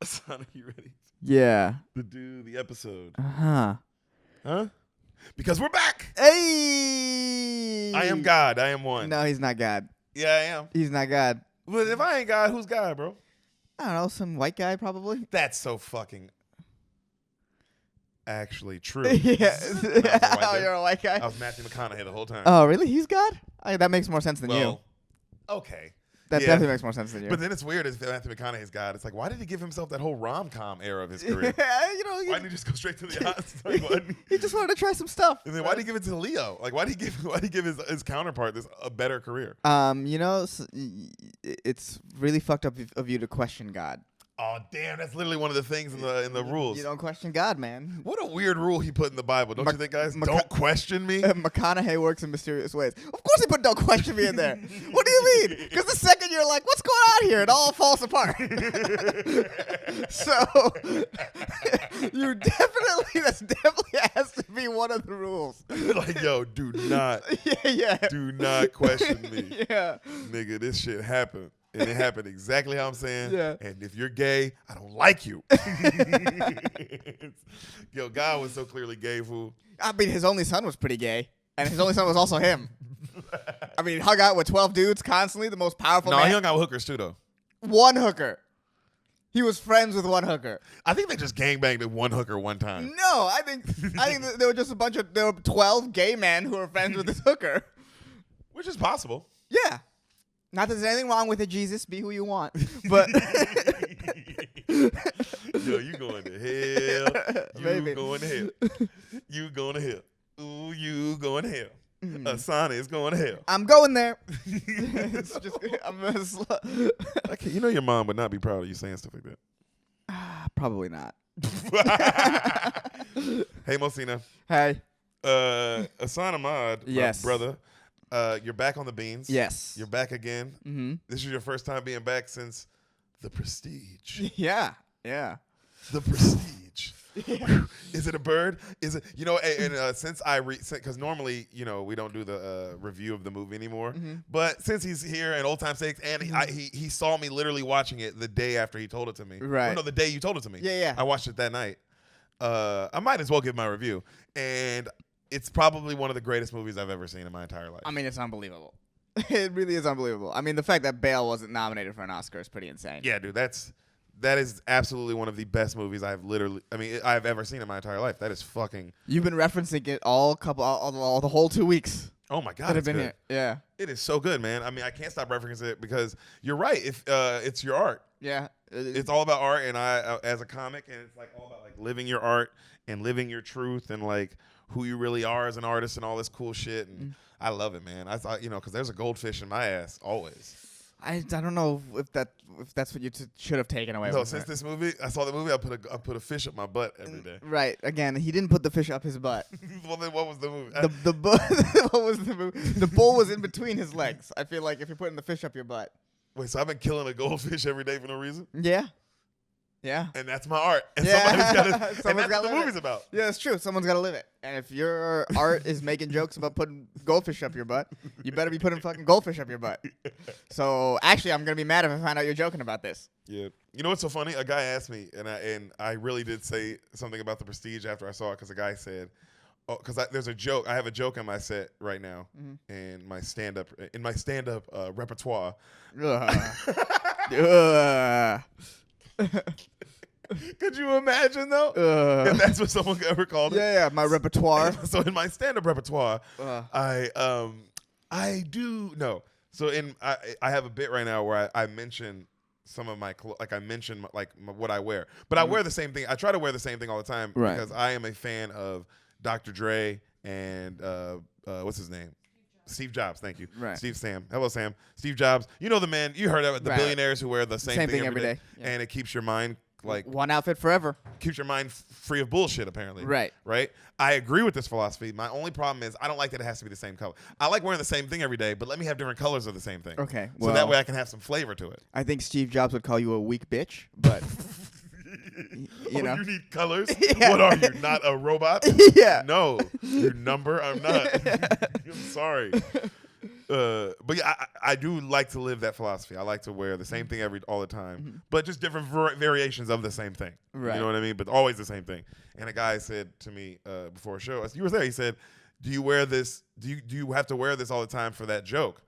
Son, are you ready Yeah. to do the episode? Uh-huh. Huh? Because we're back. Hey! I am God. I am one. No, he's not God. Yeah, I am. He's not God. But if I ain't God, who's God, bro? I don't know, some white guy probably. That's so fucking actually true. Yeah. Oh, you're a white guy? I was Matthew McConaughey the whole time. Oh, really? He's God? That makes more sense than you. Well, okay. That Yeah. definitely makes more sense than you. But then it's weird if Matthew McConaughey's God. It's like, why did he give himself that whole rom-com era of his career? why Why didn't he just go straight to the hot? Like, he just wanted to try some stuff. and then why did he give it to Leo? Like, why did he give his counterpart a better career? It's really fucked up of you to question God. Oh damn, that's literally one of the things in the rules. You don't question God, man. What a weird rule he put in the Bible, don't you think, guys? Don't question me. McConaughey works in mysterious ways. Of course he put "don't question me" in there. What do you mean? Because the second you're like, what's going on here? It all falls apart. So that's definitely has to be one of the rules. Like, yo, do not question me. Yeah. Nigga, this shit happened. And it happened exactly how I'm saying. Yeah. And if you're gay, I don't like you. Yo, God was so clearly gay, fool. I mean, his only son was pretty gay. And his only son was also him. I mean, hung out with 12 dudes constantly, the most powerful No, man. he hung out with hookers too, though. One hooker. He was friends with one hooker. I think they just gangbanged at one hooker one time. No, I think there were just there were 12 gay men who were friends with this hooker. Which is possible. Yeah. Not that there's anything wrong with it, Jesus. Be who you want. But yo, you going to hell. You Maybe. going to hell. You going to hell. Ooh, you going to hell. Ehsan is going to hell. I'm going there. It's just, You know your mom would not be proud of you saying stuff like that. probably not. Hey, Mosina. Hey. Ehsan Ahmad, Yes. my brother. You're back on the beans. Yes. You're back again. Mm-hmm. This is your first time being back since The Prestige. Yeah. Yeah. The Prestige. Yeah. Is it a bird? Is it, since because normally, we don't do the review of the movie anymore. Mm-hmm. But since he's here and old time's sake, and he saw me literally watching it the day after he told it to me. Right. Or no, the day you told it to me. Yeah, yeah. I watched it that night. I might as well give my review. And it's probably one of the greatest movies I've ever seen in my entire life. I mean, it's unbelievable. It really is unbelievable. I mean, the fact that Bale wasn't nominated for an Oscar is pretty insane. Yeah, dude, that is absolutely one of the best movies I've ever seen in my entire life. That is fucking. You've been referencing it all the whole 2 weeks. Oh my God, That have it's been good. here. Yeah. It is so good, man. I mean, I can't stop referencing it because you're right. If it's your art, Yeah. it's all about art, and I as a comic, and it's like all about like living your art and living your truth and like who you really are as an artist and all this cool shit. And I love it, man. I thought, because there's a goldfish in my ass always. I don't know if that's what you should have taken away. No, with since her. this movie, I saw the movie. I put a fish up my butt every day. Right. Again, he didn't put the fish up his butt. Well, then what was the movie? What was the movie? The bull was in between his legs. I feel like if you're putting the fish up your butt. Wait, so I've been killing a goldfish every day for no reason? Yeah. Yeah. And that's my art. And Yeah. somebody's got to. And Someone's that's gotta what the live movie's it. about. Yeah, it's true. Someone's got to live it. And if your art is making jokes about putting goldfish up your butt, you better be putting fucking goldfish up your butt. So actually, I'm gonna be mad if I find out you're joking about this. Yeah. You know what's so funny? A guy asked me, and I really did say something about The Prestige after I saw it because a guy said, "Oh, because there's a joke. I have a joke in my set right now, in my stand up repertoire." Ugh. Could you imagine though? If that's what someone ever called it. Yeah, my repertoire. So in my stand up repertoire, Ugh. I do no. So I have a bit right now where I mention some of my I mention what I wear, but I wear the same thing. I try to wear the same thing all the time because I am a fan of Dr. Dre and what's his name? Steve Jobs, thank you. Right. Sam. Hello, Sam. Steve Jobs. You know the man. You heard of it, the billionaires who wear the same thing every day. Yeah. And it keeps your mind one outfit forever. Keeps your mind free of bullshit, apparently. Right. Right? I agree with this philosophy. My only problem is I don't like that it has to be the same color. I like wearing the same thing every day, but let me have different colors of the same thing. Okay. So that way I can have some flavor to it. I think Steve Jobs would call you a weak bitch, but you know. You need colors? Yeah. What are you, not a robot? Yeah. No. Your number? I'm not. I'm sorry. But yeah, I do like to live that philosophy. I like to wear the same thing all the time, but just different variations of the same thing. Right. You know what I mean? But always the same thing. And a guy said to me before a show, you were there. He said, "Do you wear this? Do you have to wear this all the time for that joke?"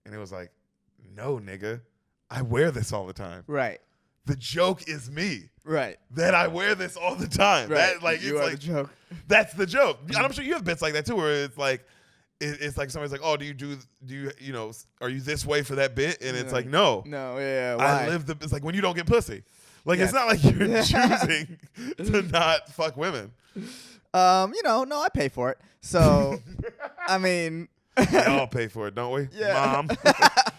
And it was like, "No, nigga, I wear this all the time. Right. The joke is me. Right. That I wear this all the time. Right. That, like, you it's are like the joke. That's the joke. And I'm sure you have bits like that too, where it's like somebody's like, "Oh, do you are you this way for that bit?" And it's like, no, why? I live it's like when you don't get pussy. Like it's not like you're choosing to not fuck women. No, I pay for it. So, I mean, we all pay for it, don't we? Yeah. Mom.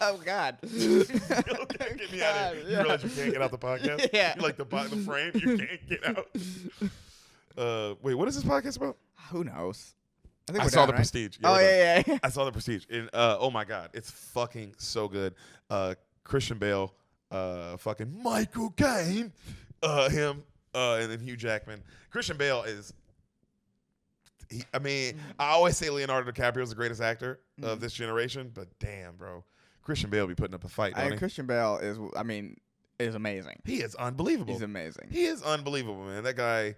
Oh God. Get me out of here. You realize you can't get out the podcast? Yeah. You like the frame, you can't get out. Wait, what is this podcast about? Who knows? I saw The Prestige. Oh yeah. I saw The Prestige. And oh my God, it's fucking so good. Christian Bale, fucking Michael Caine, him, and then Hugh Jackman. Christian Bale is. I always say Leonardo DiCaprio is the greatest actor of this generation, but damn, bro, Christian Bale be putting up a fight. Christian Bale is amazing. He is unbelievable. He's amazing. He is unbelievable, man. That guy,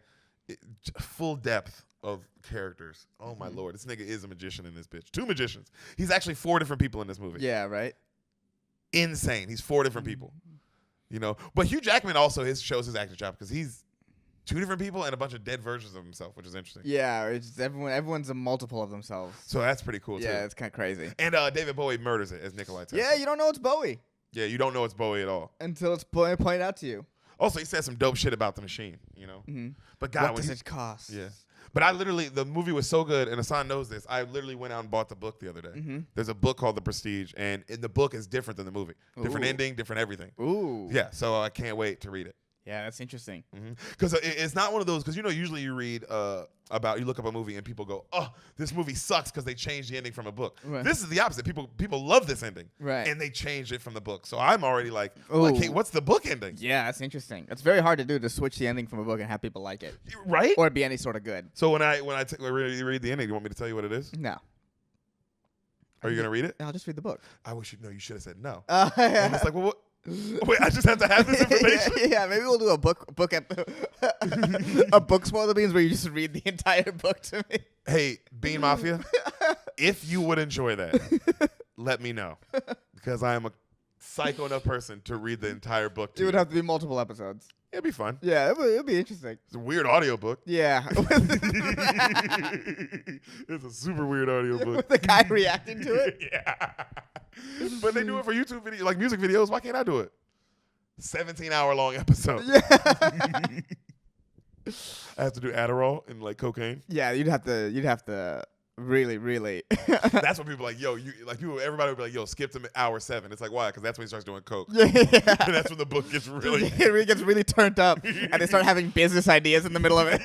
full depth of characters. Oh my Lord, this nigga is a magician in this bitch. 2 magicians. He's actually 4 different people in this movie. Yeah, right. Insane. He's 4 different people. You know, but Hugh Jackman also shows his acting job because he's 2 different people and a bunch of dead versions of himself, which is interesting. Yeah, it's everyone's a multiple of themselves. So that's pretty cool too. Yeah, it's kind of crazy. And David Bowie murders it as Nikolai Tesla. Yeah, you don't know it's Bowie. Yeah, you don't know it's Bowie at all until it's pointed out to you. Also, he said some dope shit about the machine, you know. But God, what does it cost? Yeah. But the movie was so good, and Ehsan knows this. I literally went out and bought the book the other day. There's a book called The Prestige, and the book is different than the movie. Different ending, different everything. Ooh. Yeah, so I can't wait to read it. Yeah, that's interesting. Because it's not one of those, because usually you read you look up a movie and people go, "Oh, this movie sucks because they changed the ending from a book." Right. This is the opposite. People love this ending, right? And they changed it from the book. So I'm already like, okay, what's the book ending? Yeah, that's interesting. It's very hard to do, to switch the ending from a book and have people like it, right? Or be any sort of good. So when I read the ending, do you want me to tell you what it is? No. Are you gonna read it? I'll just read the book. I wish you should have said no. And it's like, well, what? Wait, I just have to have this information. Yeah, maybe we'll do a book a book spoiler beans where you just read the entire book to me. Hey, Bean Mafia, if you would enjoy that, let me know, because I am a psycho enough person to read the entire book. It would have to be multiple episodes. It'd be fun. Yeah, it'd be interesting. It's a weird audiobook. Yeah. It's a super weird audiobook. With the guy reacting to it? Yeah. But they do it for YouTube videos, like music videos. Why can't I do it? 17-hour-long episode. Yeah. I have to do Adderall and like cocaine. Yeah, you'd have to really. That's what people are like, yo, everybody would be like, yo, skip to hour 7. It's like, why? Because that's when he starts doing coke. Yeah. And that's when the book gets really it gets really turned up, and they start having business ideas in the middle of it.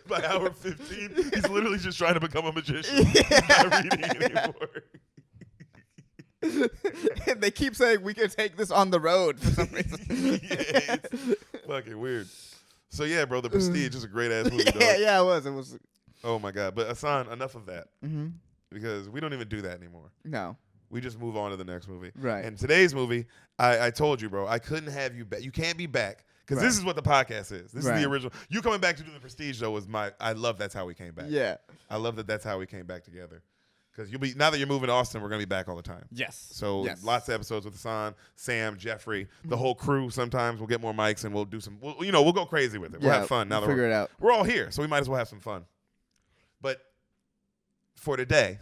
By hour 15, he's literally just trying to become a magician. He's not reading anymore. And they keep saying we can take this on the road for some reason. Yeah, it's fucking weird. So yeah, bro, The Prestige is a great ass movie. Yeah, it was. Oh my God, but Ehsan, enough of that, because we don't even do that anymore. No, we just move on to the next movie. Right. And today's movie, I told you, bro, I couldn't have you back. You can't be back. Because this is what the podcast is. This is the original. You coming back to do The Prestige, though, I love that's how we came back. Yeah. I love that's how we came back together. Because now that you're moving to Austin, we're going to be back all the time. Yes. So lots of episodes with Ehsan, Sam, Jeffrey, the whole crew. Sometimes we'll get more mics and we'll do some, we'll go crazy with it. We'll have fun. Now we'll figure it out. We're all here, so we might as well have some fun. But for today,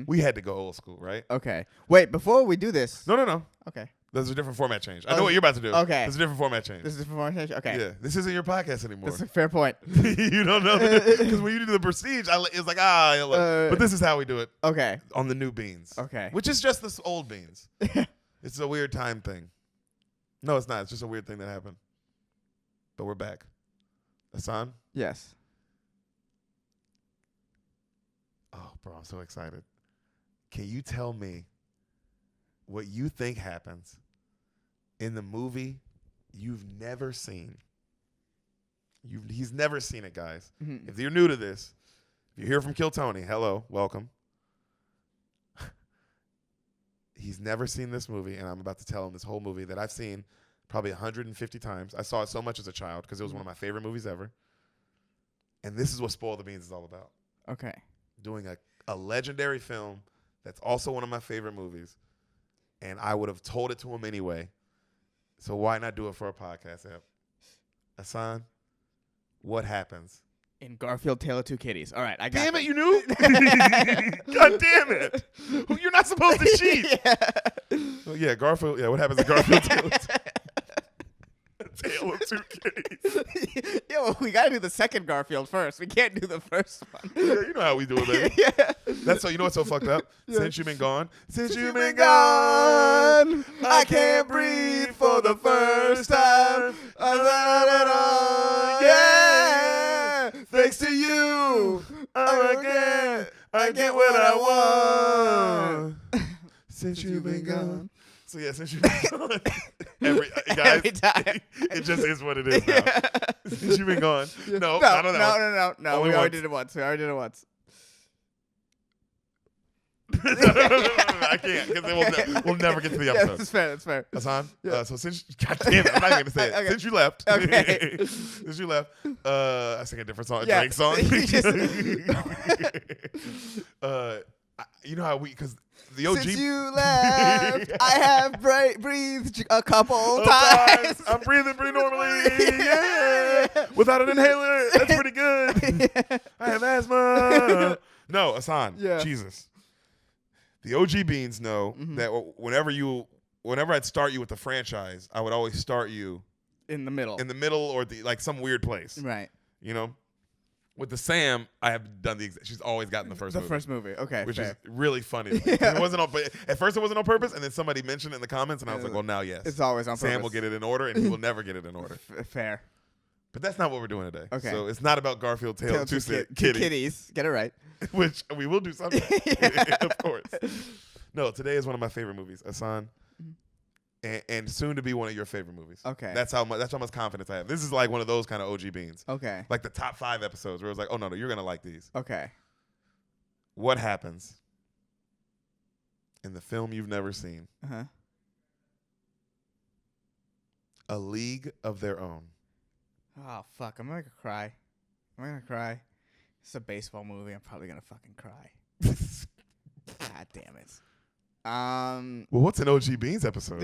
we had to go old school, right? Okay. Wait, before we do this. No. Okay. There's a different format change. I know what you're about to do. Okay. There's a different format change. This is a different format change? Okay. Yeah. This isn't your podcast anymore. That's a fair point. You don't know. Because when you do The Prestige, it's like, look. But this is how we do it. Okay. On the new beans. Okay. Which is just the old beans. It's a weird time thing. No, it's not. It's just a weird thing that happened. But we're back. Ehsan? Yes. Oh, bro, I'm so excited. Can you tell me what you think happens in the movie you've never seen? He's never seen it, guys. If you're new to this, if you're here from Kill Tony, hello, welcome. He's never seen this movie, and I'm about to tell him this whole movie that I've seen probably 150 times. I saw it so much as a child because it was one of my favorite movies ever. And this is what Spoil the Beans is all about. Okay. Doing a legendary film that's also one of my favorite movies. And I would have told it to him anyway. So why not do it for a podcast app? Ehsan, what happens? In Garfield, Tale of Two Kitties. All right, I got Damn it, you knew? God damn it. You're not supposed to cheat. Oh, yeah, Garfield. Yeah, what happens in Garfield, Tale of Two Kitties? Yo, we got to do the second Garfield first. We can't do the first one. Yeah, you know how we do it, baby. Yeah. That's so. You know what's so fucked up? Yeah. Since you've been gone. Since you've been gone, I can't breathe for the first time. Yeah. Thanks to you, I get what I want. Since you've been gone. So yeah, since you've been gone. Every time. It just is what it is now. Since you've been gone. No, not on that one. No. We already did it once. I can't because we'll never get to the episode. Yeah, that's fair. Ehsan, Yeah. So since God damn it, I'm not even gonna say it. Okay. Since you left, Okay. since you left, I sing a different song, a Yeah. Drake song. You just- You know how because the OG. Since you left, I have breathed a couple Oh, times. I'm breathing pretty normally. Yeah. Without an inhaler. That's pretty good. I have asthma. No, Ehsan. Yeah. Jesus. The OG Beans know that whenever I'd start you with the franchise, I would always start you In the middle. or like some weird place. Right. You know? With the Sam, I have done she's always gotten the first movie. Okay. Which fair. is really funny. It wasn't but at first it wasn't on purpose, and then somebody mentioned it in the comments, and I was like, well, now yes. It's always on purpose. Sam will get it in order, and he will never get it in order. Fair. But that's not what we're doing today. Okay. So it's not about Garfield Tale of Two Kitties. Get it right. Which we will do someday, of course. No, today is one of my favorite movies, Ehsan, and soon to be one of your favorite movies. Okay. That's how much confidence I have. This is like one of those kind of OG Beans. Okay. Like the top 5 episodes where it was like, oh no, you're gonna like these. Okay. What happens in the film you've never seen? Uh-huh. A League of Their Own. Oh, fuck. I'm going to cry. It's a baseball movie. I'm probably going to fucking cry. God damn it. Well, what's an OG Beans episode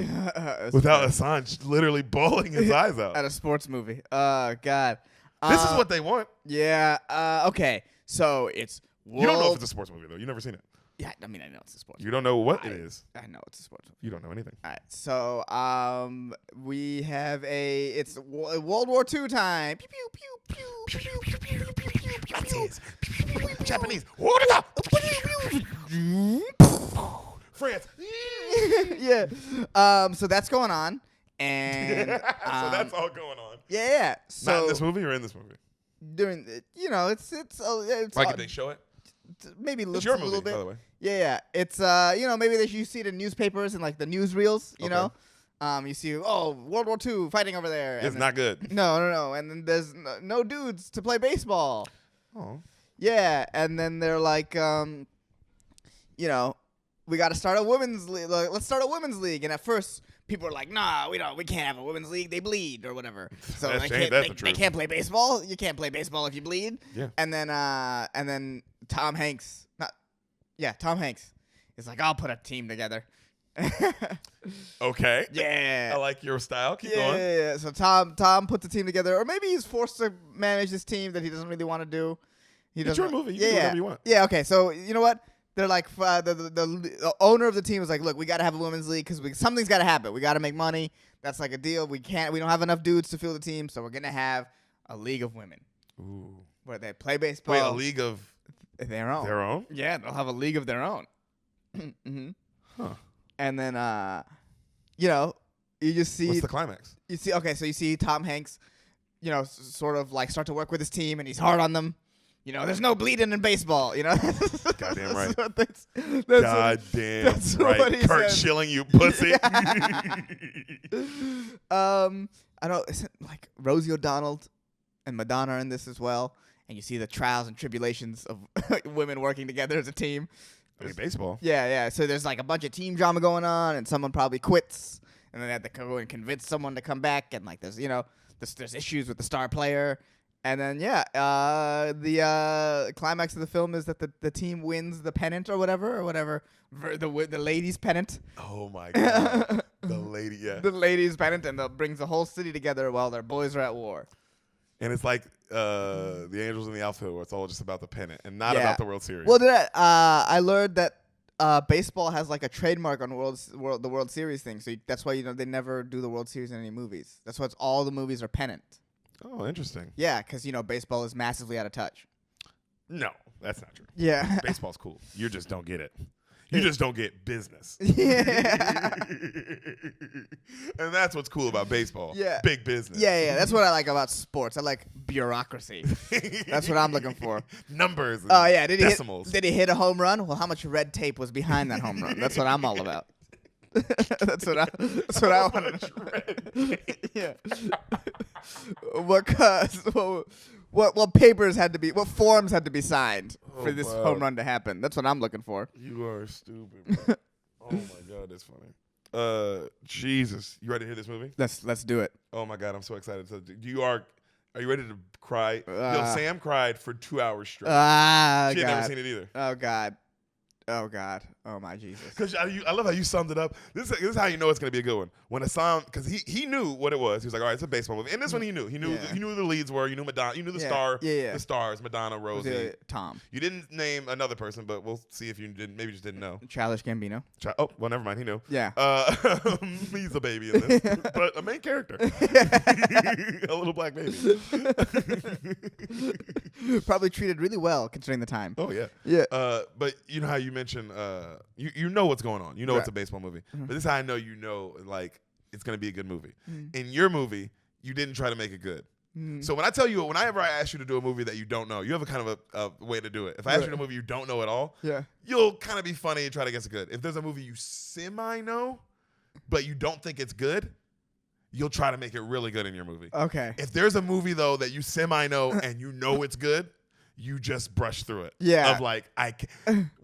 without Ehsan literally bawling his eyes out? At a sports movie. God. This is what they want. Yeah. Okay. So it's. You don't know if it's a sports movie though. You've never seen it. Yeah. I mean, I know it's a sports. You don't know what it is. I know it's a sports movie. You don't know anything. All right. So we have it's World War II time. Pew pew pew pew pew pew pew pew pew pew. Japanese. France. Yeah. So that's going on, and so that's all going on. Yeah. So not in this movie or in this movie. During it's like if they show it. Maybe it's your movie, a little bit. by the way. Yeah. It's maybe you see it in newspapers and like the newsreels. You know, you see World War II fighting over there. It's not good. No. And then there's no dudes to play baseball. Oh. Yeah, and then they're like, we got to start a women's league. Like, let's start a women's league. And at first, people are like, nah, we can't have a women's league. They bleed or whatever. So they can't play baseball. You can't play baseball if you bleed. Yeah. And then Tom Hanks is like, I'll put a team together. Okay. Yeah. I like your style. Keep going. going. Yeah. So Tom puts a team together, or maybe he's forced to manage this team that he doesn't really want to do. It's your movie. You can do whatever you want. Yeah. Okay. So you know what? They're like the owner of the team is like, look, we got to have a women's league because something's got to happen. We got to make money. That's like a deal. We don't have enough dudes to fill the team, so we're gonna have a league of women. Ooh. Where they play baseball. Wait, a league of their own. Their own? Yeah, they'll have a league of their own. Mm-hmm. Huh. And then you just see what's the climax? You see, okay, so you see Tom Hanks, sort of like start to work with his team, and he's hard on them. There's no bleeding in baseball. Goddamn right. Goddamn right. Kurt Schilling, you pussy. I know. Isn't like Rosie O'Donnell and Madonna in this as well? And you see the trials and tribulations of women working together as a team. I mean, baseball. Yeah. So there's like a bunch of team drama going on, and someone probably quits, and then they have to go and convince someone to come back, and like there's there's issues with the star player, and then the climax of the film is that the team wins the pennant or whatever, the ladies' pennant. Oh my god, the ladies' pennant, and that brings the whole city together while their boys are at war. And it's like the Angels in the Outfield, where it's all just about the pennant and not about the World Series. Well, I learned that baseball has like a trademark on the World Series thing, so that's why they never do the World Series in any movies. That's why all the movies are pennant. Oh, interesting. Yeah, because baseball is massively out of touch. No, that's not true. Yeah, baseball's cool. You just don't get it. You just don't get business. Yeah. And that's what's cool about baseball. Yeah. Big business. Yeah. That's what I like about sports. I like bureaucracy. That's what I'm looking for. Numbers. Oh, yeah. Decimals. Did he hit a home run? Well, how much red tape was behind that home run? That's what I'm all about. That's what I want to Yeah. What papers had to be, what forms had to be signed for this home run to happen? That's what I'm looking for. You are stupid, bro. Oh my god, that's funny. Jesus, you ready to hear this movie? Let's do it. Oh my god, I'm so excited. So are you ready to cry? Yo, Sam cried for 2 hours straight. She had never seen it either. Oh god. Oh God! Oh my Jesus! Because I love how you summed it up. This is how you know it's gonna be a good one. When Ehsan, because he knew what it was. He was like, all right, it's a baseball movie. And this one he knew. He knew who the leads were. You knew Madonna. You knew the star. Yeah. The stars: Madonna, Rosie, Tom. You didn't name another person, but we'll see if you didn't. Maybe you just didn't know. Childish Gambino. Oh, well, never mind. He knew. Yeah. He's a baby in this, but a main character, a little black baby. Probably treated really well considering the time. Oh yeah. Yeah. But you know how you mentioned you know what's going on. You know it's a baseball movie. Mm-hmm. But this is how I know like it's gonna be a good movie. In your movie, you didn't try to make it good. So whenever I ask you to do a movie that you don't know, you have a kind of a way to do it. If I ask you to do a movie you don't know at all, you'll kind of be funny and try to guess it good. If there's a movie you semi-know, but you don't think it's good, you'll try to make it really good in your movie. Okay. If there's a movie, though, that you semi-know and you know it's good, you just brush through it. Yeah. Of like,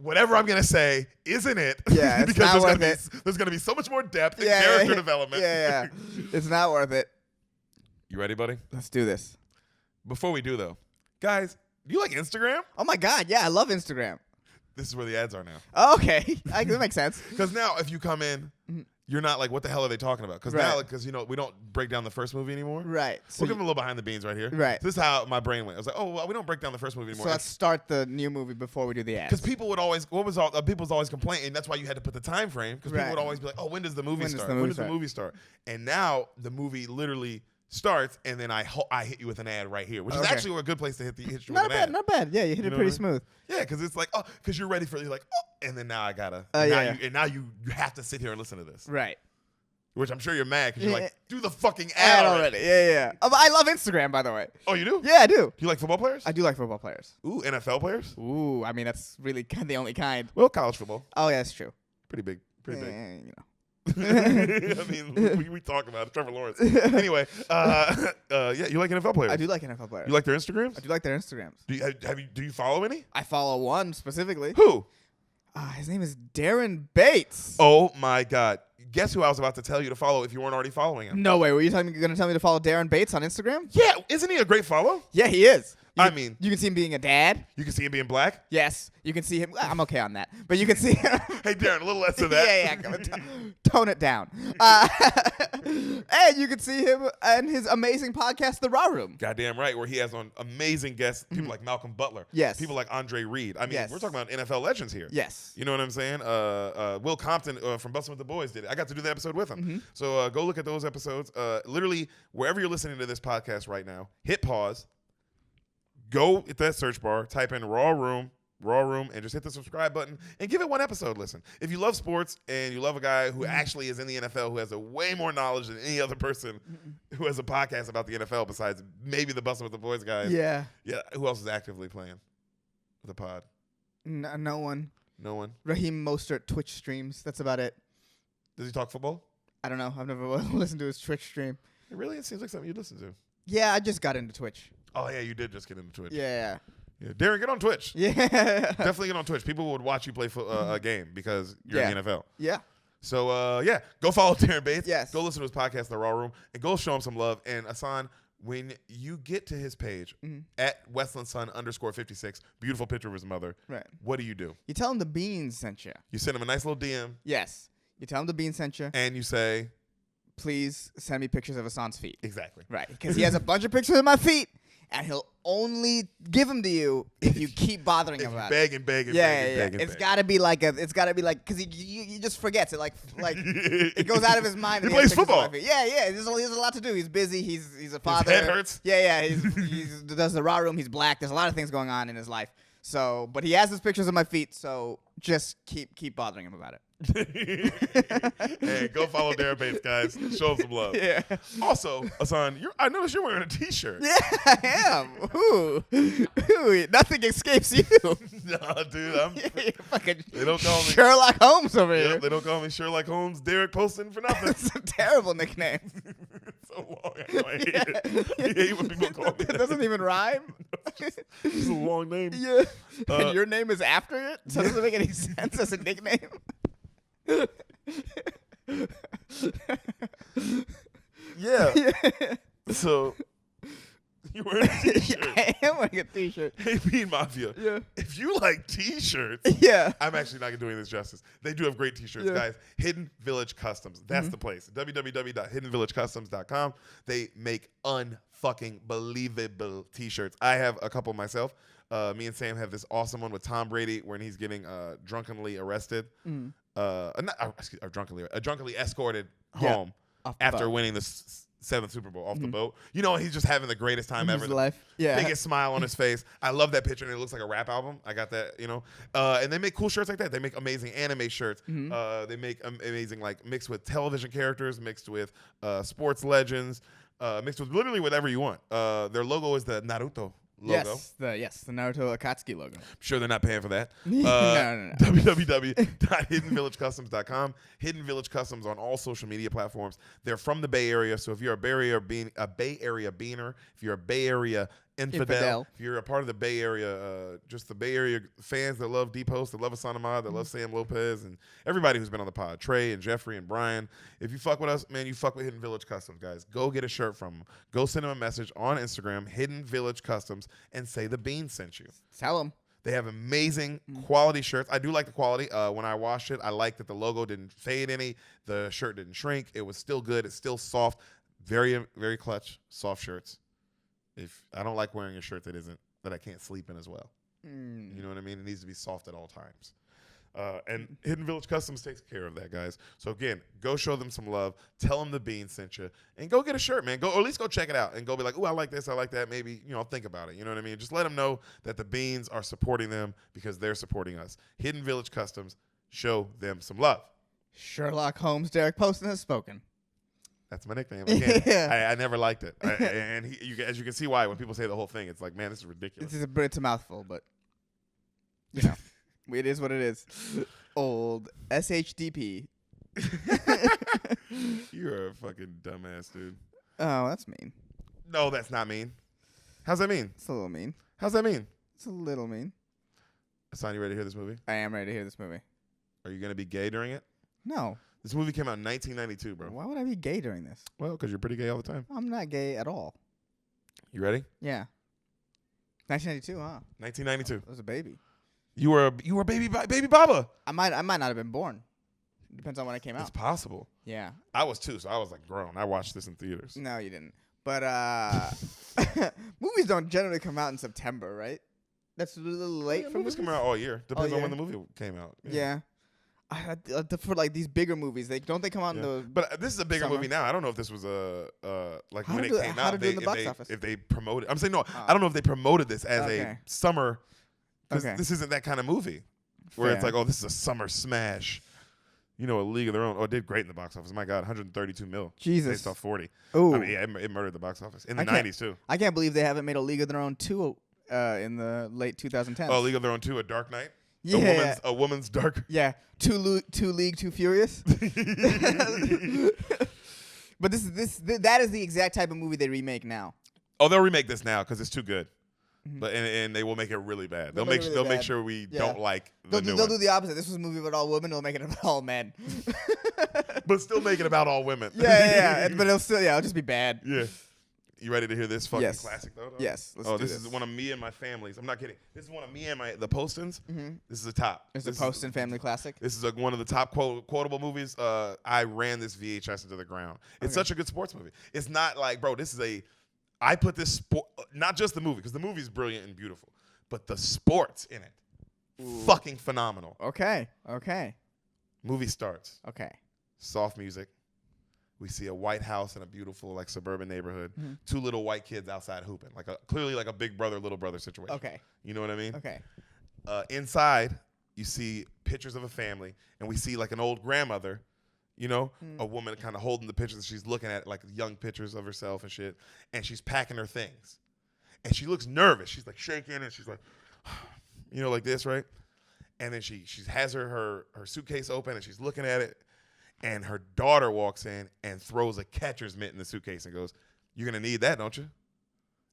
whatever I'm going to say isn't it. Yeah, it's because not worth it. There's going to be so much more depth and character development. Yeah. It's not worth it. You ready, buddy? Let's do this. Before we do, though, guys, do you like Instagram? Oh, my God. Yeah, I love Instagram. This is where the ads are now. Oh, okay. That makes sense. Because now if you come in, you're not like, what the hell are they talking about? Because now, because we don't break down the first movie anymore. Right. So we'll give them a little behind the beans right here. Right. So this is how my brain went. I was like, oh, well, we don't break down the first movie anymore. So let's start the new movie before we do the ads. Because people would always, people was always complaining. That's why you had to put the time frame. Because people would always be like, oh, when does the movie start? When does the movie start? And now the movie literally starts, and then I hit you with an ad right here, which is actually a good place to hit you with an ad. Not bad. Yeah, you hit it pretty smooth. Yeah, because it's like, because you're ready for it. You're like, oh, and then now I gotta. Now you have to sit here and listen to this. Right. Which I'm sure you're mad because you're like, do the fucking ad already. Yeah. I love Instagram, by the way. Oh, you do? Yeah, I do. Do you like football players? I do like football players. Ooh, NFL players? Ooh, I mean, that's really kind of the only kind. Well, college football. Oh, yeah, that's true. Pretty big. Pretty big. You know. I mean, we talk about it. Trevor Lawrence. Anyway, yeah, you like NFL players? I do like NFL players. You like their Instagrams? I do like their Instagrams. Do you follow any? I follow one specifically. Who? His name is Darren Bates. Oh my God! Guess who I was about to tell you to follow if you weren't already following him? No way. Were you going to tell me to follow Darren Bates on Instagram? Yeah, isn't he a great follow? Yeah, he is. I mean, you can see him being a dad. You can see him being black. Yes, you can see him. I'm okay on that, but you can see him. Hey, Darren, a little less of that. Yeah. Tone it down. And you can see him in his amazing podcast, The Raw Room. Goddamn right, where he has on amazing guests, people like Malcolm Butler. Yes. People like Andre Reed. I mean, we're talking about NFL legends here. Yes. You know what I'm saying? Will Compton from Bustin' with the Boys did it. I got to do the episode with him. So go look at those episodes. Literally, wherever you're listening to this podcast right now, hit pause. Go at that search bar, type in Raw Room, and just hit the subscribe button and give it one episode listen. If you love sports and you love a guy who actually is in the NFL, who has a way more knowledge than any other person who has a podcast about the NFL besides maybe the Bustin' with the Boys guys. Yeah. Yeah. Who else is actively playing the pod? No one. No one. Raheem Mostert Twitch streams. That's about it. Does he talk football? I don't know. I've never listened to his Twitch stream. It really? It seems like something you'd listen to. Yeah, I just got into Twitch. Oh, yeah, you did just get into Twitch. Yeah. Yeah, Deric, get on Twitch. Yeah. Definitely get on Twitch. People would watch you play a game because you're in the NFL. Yeah. So, go follow Darren Bates. Yes. Go listen to his podcast, The Raw Room, and go show him some love. And Ehsan, when you get to his page at Westlandson_56, beautiful picture of his mother, right? What do? You tell him the Bean sent you. You send him a nice little DM. Yes. You tell him the Bean sent you. And you say, please send me pictures of Ehsan's feet. Exactly. Right. Because he has a bunch of pictures of my feet. And he'll only give them to you if you keep bothering him about it. Begging. It's got to be like because he just forgets it. Like it goes out of his mind. He plays football. Yeah. He has a lot to do. He's busy. He's a father. His head hurts. Yeah. He does the Raw Room. He's black. There's a lot of things going on in his life. So, but he has his pictures of my feet. So just keep bothering him about it. Hey, go follow Darren Bates, guys. Show him some love. Yeah. Also, Ehsan, I noticed you're wearing a T-shirt. Yeah, I am. Ooh, nothing escapes you. Nah, dude, they don't call me Sherlock Holmes over here. They don't call me Sherlock Holmes. Deric posting for nothing. It's a terrible nickname. So long. I hate when people call me that. It doesn't even rhyme. It's a long name. Yeah. And your name is after it, so it doesn't make any sense as a nickname. Yeah. So you're wearing a T-shirt. I am wearing a T-shirt. Hey, Bean Mafia. Yeah. If you like T-shirts, yeah, I'm actually not doing this justice. They do have great T-shirts, guys. Hidden Village Customs. That's the place. www.hiddenvillagecustoms.com. They make unfucking believable T-shirts. I have a couple myself. Me and Sam have this awesome one with Tom Brady when he's getting drunkenly arrested. Drunkenly escorted home after winning the seventh Super Bowl off the boat. You know, he's just having the greatest time ever. Life. Yeah. Biggest smile on his face. I love that picture, and it looks like a rap album. I got that, and they make cool shirts like that. They make amazing anime shirts. They make amazing, like, mixed with television characters, mixed with sports legends, mixed with literally whatever you want. Their logo is the Naruto logo. Yes, the Naruto Akatsuki logo. I'm sure they're not paying for that. No. www.hiddenvillagecustoms.com. Hidden Village Customs on all social media platforms. They're from the Bay Area, so if you're a Bay Area beaner, if you're a Bay Area infidel, if you're a part of the Bay Area, just the Bay Area fans that love D-Post, that love Ehsan Ahmad, that love Sam Lopez, and everybody who's been on the pod, Trey and Jeffrey and Brian. If you fuck with us, man, you fuck with Hidden Village Customs, guys. Go get a shirt from them. Go send them a message on Instagram, Hidden Village Customs, and say the Bean sent you. Tell them. They have amazing quality shirts. I do like the quality. When I washed it, I like that the logo didn't fade any. The shirt didn't shrink. It was still good. It's still soft. Very, very clutch, soft shirts. If I don't like wearing a shirt that I can't sleep in as well. You know what I mean? It needs to be soft at all times. And Hidden Village Customs takes care of that, guys. So again, go show them some love. Tell them the Bean sent you, and go get a shirt, man. Go, or at least go check it out, and go be like, "Ooh, I like this, I like that." Maybe think about it. You know what I mean? Just let them know that the Beans are supporting them because they're supporting us. Hidden Village Customs. Show them some love. Sherlock Holmes, Deric Poston has spoken. That's my nickname. Again, I never liked it, and as you can see why when people say the whole thing, it's like, man, this is ridiculous. It's a mouthful, but it is what it is. Old SHDP. You're a fucking dumbass, dude. Oh, that's mean. No, that's not mean. How's that mean? It's a little mean. How's that mean? It's a little mean. Ehsan, you ready to hear this movie? I am ready to hear this movie. Are you going to be gay during it? No. This movie came out in 1992, bro. Why would I be gay during this? Well, because you're pretty gay all the time. I'm not gay at all. You ready? Yeah. 1992, huh? 1992. I was a baby. You were baby Baba. I might not have been born. Depends on when I came out. It's possible. Yeah. I was too, so I was like grown. I watched this in theaters. No, you didn't. But movies don't generally come out in September, right? That's a little late for movies. Come out all year. Depends on when the movie came out. Yeah. For like these bigger movies, they come out in the. But this is a bigger summer. movie now. I don't know if this was like when it came how out. to do in the box office? If they promoted, I'm saying no. I don't know if they promoted this as a summer. Because this isn't that kind of movie where it's like, oh, this is a summer smash. A League of Their Own. Oh, it did great in the box office. My God, 132 mil. Jesus. Based off 40. Ooh. I mean, yeah, it murdered the box office. In the 90s, too. I can't believe they haven't made a League of Their Own 2 in the late 2010s. Oh, League of Their Own 2, A Dark Knight? Yeah. A woman's dark. Yeah. Two League, Two Furious. But that is the exact type of movie they remake now. Oh, they'll remake this now because it's too good. but and they will make it really bad. They'll make sure we don't like the new They'll one. do the opposite. This was a movie about all women. They'll make it about all men. But still make it about all women. Yeah. But it'll just be bad. Yeah. You ready to hear this fucking Yes. classic though? Yes. Let's do this is one of me and my family's. I'm not kidding. This is one of me and the Postons. This is the top. It's a Poston family classic. This is one of the top quotable movies. I ran this VHS into the ground. It's such a good sports movie. It's not like, bro, I put this sport, not just the movie, because the movie is brilliant and beautiful, but the sports in it, fucking phenomenal. Okay. Movie starts. Okay. Soft music. We see a white house in a beautiful like suburban neighborhood. 2 little white kids outside hooping, clearly like a big brother little brother situation. Okay. You know what I mean? Okay. Inside, you see pictures of a family, and we see like an old grandmother, a woman kind of holding the pictures. She's looking at like young pictures of herself and shit, and she's packing her things, and she looks nervous. She's like shaking, and she's like, like this, right? And then she has her suitcase open, and she's looking at it. And her daughter walks in and throws a catcher's mitt in the suitcase and goes, "You're going to need that, don't you?"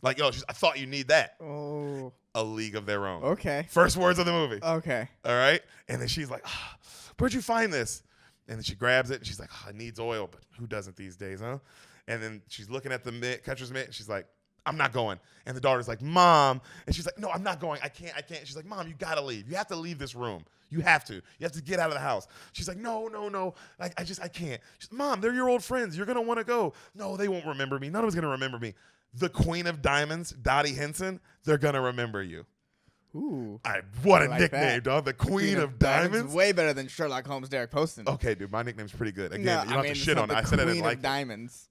Like, I thought you need that. Oh. A League of Their Own. Okay. First words of the movie. Okay. All right? And then she's like, "Where'd you find this?" And then she grabs it and she's like, "It needs oil, but who doesn't these days, huh?" And then she's looking at the catcher's mitt and she's like, "I'm not going." And the daughter's like, "Mom." And she's like, "No, I'm not going. I can't. She's like, "Mom, you got to leave. You have to leave this room. You have to. You have to get out of the house." She's like, No. I can't. She's, "Mom, they're your old friends. You're going to want to go." "No, they won't remember me. None of us going to remember me." The Queen of Diamonds, Dottie Henson, they're going to remember you. Ooh. What a nickname, dog. The Queen of Diamonds. Way better than Sherlock Holmes, Derek Poston. Okay, dude, my nickname's pretty good. Again, No, you don't have to shit on it. I said I didn't like it. Diamonds.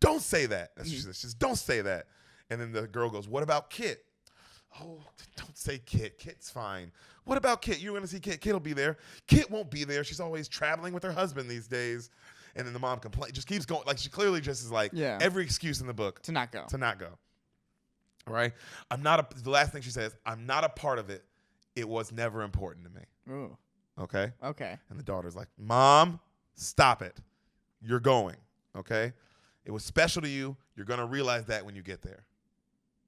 Don't say that. That's what she says. She says, "Don't say that." And then the girl goes, "What about Kit?" "Oh, don't say Kit. Kit's fine." "What about Kit? You're going to see Kit. Kit'll be there." "Kit won't be there. She's always traveling with her husband these days." And then the mom just keeps going. Like, she clearly just is like, every excuse in the book to not go. All right? The last thing she says, "I'm not a part of it. It was never important to me." Ooh. Okay? Okay. And the daughter's like, "Mom, stop it. You're going. Okay? It was special to you. You're going to realize that when you get there."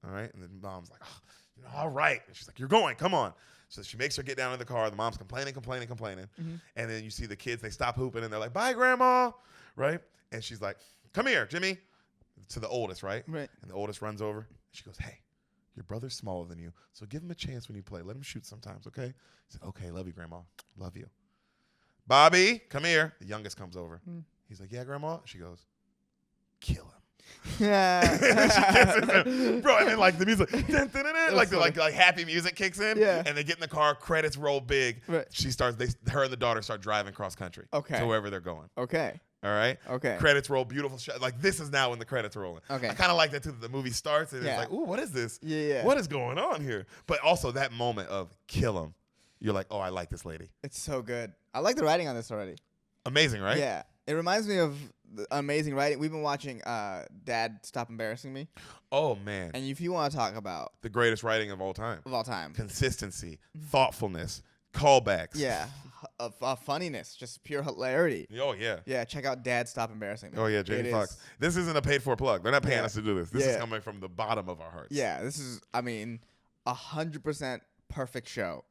All right? And then mom's like, "All right." And she's like, "You're going. Come on." So she makes her get down in the car. The mom's complaining. And then you see the kids, they stop hooping, and they're like, "Bye, Grandma." Right? And she's like, "Come here, Jimmy." To the oldest, right? Right. And the oldest runs over. She goes, "Hey, your brother's smaller than you, so give him a chance when you play. Let him shoot sometimes, okay?" He said, "Okay, love you, Grandma. Love you." "Bobby, come here." The youngest comes over. He's like, "Yeah, Grandma?" She goes, "Kill him." Yeah. She gets in, bro, and then like the music, like happy music kicks in, and they get in the car. Credits roll big. Right. Her and the daughter start driving cross country. Okay. To wherever they're going. Okay. All right. Okay. Credits roll, beautiful shot. Like, this is now when the credits are rolling. Okay. I kind of like that too. That the movie starts and it's like, "Ooh, what is this? Yeah. What is going on here?" But also that moment of kill him. You're like, "Oh, I like this lady." It's so good. I like the writing on this already. Amazing, right? Yeah. It reminds me of the amazing writing. We've been watching Dad Stop Embarrassing Me. Oh, man. And if you want to talk about the greatest writing of all time. Consistency, thoughtfulness, callbacks. Yeah. Funniness, just pure hilarity. Oh, yeah. Yeah, check out Dad Stop Embarrassing Me. Oh, yeah, Jamie Foxx. This isn't a paid-for plug. They're not paying us to do this. This is coming from the bottom of our hearts. Yeah, this is, 100% perfect show.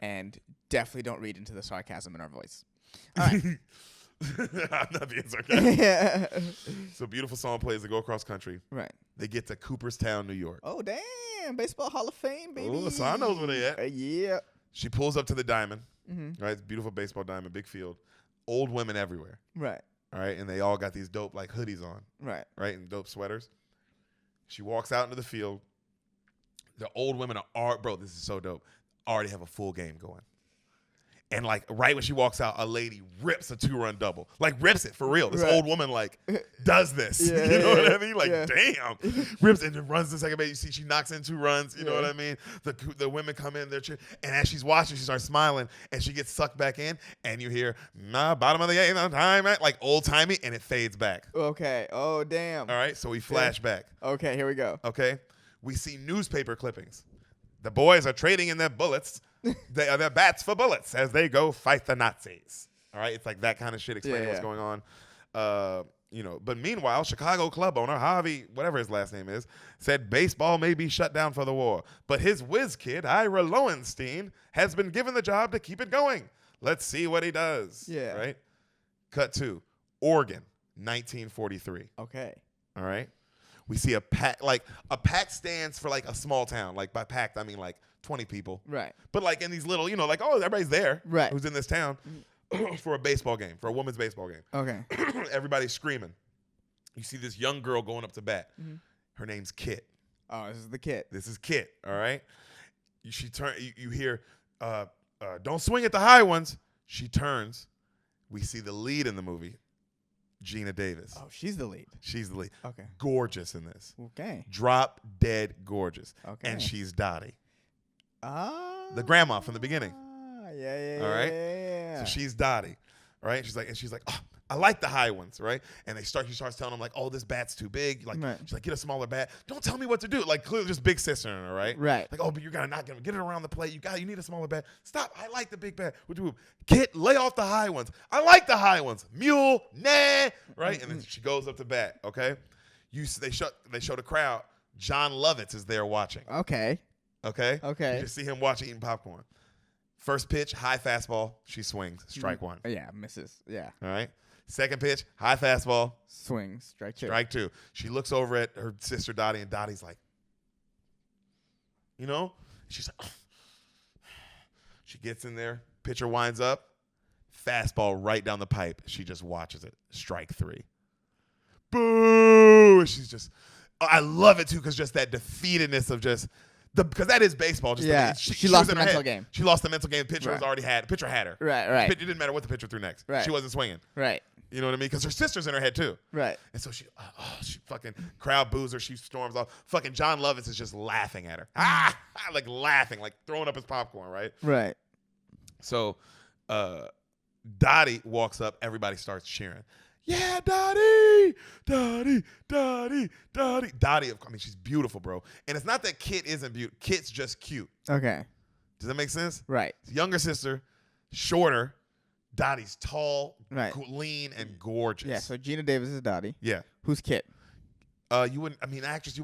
And definitely don't read into the sarcasm in our voice. All right. I'm not being sarcastic. Yeah. So beautiful song plays. They go across country. Right. They get to Cooperstown, New York. Oh, damn. Baseball Hall of Fame, baby. Oh, so I knows where they at. Yeah. She pulls up to the diamond. Right. It's beautiful baseball diamond, big field. Old women everywhere. Right. All right. And they all got these dope like hoodies on. Right. Right. And dope sweaters. She walks out into the field. The old women are, bro, this is so dope, already have a full game going. And like right when she walks out, a lady rips a 2-run double. Like rips it for real. This old woman like does this. You know what I mean? Like damn. Rips it and runs the second base. You see she knocks in 2 runs. You know what I mean? The women come in, they're cheering. And as she's watching, she starts smiling and she gets sucked back in. And you hear, bottom of the 8th, time, like old timey, and it fades back. Okay. Oh damn. All right. So we flash back. Okay, here we go. Okay. We see newspaper clippings. The boys are trading in their bullets. Their bats for bullets as they go fight the Nazis. All right, it's like that kind of shit explaining what's going on. but meanwhile, Chicago club owner Harvey, whatever his last name is, said baseball may be shut down for the war, but his whiz kid Ira Lowenstein has been given the job to keep it going. Let's see what he does. Yeah. Right. Cut to Oregon, 1943. Okay. All right. We see a pack. Like a pack stands for like a small town. Like by packed, I mean like 20 people. Right. But like in these little, like, oh, everybody's there. Right. Who's in this town for a baseball game, for a women's baseball game. Okay. Everybody's screaming. You see this young girl going up to bat. Mm-hmm. Her name's Kit. Oh, this is the kid. This is Kit. All right. You hear, don't swing at the high ones. She turns. We see the lead in the movie, Geena Davis. Oh, she's the lead. She's the lead. Okay. Gorgeous in this. Okay. Drop dead gorgeous. Okay. And she's Dottie. Ah. The grandma from the beginning. Yeah. All right. Yeah. So she's Dottie. All right. She's like, oh, I like the high ones, right? And she starts telling them like, oh, this bat's too big. Like, right. She's like, get a smaller bat. Don't tell me what to do. Like, clearly just big sister in her, right? Right. Like, oh, but you're not gonna get it around the plate. You need a smaller bat. Stop. I like the big bat. Kit, lay off the high ones. I like the high ones. Mule, nah, right? And then she goes up to bat. Okay. They show the crowd. John Lovitz is there watching. Okay. Okay. Okay. You just see him watching, eating popcorn. First pitch, high fastball. She swings. Strike one. Yeah, misses. Yeah. All right. Second pitch, high fastball. Swing. Strike two. Strike two. She looks over at her sister Dottie, and Dottie's like, she's like, she gets in there. Pitcher winds up. Fastball right down the pipe. She just watches it. Strike three. Boo! She's just, I love it too, because just that defeatedness of just, because that is baseball. Just yeah. She lost the mental game. She lost the mental game. Pitcher Right. Pitcher had her. Right. It didn't matter what the pitcher threw next. Right. She wasn't swinging. Right. You know what I mean? Because her sister's in her head too. Right. And so she fucking crowd boos her. She storms off. Fucking John Lovitz is just laughing at her. Like laughing, like throwing up his popcorn, right? Right. So Dottie walks up. Everybody starts cheering. Yeah, Dottie, Dottie, Dottie, Dottie. Dottie, I mean, she's beautiful, bro. And it's not that Kit isn't beautiful. Kit's just cute. Okay. Does that make sense? Right. Younger sister, shorter. Dottie's tall, right. Lean, and gorgeous. Yeah, so Geena Davis is Dottie. Yeah. Who's Kit? Actress you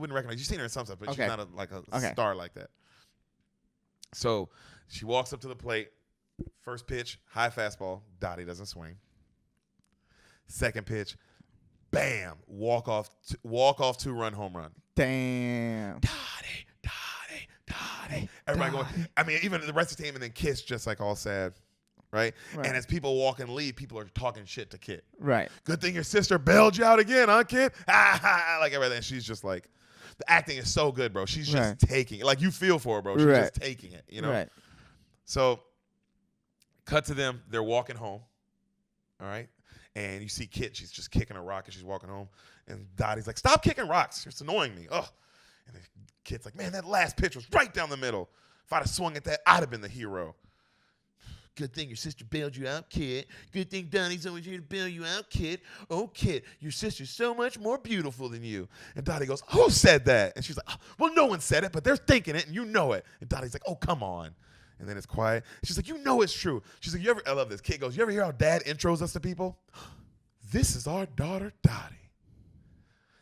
wouldn't recognize. You've seen her in some stuff, but okay. she's not a star like that. So she walks up to the plate. First pitch, high fastball. Dottie doesn't swing. Second pitch, bam, walk off 2-run home run. Damn. Dottie. Everybody going. I mean, even the rest of the team, and then Kiss just like all sad, right? And as people walk and leave, people are talking shit to Kit. Right. Good thing your sister bailed you out again, huh, Kit? Like everything. She's just like, the acting is so good, bro. She's just taking it. Like you feel for her, bro. She's just taking it, Right. So, cut to them. They're walking home. All right. And you see Kit, she's just kicking a rock as she's walking home. And Dottie's like, stop kicking rocks. It's annoying me. Ugh. And the Kit's like, man, that last pitch was right down the middle. If I'd have swung at that, I'd have been the hero. Good thing your sister bailed you out, Kit. Good thing Dottie's always here to bail you out, Kit. Oh, Kit, your sister's so much more beautiful than you. And Dottie goes, who said that? And she's like, oh, well, no one said it, but they're thinking it, and you know it. And Dottie's like, oh, come on. And then it's quiet. She's like, you know it's true. She's like, I love this. Kid goes, you ever hear how Dad intros us to people? This is our daughter, Dottie.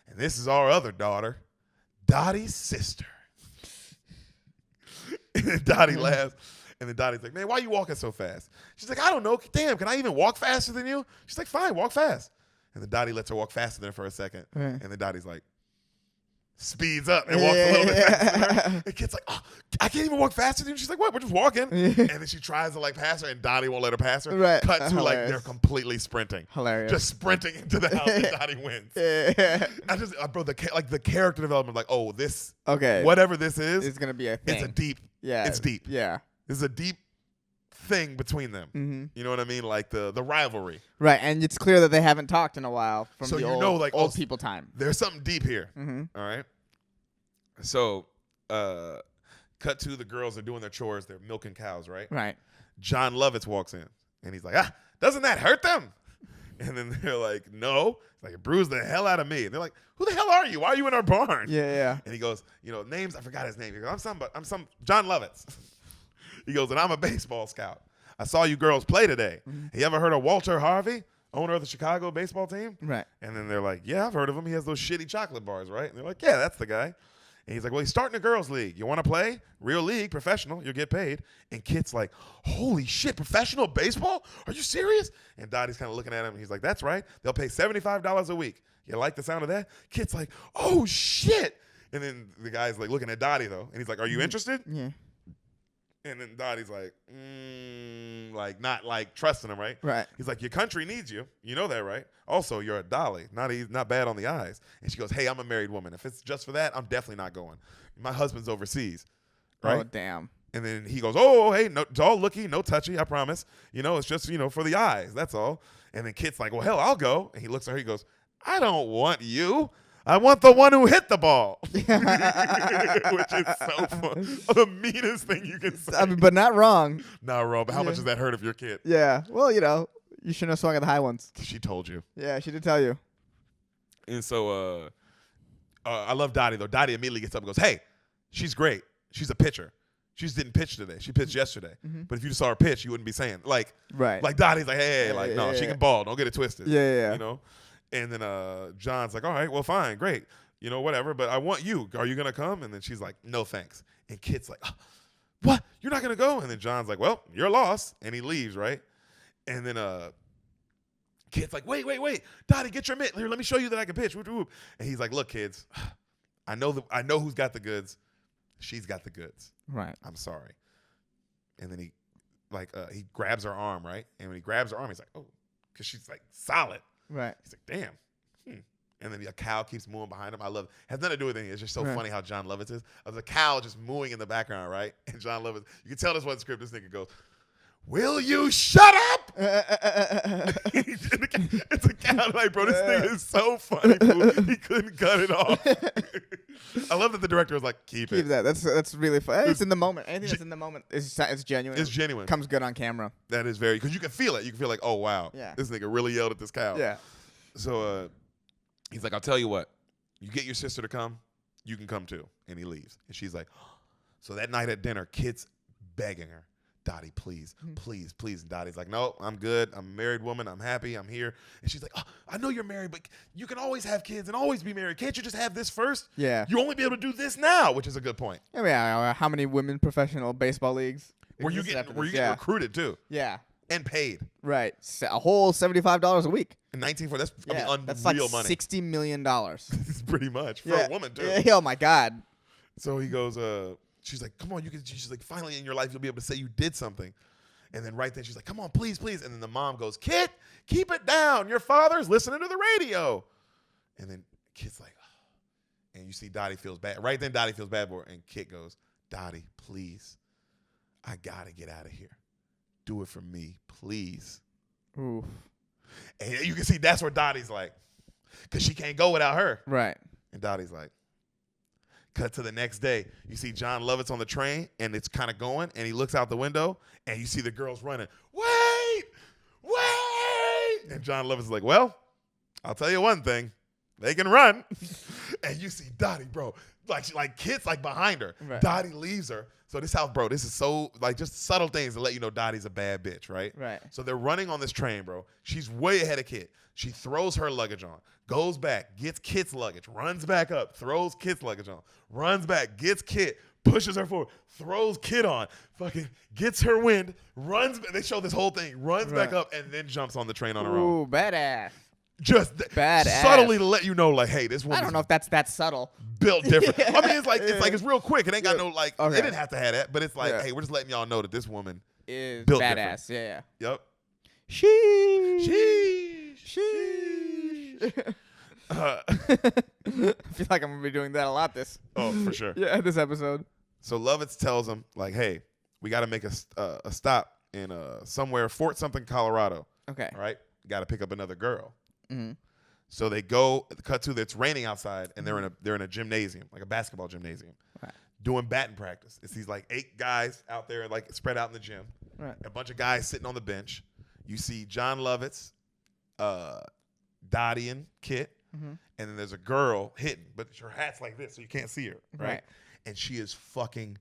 And this is our other daughter, Dottie's sister. And then Dottie laughs. And then Dottie's like, man, why are you walking so fast? She's like, I don't know. Damn, can I even walk faster than you? She's like, fine, walk fast. And then Dottie lets her walk faster than her for a second. And then Dottie's like, speeds up and walks a little bit faster. The kid's like, oh, I can't even walk faster than you. She's like, what? We're just walking. And then she tries to like pass her, and Dottie won't let her pass her. Right. Cut to like they're completely sprinting. Hilarious. Just sprinting into the house, and Dottie wins. I just, bro, the character development, like, oh, this, whatever this is, it's gonna be a thing. It's a deep. Yeah. It's deep. Yeah. There's a deep thing between them. Mm-hmm. You know what I mean? Like the rivalry. Right, and it's clear that they haven't talked in a while from so the old people time. There's something deep here. Mm-hmm. All right. So, cut to the girls are doing their chores. They're milking cows, right? Right. John Lovitz walks in, and he's like, doesn't that hurt them? And then they're like, no. It's like, it bruised the hell out of me. And they're like, who the hell are you? Why are you in our barn? Yeah. And he goes, names, I forgot his name. He goes, I'm some John Lovitz. He goes, and I'm a baseball scout. I saw you girls play today. Mm-hmm. You ever heard of Walter Harvey? owner of the Chicago baseball team? Right. And then they're like, yeah, I've heard of him. He has those shitty chocolate bars, right? And they're like, yeah, that's the guy. And he's like, well, he's starting a girls' league. You want to play? Real league, professional. You'll get paid. And Kit's like, holy shit, professional baseball? Are you serious? And Dottie's kind of looking at him. And he's like, that's right. They'll pay $75 a week. You like the sound of that? Kit's like, oh, shit. And then the guy's like looking at Dottie, though. And he's like, are you interested? Yeah. And then Dottie's like, like not like trusting him, right? Right. He's like, your country needs you. You know that, right? Also, you're a dolly, not bad on the eyes. And she goes, hey, I'm a married woman. If it's just for that, I'm definitely not going. My husband's overseas, right? Oh, damn. And then he goes, oh, hey, no, it's all looky, no touchy, I promise. You know, it's just, for the eyes, that's all. And then Kit's like, well, hell, I'll go. And he looks at her, he goes, I don't want you. I want the one who hit the ball. Which is so fun. The meanest thing you can say. I mean, but not wrong. Not wrong, but how much does that hurt if you're a kid? Yeah. Well, you shouldn't have swung at the high ones. She told you. Yeah, she did tell you. And so I love Dottie, though. Dottie immediately gets up and goes, hey, she's great. She's a pitcher. She just didn't pitch today. She pitched yesterday. Mm-hmm. But if you just saw her pitch, you wouldn't be saying. Like Dottie's like, hey, no, she can ball. Don't get it twisted. Yeah. And then John's like, all right, well, fine, great. Whatever, but I want you. Are you going to come? And then she's like, no, thanks. And Kit's like, oh, what? You're not going to go? And then John's like, well, you're lost. And he leaves, right? And then Kit's like, wait. Dottie, get your mitt. Here, let me show you that I can pitch. Whoop, whoop. And he's like, look, kids, I know who's got the goods. She's got the goods. Right. I'm sorry. And then he grabs her arm, right? And when he grabs her arm, he's like, oh, because she's like solid. Right. He's like, damn. And then a cow keeps mooing behind him. I love it. Has nothing to do with anything. It's just so funny how John Lovitz is. There's a cow just mooing in the background, right? And John Lovitz, you can tell this one script. This nigga goes, will you shut up? It's a cow. Like, bro, this thing is so funny, dude. He couldn't cut it off. I love that the director was like, keep it. Keep that. That's really fun. It's in the moment. Anything that's in the moment is genuine. It's genuine. Comes good on camera. That is very, because you can feel it. You can feel like, oh, wow. Yeah. This nigga really yelled at this cow. Yeah. So he's like, I'll tell you what. You get your sister to come, you can come too. And he leaves. And she's like, oh. So that night at dinner, Kit's begging her, Dottie, please. And Dottie's like, no, I'm good. I'm a married woman. I'm happy. I'm here. And she's like, oh, I know you're married, but you can always have kids and always be married. Can't you just have this first? Yeah. You only be able to do this now, which is a good point. Yeah. How many women professional baseball leagues? Were you getting recruited too? Yeah. And paid. Right. A whole $75 a week. In 1940, that's unreal that's like money. $60 million. It's pretty much for a woman too. Yeah, oh my God. So he goes, she's like, come on, she's like, finally in your life you'll be able to say you did something. And then right then she's like, come on, please. And then the mom goes, Kit, keep it down. Your father's listening to the radio. And then Kit's like, oh. And you see Dottie feels bad. Right then Dottie feels bad for her. And Kit goes, Dottie, please. I got to get out of here. Do it for me, please. Oof. And you can see that's where Dottie's like, because she can't go without her. Right. And Dottie's like, cut to the next day. You see John Lovitz on the train, and it's kind of going, and he looks out the window, and you see the girls running. Wait! And John Lovitz is like, well, I'll tell you one thing. They can run. And you see Dottie, bro, like Kit's like behind her. Right. Dottie leaves her. So this house, bro, this is so, like, just subtle things to let you know Dottie's a bad bitch, right? Right. So they're running on this train, bro. She's way ahead of Kit. She throws her luggage on, goes back, gets Kit's luggage, runs back up, throws Kit's luggage on, runs back, gets Kit, pushes her forward, throws Kit on, fucking gets her wind, runs back. They show this whole thing, runs back up, and then jumps on the train on her own. Ooh, badass. Just badass. Subtly to let you know, like, hey, this one. I don't know if that's that subtle. Built different. I mean, it's real quick. It ain't got no like. Okay. They didn't have to have that, but it's like, hey, we're just letting y'all know that this woman is built badass. Different. Yeah. Yep. Sheesh. I feel like I'm gonna be doing that a lot. For sure. Yeah, this episode. So Lovitz tells him like, hey, we got to make a stop in somewhere, Fort something, Colorado. Okay. All right. Got to pick up another girl. Mm-hmm. So they go, cut to, it's raining outside, and they're in a gymnasium, like a basketball gymnasium, doing batting practice. It's these like 8 guys out there, like spread out in the gym. Right. A bunch of guys sitting on the bench. You see John Lovitz, Dottie and Kit, and then there's a girl hitting, but her hat's like this, so you can't see her, right? And she is fucking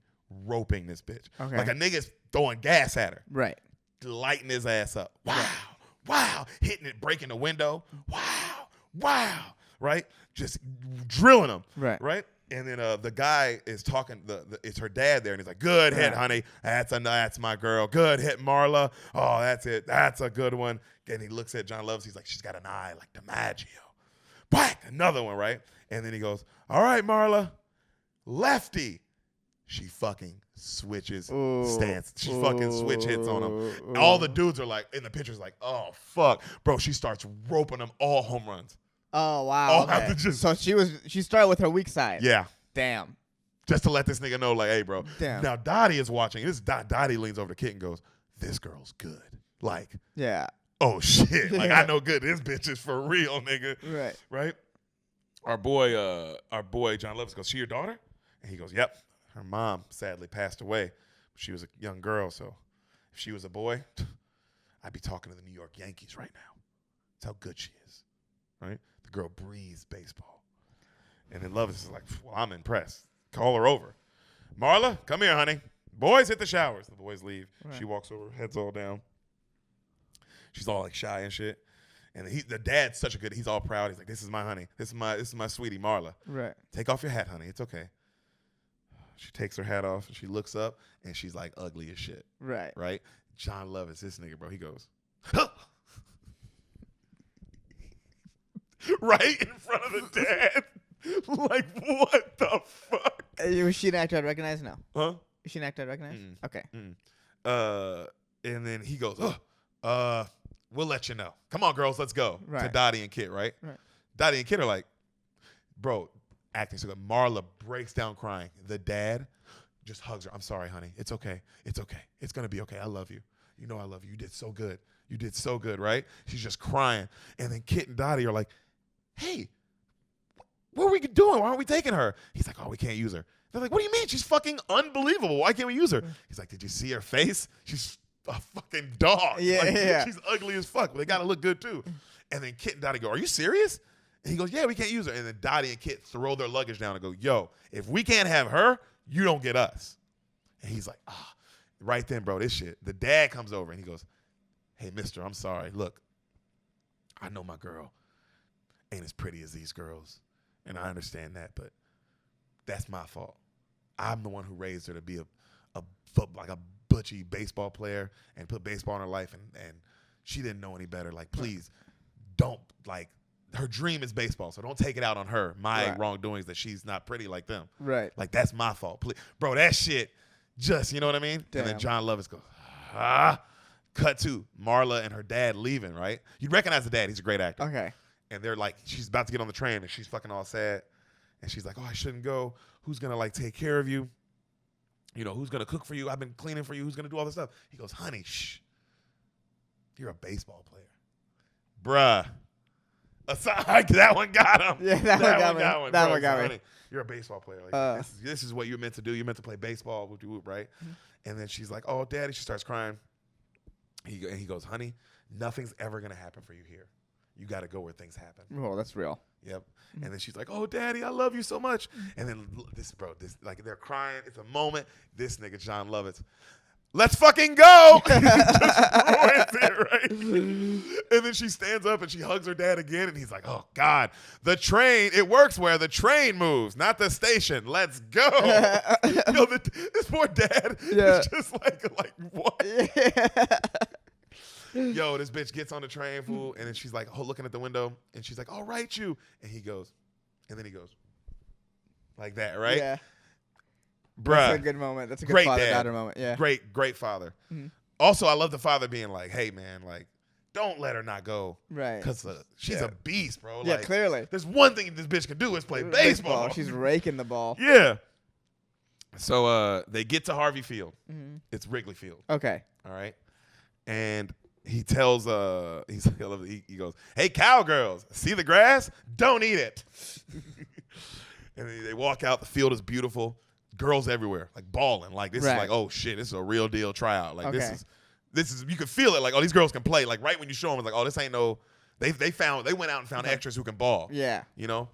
roping this bitch. Okay. Like a nigga's throwing gas at her. Right. Lighting his ass up. Wow. wow, hitting it, breaking the window, wow, right? Just drilling them, right? And then the guy is talking. It's her dad there, and he's like, "Good hit, honey. That's my girl. Good hit, Marla. Oh, that's it. That's a good one." And he looks at John Lovitz. He's like, "She's got an eye like DiMaggio." Whack, another one, right? And then he goes, "All right, Marla, lefty." She fucking switches stance. She fucking switch hits on him. All the dudes are like, in the picture's like, "Oh fuck, bro." She starts roping them all home runs. Oh wow. Okay. So she started with her weak side. Yeah. Damn. Just to let this nigga know, like, hey, bro. Damn. Now Dottie is watching. Dottie leans over to Kit and goes, "This girl's good." Like, yeah. Oh shit. Like, I know good. This bitch is for real, nigga. Right. Right? Our boy John Lovitz goes, "She your daughter?" And he goes, "Yep. Her mom sadly passed away. She was a young girl, so if she was a boy, I'd be talking to the New York Yankees right now. That's how good she is." Right? The girl breathes baseball. And then Lovitz is like, "Well, I'm impressed. Call her over. Marla, come here, honey. Boys, hit the showers." The boys leave. Right. She walks over, head's all down. She's all like shy and shit. And the dad's such a good, he's all proud. He's like, "This is my honey. This is my sweetie, Marla. Right. Take off your hat, honey. It's okay." She takes her hat off and she looks up and she's like ugly as shit. Right. Right? John Lovitz, this nigga, bro. He goes, "Huh." Right in front of the dad. Like, what the fuck? Was she an actor I'd recognize? No. Huh? Is she an actor I'd recognize? Okay. And then he goes, "We'll let you know. Come on, girls, let's go." Right. To Dottie and Kit, right? Dottie and Kit are like, bro, acting so good. Marla breaks down crying. The dad just hugs her. "I'm sorry, honey. It's okay. It's okay. It's going to be okay. I love you. You know I love you. You did so good. You did so good," right? She's just crying. And then Kit and Dottie are like, "Hey, what are we doing? Why aren't we taking her?" He's like, "Oh, we can't use her." They're like, "What do you mean? She's fucking unbelievable. Why can't we use her?" He's like, "Did you see her face? She's a fucking dog. Yeah, like, yeah. She's ugly as fuck, but they got to look good too." And then Kit and Dottie go, "Are you serious?" And he goes, "Yeah, we can't use her." And then Dottie and Kit throw their luggage down and go, "Yo, if we can't have her, you don't get us." And he's like, right then, bro, this shit. The dad comes over and he goes, "Hey, mister, I'm sorry. Look, I know my girl ain't as pretty as these girls, and I understand that, but that's my fault. I'm the one who raised her to be a butchy baseball player and put baseball in her life, and she didn't know any better. Like, please don't, like, her dream is baseball, so don't take it out on her. My wrongdoings that she's not pretty like them. Right. Like, that's my fault. Please." Bro, that shit just, you know what I mean? Damn. And then John Lovitz goes, Cut to Marla and her dad leaving, right? You'd recognize the dad. He's a great actor. Okay. And they're like, she's about to get on the train, and she's fucking all sad. And she's like, "Oh, I shouldn't go. Who's going to, like, take care of you? You know, who's going to cook for you? I've been cleaning for you. Who's going to do all this stuff?" He goes, "Honey, shh. You're a baseball player." Bruh. That one got him. Yeah, that one got me. That one got me. "Honey, you're a baseball player. Like, this is what you're meant to do. You're meant to play baseball, whoop, right?" Mm-hmm. And then she's like, "Oh, Daddy." She starts crying. He goes, "Honey, nothing's ever going to happen for you here. You got to go where things happen." Oh, that's real. Yep. And then she's like, "Oh, Daddy, I love you so much." And then this, like, they're crying. It's a moment. This nigga, John Lovitz, "Let's fucking go." Just ruins it, right? And then she stands up and she hugs her dad again. And he's like, "Oh, God, the train, it works where the train moves, not the station. Let's go." Yo, this poor dad is just like what? Yeah. Yo, this bitch gets on the train, fool, and then she's like, looking at the window, and she's like, "All right, you." And he goes, like that, right? Yeah. Bruh. That's a good moment. That's a good father-daughter moment. Yeah. Great father. Mm-hmm. Also, I love the father being like, "Hey, man, like, don't let her not go." Right. Because she's a beast, bro. Yeah, like, clearly. There's one thing this bitch can do is play baseball. She's raking the ball. Yeah. So they get to Harvey Field. Mm-hmm. It's Wrigley Field. Okay. All right. And he tells, he goes, "Hey, cowgirls, see the grass? Don't eat it." And they walk out. The field is beautiful. Girls everywhere, like balling. Like, this is like, oh shit, this is a real deal tryout. Like, this is you can feel it. Like, oh, these girls can play. Like, right when you show them, it's like, oh, this ain't no. They went out and found extras who can ball. Yeah. You know,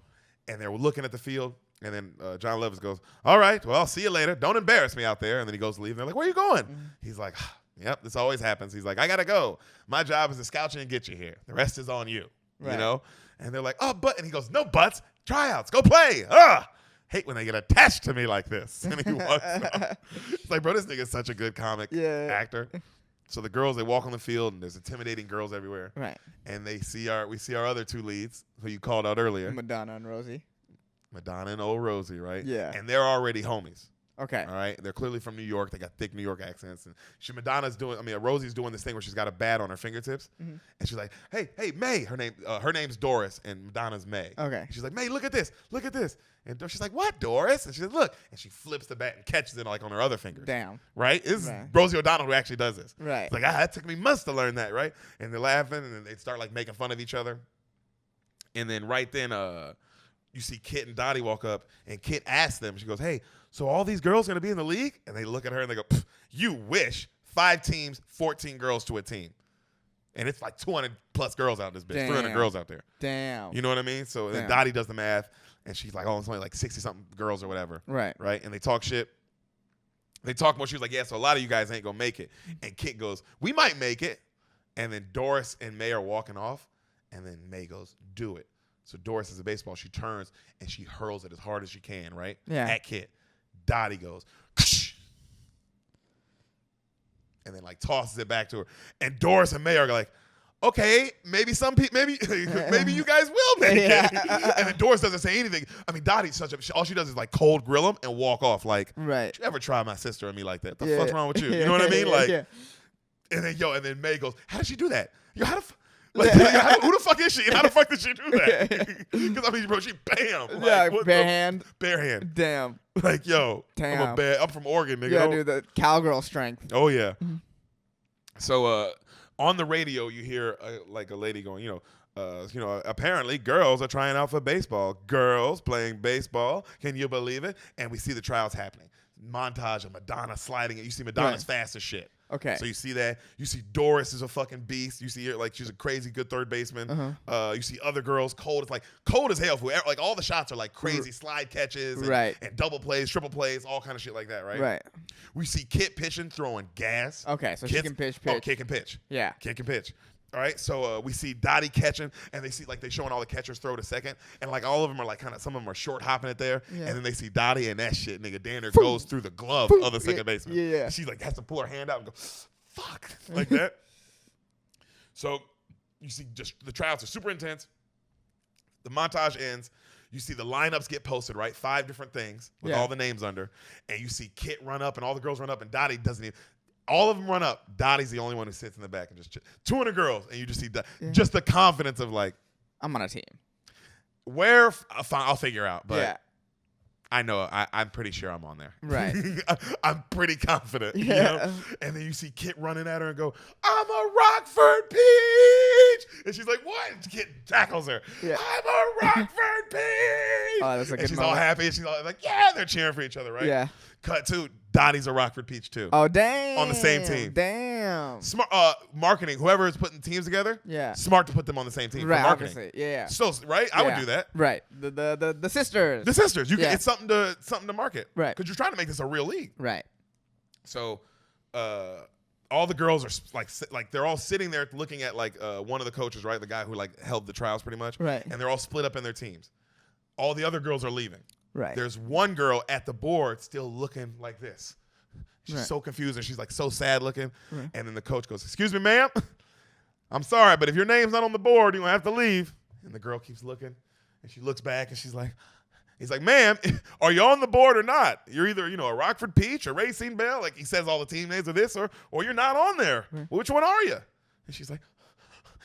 and they were looking at the field, and then John Lovitz goes, "All right, well, I'll see you later. Don't embarrass me out there." And then he goes to leave. And they're like, "Where are you going?" Mm-hmm. He's like, Yep, this always happens. He's like, I gotta go. My job is to scout you and get you here. The rest is on you. Right. You know? And they're like, oh, but, and he goes, no buts, tryouts, go play. Ugh. Hate when they get attached to me like this. And he walks out. It's like, bro, this nigga's such a good comic actor. So the girls, they walk on the field, and there's intimidating girls everywhere. Right. And we see our other two leads, who you called out earlier. Madonna and Rosie. Madonna and old Rosie, right? Yeah. And they're already homies. Okay. All right. They're clearly from New York. They got thick New York accents. And Rosie's doing this thing where she's got a bat on her fingertips. Mm-hmm. And she's like, hey, May. Her name's Doris, and Madonna's May. Okay. And she's like, May, look at this. Look at this. And she's like, what, Doris? And she says, look. And she flips the bat and catches it like on her other fingers. Damn. Right? This is Rosie O'Donnell who actually does this. Right. It's like, that took me months to learn that, right? And they're laughing, and then they start like making fun of each other. And then right then, you see Kit and Dottie walk up, and Kit asks them, she goes, hey, so all these girls are going to be in the league? And they look at her and they go, you wish. 5 teams, 14 girls to a team. And it's like 200 plus girls out in this bitch. 300 girls out there. Damn. You know what I mean? So then Dottie does the math, and she's like, oh, it's only like 60-something girls or whatever. Right. Right? And they talk shit. They talk more. She was like, yeah, so a lot of you guys ain't going to make it. And Kit goes, we might make it. And then Doris and May are walking off, and then May goes, do it. So Doris is a baseball. She turns, and she hurls it as hard as she can, right? Yeah. At Kit. Dottie goes, Ksh! And then like tosses it back to her. And Doris and May are like, okay, maybe maybe you guys will make it. And then Doris doesn't say anything. I mean, Dottie's all she does is like cold grill him and walk off. Like, right. Did you ever try my sister and me like that? The fuck's wrong with you? You know what I mean? Like, and then May goes, how did she do that? Who the fuck is she? And how the fuck did she do that? Because I mean, bro, she bam. Like, bare hand. Bare hand. Damn. Like, yo, damn. I'm from Oregon, nigga. Yeah, dude, the cowgirl strength. Oh yeah. So on the radio, you hear like a lady going, apparently girls are trying out for baseball. Girls playing baseball. Can you believe it? And we see the tryouts happening. Montage of Madonna sliding it. You see Madonna's fast as shit. Okay. So you see that. You see Doris is a fucking beast. You see her like she's a crazy good third baseman. Uh-huh. You see other girls cold. It's like cold as hell. Like all the shots are like crazy slide catches and double plays, triple plays, all kind of shit like that, right? Right. We see Kit pitching, throwing gas. Okay, so she can pitch. Oh, Kit can pitch. Yeah. Kit can pitch. All right, so we see Dottie catching, and they see like they showing all the catchers throw to second, and like all of them are like some of them are short hopping it there, and then they see Dottie and that shit, nigga, Danner goes through the glove of the second baseman. Yeah. And she like has to pull her hand out and go, fuck, like that. So you see just the tryouts are super intense. The montage ends. You see the lineups get posted, right? 5 different things with all the names under, and you see Kit run up, and all the girls run up, and Dottie doesn't even. All of them run up. Dottie's the only one who sits in the back and just 200 girls, and you just see just the confidence of like, I'm on a team. Where I'll figure out, but I know I'm pretty sure I'm on there. Right. I'm pretty confident. Yeah. You know? And then you see Kit running at her and go, I'm a Rockford Peach, and she's like, what? And Kit tackles her. Yeah. I'm a Rockford Peach. Oh, that's a good and she's moment. all happy, and she's all like, yeah, they're cheering for each other, right? Yeah. Cut to Dottie's a Rockford Peach too. Oh damn! On the same team. Damn. Smart marketing. Whoever is putting teams together. Yeah. Smart to put them on the same team right, for marketing. Obviously. Yeah. So right, I would do that. Right. The sisters. The sisters. You can, it's something to market. Right. Because you're trying to make this a real league. Right. So, all the girls are like they're all sitting there looking at like one of the coaches, right, the guy who like held the trials pretty much. Right. And they're all split up in their teams. All the other girls are leaving. Right. There's one girl at the board still looking like this. She's so confused and she's like so sad looking. Right. And then the coach goes, excuse me, ma'am. I'm sorry, but if your name's not on the board, you're going to have to leave. And the girl keeps looking and she looks back and she's like, he's like, ma'am, are you on the board or not? You're either, a Rockford Peach or Racine Belle. Like he says all the team names of this or you're not on there. Right. Well, which one are you? And she's like,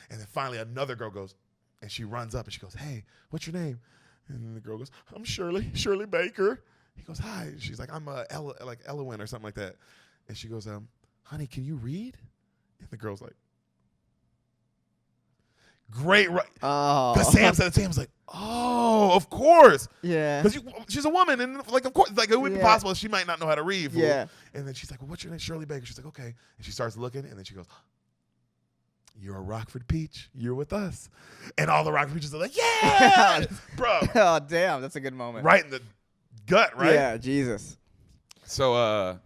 and then finally another girl goes and she runs up and she goes, hey, what's your name? And then the girl goes, I'm Shirley Baker. He goes, hi. She's like, I'm Elowin or something like that. And she goes, honey, can you read? And the girl's like, great. Right. Oh. Because Sam said Sam's like, oh, of course. Yeah. Because she's a woman. And like, of course, like it would be possible she might not know how to read. Yeah. And then she's like, well, what's your name? Shirley Baker. She's like, okay. And she starts looking. And then she goes, you're a Rockford Peach. You're with us. And all the Rockford Peaches are like, yeah, bro. Oh, damn. That's a good moment. Right in the gut, right? Yeah, Jesus. So,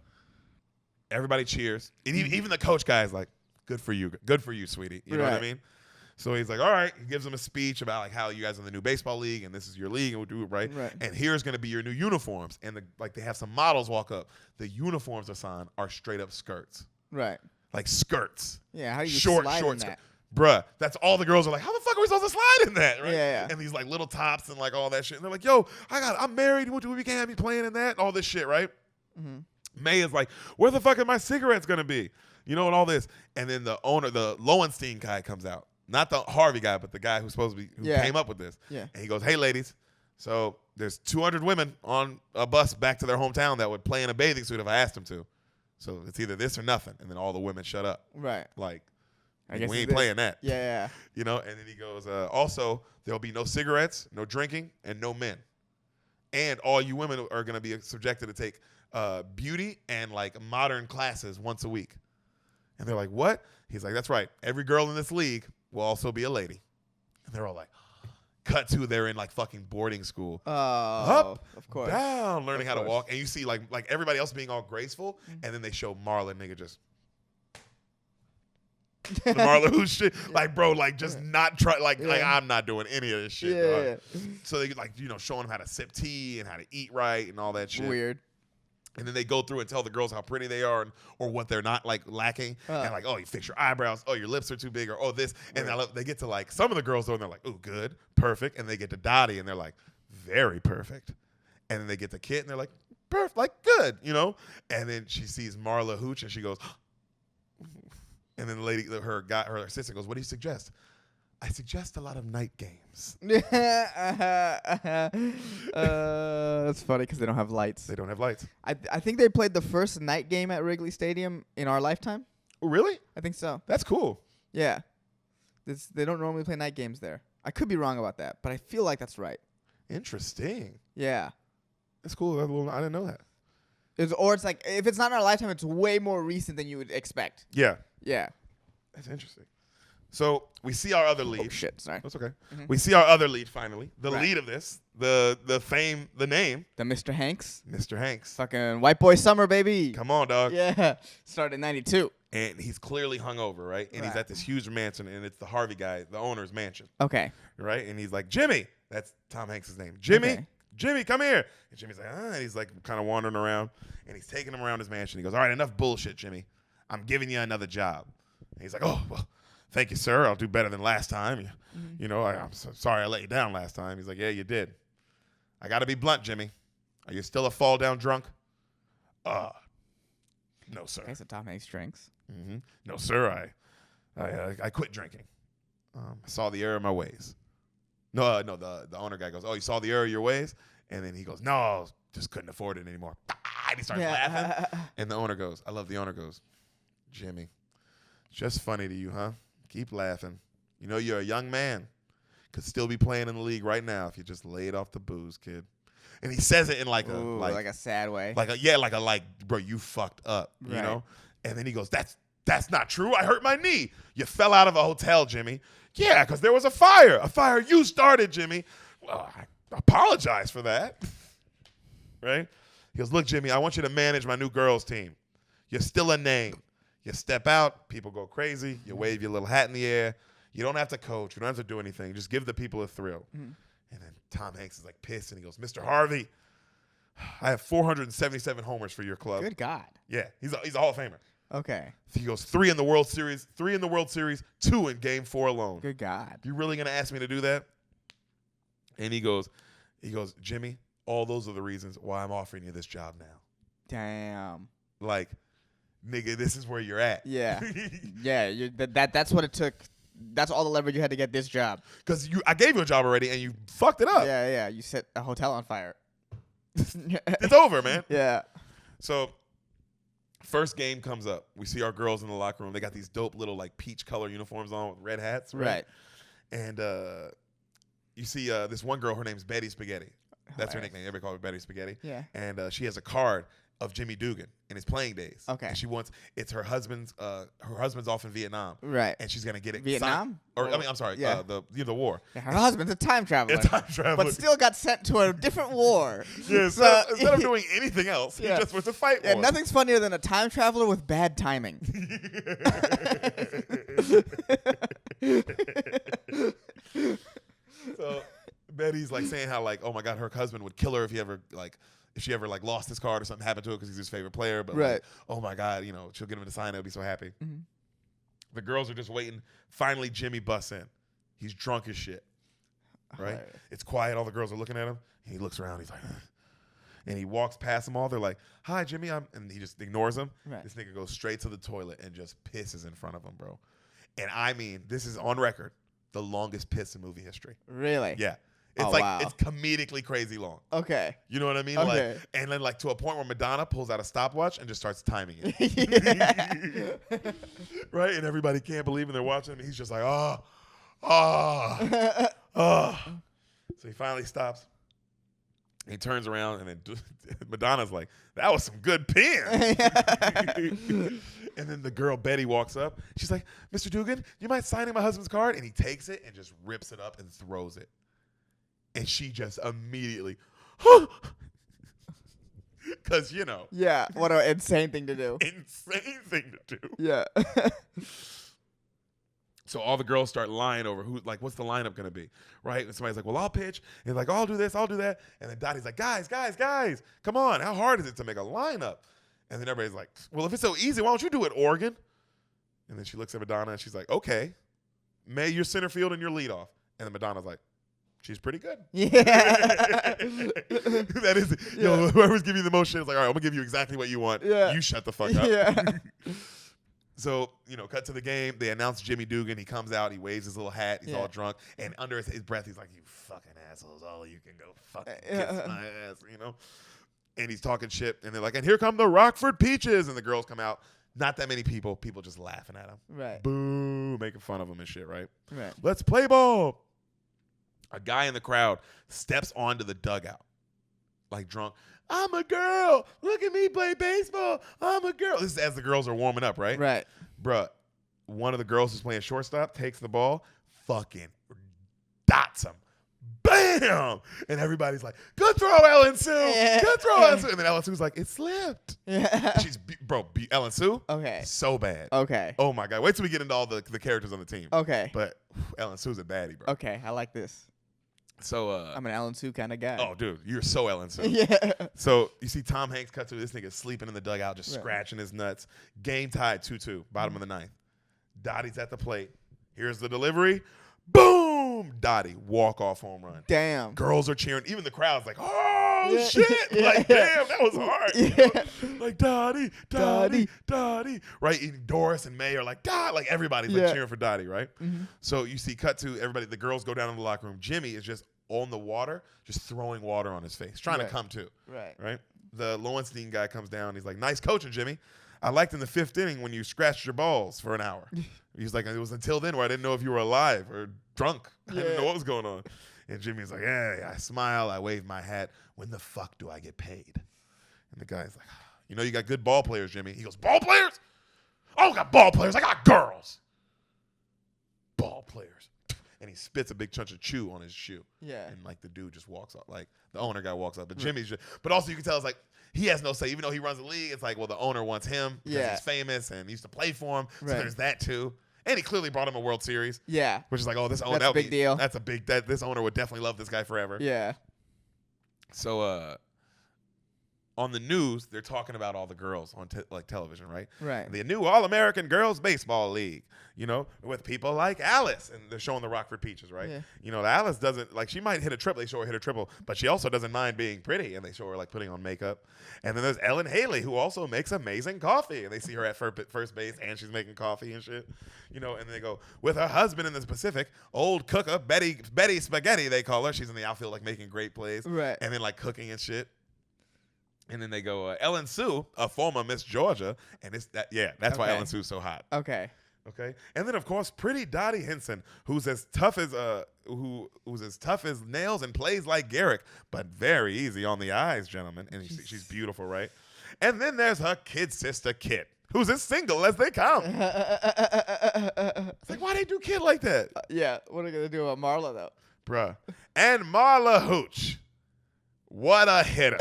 Everybody cheers. And even the coach guy is like, good for you, sweetie. You know what I mean? So he's like, all right. He gives them a speech about like how you guys are in the new baseball league and this is your league and we'll do it right. And here's going to be your new uniforms. And they have some models walk up. The uniforms, Ehsan, are straight up skirts. Right. Like skirts. Yeah. How do you short slide in that? Skirt. Bruh, that's all the girls are like, how the fuck are we supposed to slide in that? Right? Yeah. And these like little tops and like all that shit. And they're like, yo, I'm married. We can't have me playing in that. All this shit, right? Mm-hmm. May is like, where the fuck are my cigarettes going to be? You know, and all this. And then the owner, the Lowenstein guy comes out. Not the Harvey guy, but the guy who's supposed to be, who came up with this. Yeah. And he goes, hey, ladies, so there's 200 women on a bus back to their hometown that would play in a bathing suit if I asked them to. So it's either this or nothing. And then all the women shut up. Right. Like, I guess we ain't playing that. Yeah. You know, and then he goes, also, there'll be no cigarettes, no drinking, and no men. And all you women are going to be subjected to take beauty and like modern classes once a week. And they're like, what? He's like, that's right. Every girl in this league will also be a lady. And they're all like, cut to they're in like fucking boarding school. Up, of course. Down, learning how to walk. And you see like everybody else being all graceful. And then they show Marlon nigga just. The Marlon who's shit. Like, bro, like just not try like I'm not doing any of this shit. Yeah. So they like, you know, showing them how to sip tea and how to eat right and all that shit. Weird. And then they go through and tell the girls how pretty they are or what they're not like lacking. And like, oh, you fix your eyebrows. Oh, your lips are too big or oh, this. And they get to like some of the girls though, and they're like, oh, good, perfect. And they get to Dottie and they're like, very perfect. And then they get to Kit and they're like, perfect, like good, you know? And then she sees Marla Hooch and she goes, and then the lady, her assistant goes, what do you suggest? I suggest a lot of night games. That's funny because they don't have lights. They don't have lights. I think they played the first night game at Wrigley Stadium in our lifetime. Oh, really? I think so. That's cool. Yeah. They don't normally play night games there. I could be wrong about that, but I feel like that's right. Interesting. Yeah. That's cool. I didn't know that. It's like, if it's not in our lifetime, it's way more recent than you would expect. Yeah. Yeah. That's interesting. So we see our other lead. Oh, shit. Sorry. That's okay. Mm-hmm. We see our other lead finally. The lead of this. The fame, the name. The Mr. Hanks. Mr. Hanks. Fucking white boy summer, baby. Come on, dog. Yeah. Started in 92. And he's clearly hungover, right? And he's at this huge mansion, and it's the Harvey guy, the owner's mansion. Okay. Right? And he's like, Jimmy. That's Tom Hanks' name. Jimmy. Okay. Jimmy, come here. And Jimmy's like, and he's like kind of wandering around. And he's taking him around his mansion. He goes, all right, enough bullshit, Jimmy. I'm giving you another job. And he's like, oh, well, thank you, sir. I'll do better than last time. Mm-hmm. You know, I'm so sorry I let you down last time. He's like, yeah, you did. I got to be blunt, Jimmy. Are you still a fall down drunk? No, sir. Okay, so Tom Hanks drinks. Mm-hmm. No, sir. I quit drinking. I saw the error of my ways. No, the owner guy goes, oh, you saw the error of your ways? And then he goes, no, just couldn't afford it anymore. And he starts laughing. And the owner goes, I love the owner goes, Jimmy, just funny to you, huh? Keep laughing. You know you're a young man. Could still be playing in the league right now if you just laid off the booze, kid. And he says it in like a sad way. Like bro, you fucked up, you know? And then he goes, that's not true. I hurt my knee. You fell out of a hotel, Jimmy. Yeah, because there was a fire. A fire you started, Jimmy. Well, I apologize for that. Right? He goes, look, Jimmy, I want you to manage my new girls team. You're still a name. You step out, people go crazy. You wave your little hat in the air. You don't have to coach. You don't have to do anything. Just give the people a thrill. Mm-hmm. And then Tom Hanks is like pissed, and he goes, Mr. Harvey, I have 477 homers for your club. Good God. Yeah, he's a Hall of Famer. Okay. He goes 3 in the World Series, 2 in Game 4 alone. Good God. You really gonna ask me to do that? And he goes, Jimmy, all those are the reasons why I'm offering you this job now. Damn. Like, nigga, this is where you're at. Yeah. Yeah. That's what it took. That's all the leverage you had to get this job. Because I gave you a job already and you fucked it up. Yeah. You set a hotel on fire. It's over, man. Yeah. So, first game comes up. We see our girls in the locker room. They got these dope little like peach color uniforms on with red hats. Right. And you see this one girl, her name's Betty Spaghetti. That's her nickname. Everybody call her Betty Spaghetti. Yeah. And she has a card. of Jimmy Dugan in his playing days. Okay. And she wants her husband's off in Vietnam. Right. And she's gonna get it Vietnam? I'm sorry, the war. Yeah, her husband's a time traveler. But still got sent to a different war. Yeah, so instead of doing anything else, he just went to fight war. Yeah, nothing's funnier than a time traveler with bad timing. So Betty's like saying how like, oh my God, her husband would kill her if she ever like lost his card or something happened to her because he's his favorite player. But like, oh my God, she'll get him to sign it. He'll be so happy. Mm-hmm. The girls are just waiting. Finally, Jimmy busts in. He's drunk as shit. Right? It's quiet. All the girls are looking at him. He looks around. He's like, and he walks past them all. They're like, hi, Jimmy. And he just ignores them. Right. This nigga goes straight to the toilet and just pisses in front of him, bro. And I mean, this is on record, the longest piss in movie history. Really? Yeah. It's it's comedically crazy long. Okay. You know what I mean? Okay. Like, and then like to a point where Madonna pulls out a stopwatch and just starts timing it. Right? And everybody can't believe it. They're watching him. And he's just like, So he finally stops. He turns around and then Madonna's like, that was some good pen. And then the girl Betty walks up. She's like, Mr. Dugan, you mind signing my husband's card? And he takes it and just rips it up and throws it. And she just immediately, because, Yeah, what an insane thing to do. Insane thing to do. Yeah. So all the girls start lying over what's the lineup going to be, right? And somebody's like, well, I'll pitch. And like, I'll do this, I'll do that. And then Dottie's like, guys, come on. How hard is it to make a lineup? And then everybody's like, well, if it's so easy, why don't you do it, Oregon? And then she looks at Madonna and she's like, okay, May, your center field and your leadoff. And then Madonna's like, she's pretty good. Yeah. That is it. Yeah. Whoever's giving you the most shit is like, all right, I'm going to give you exactly what you want. Yeah. You shut the fuck up. Yeah. So, cut to the game. They announce Jimmy Dugan. He comes out. He waves his little hat. He's all drunk. And under his breath, he's like, you fucking assholes. All of you can go fucking kiss my ass, And he's talking shit. And they're like, and here come the Rockford Peaches. And the girls come out. Not that many people. People just laughing at him. Right. Boo. Making fun of him and shit, right? Right. Let's play ball. A guy in the crowd steps onto the dugout, like drunk. I'm a girl. Look at me play baseball. I'm a girl. This is as the girls are warming up, right? Right. Bruh, one of the girls who's playing shortstop takes the ball, fucking dots him. Bam! And everybody's like, good throw, Ellen Sue. Good throw, Ellen Sue. And then Ellen Sue's like, it slipped. Yeah. She's, Ellen Sue? Okay. So bad. Okay. Oh, my God. Wait till we get into all the characters on the team. Okay. But Ellen Sue's a baddie, bro. Okay. I like this. So I'm an Ellen Sue kind of guy. Oh, dude, you're so Ellen Sue. Yeah. So you see Tom Hanks cut to this nigga sleeping in the dugout, just scratching his nuts. Game tied 2-2, bottom of the ninth. Dottie's at the plate. Here's the delivery. Boom! Dottie, walk-off home run. Damn. Girls are cheering. Even the crowd's like, oh, shit. Like, damn, that was hard. Yeah. Like, Dottie. Right? Even Doris and May are like, God. Like, everybody's like cheering for Dottie, right? Mm-hmm. So you see cut to everybody. The girls go down in the locker room. Jimmy is just on the water, just throwing water on his face, trying to come to. Right? The Lowenstein guy comes down. He's like, nice coaching, Jimmy. I liked in the fifth inning when you scratched your balls for an hour. He's like, it was until then where I didn't know if you were alive or drunk. I didn't know what was going on. And Jimmy's like, yeah, I smile, I wave my hat. When the fuck do I get paid? And the guy's like, you got good ball players, Jimmy. He goes, ball players? I don't got ball players. I got girls. Ball players. And he spits a big chunk of chew on his shoe. Yeah. And like the dude just walks up. Like the owner guy walks up. But Jimmy's just, but also you can tell it's like, he has no say. Even though he runs the league, it's like, well, the owner wants him because he's famous and he used to play for him. So there's that too. And he clearly brought him a World Series. Yeah. Which is like, oh, this owner. That's a big deal. That's a big, this owner would definitely love this guy forever. Yeah. So, on the news, they're talking about all the girls on television, right? Right. The new All-American Girls Baseball League, with people like Alice. And they're showing the Rockford Peaches, right? Yeah. Alice doesn't, she might hit a triple. They show her hit a triple, but she also doesn't mind being pretty. And they show her, putting on makeup. And then there's Ellen Haley, who also makes amazing coffee. And they see her at first base, and she's making coffee and shit. And they go, with her husband in the Pacific, old cooker, Betty Spaghetti, they call her. She's in the outfield, making great plays. Right. And then, cooking and shit. And then they go, Ellen Sue, a former Miss Georgia, and that's why Ellen Sue's so hot. Okay. And then of course, pretty Dottie Henson, who's as tough as who's as tough as nails and plays like Deric, but very easy on the eyes, gentlemen. And she's beautiful, right? And then there's her kid sister, Kit, who's as single as they come. It's like, why they do Kit like that? Yeah, what are they going to do about Marla, though? Bruh. And Marla Hooch. What a hitter.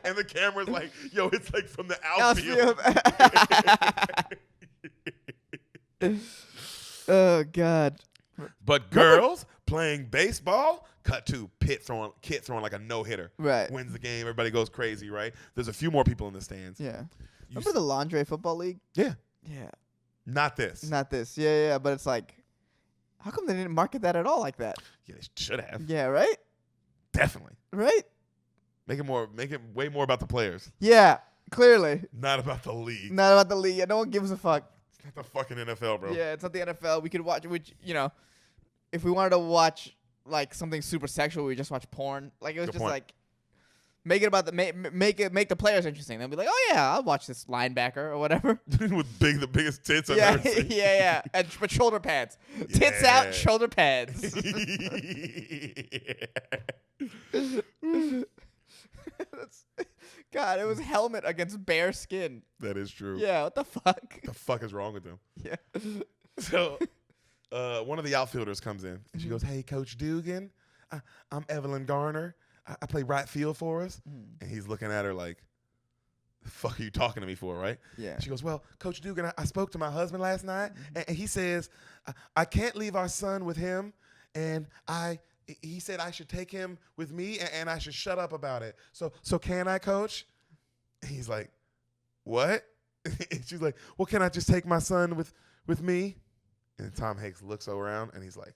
And the camera's like, yo, it's like from the outfield. Oh, God. But girls playing baseball, cut to Kit throwing like a no-hitter. Right. Wins the game. Everybody goes crazy, right? There's a few more people in the stands. Yeah. Remember the Lingerie Football League? Yeah. Yeah. Not this. Not this. Yeah. But it's like, how come they didn't market that at all like that? Yeah, they should have. Yeah, right? Definitely. Right? Make it way more about the players. Yeah, clearly. Not about the league. Not about the league. Yeah, no one gives a fuck. It's not the fucking NFL, bro. Yeah, it's not the NFL. We could watch, which, if we wanted to watch like something super sexual, we just watch porn. Like it was just like make it about the make the players interesting. They'll be like, oh yeah, I'll watch this linebacker or whatever. With the biggest tits I've yeah, ever seen. yeah. But shoulder pads, tits out, shoulder pads. God, it was helmet against bare skin. That is true. Yeah, what the fuck? The fuck is wrong with them? Yeah. So, one of the outfielders comes in and she goes, "Hey, Coach Dugan, I'm Evelyn Garner. I play right field for us." And he's looking at her like, "The fuck are you talking to me for?" Right? Yeah. She goes, "Well, Coach Dugan, I spoke to my husband last night, and he says I can't leave our son with him, and he said I should take him with me, and I should shut up about it. So can I, Coach?" And he's like, "What?" And she's like, "Well, can I just take my son with me?" And Tom Hanks looks around, and he's like,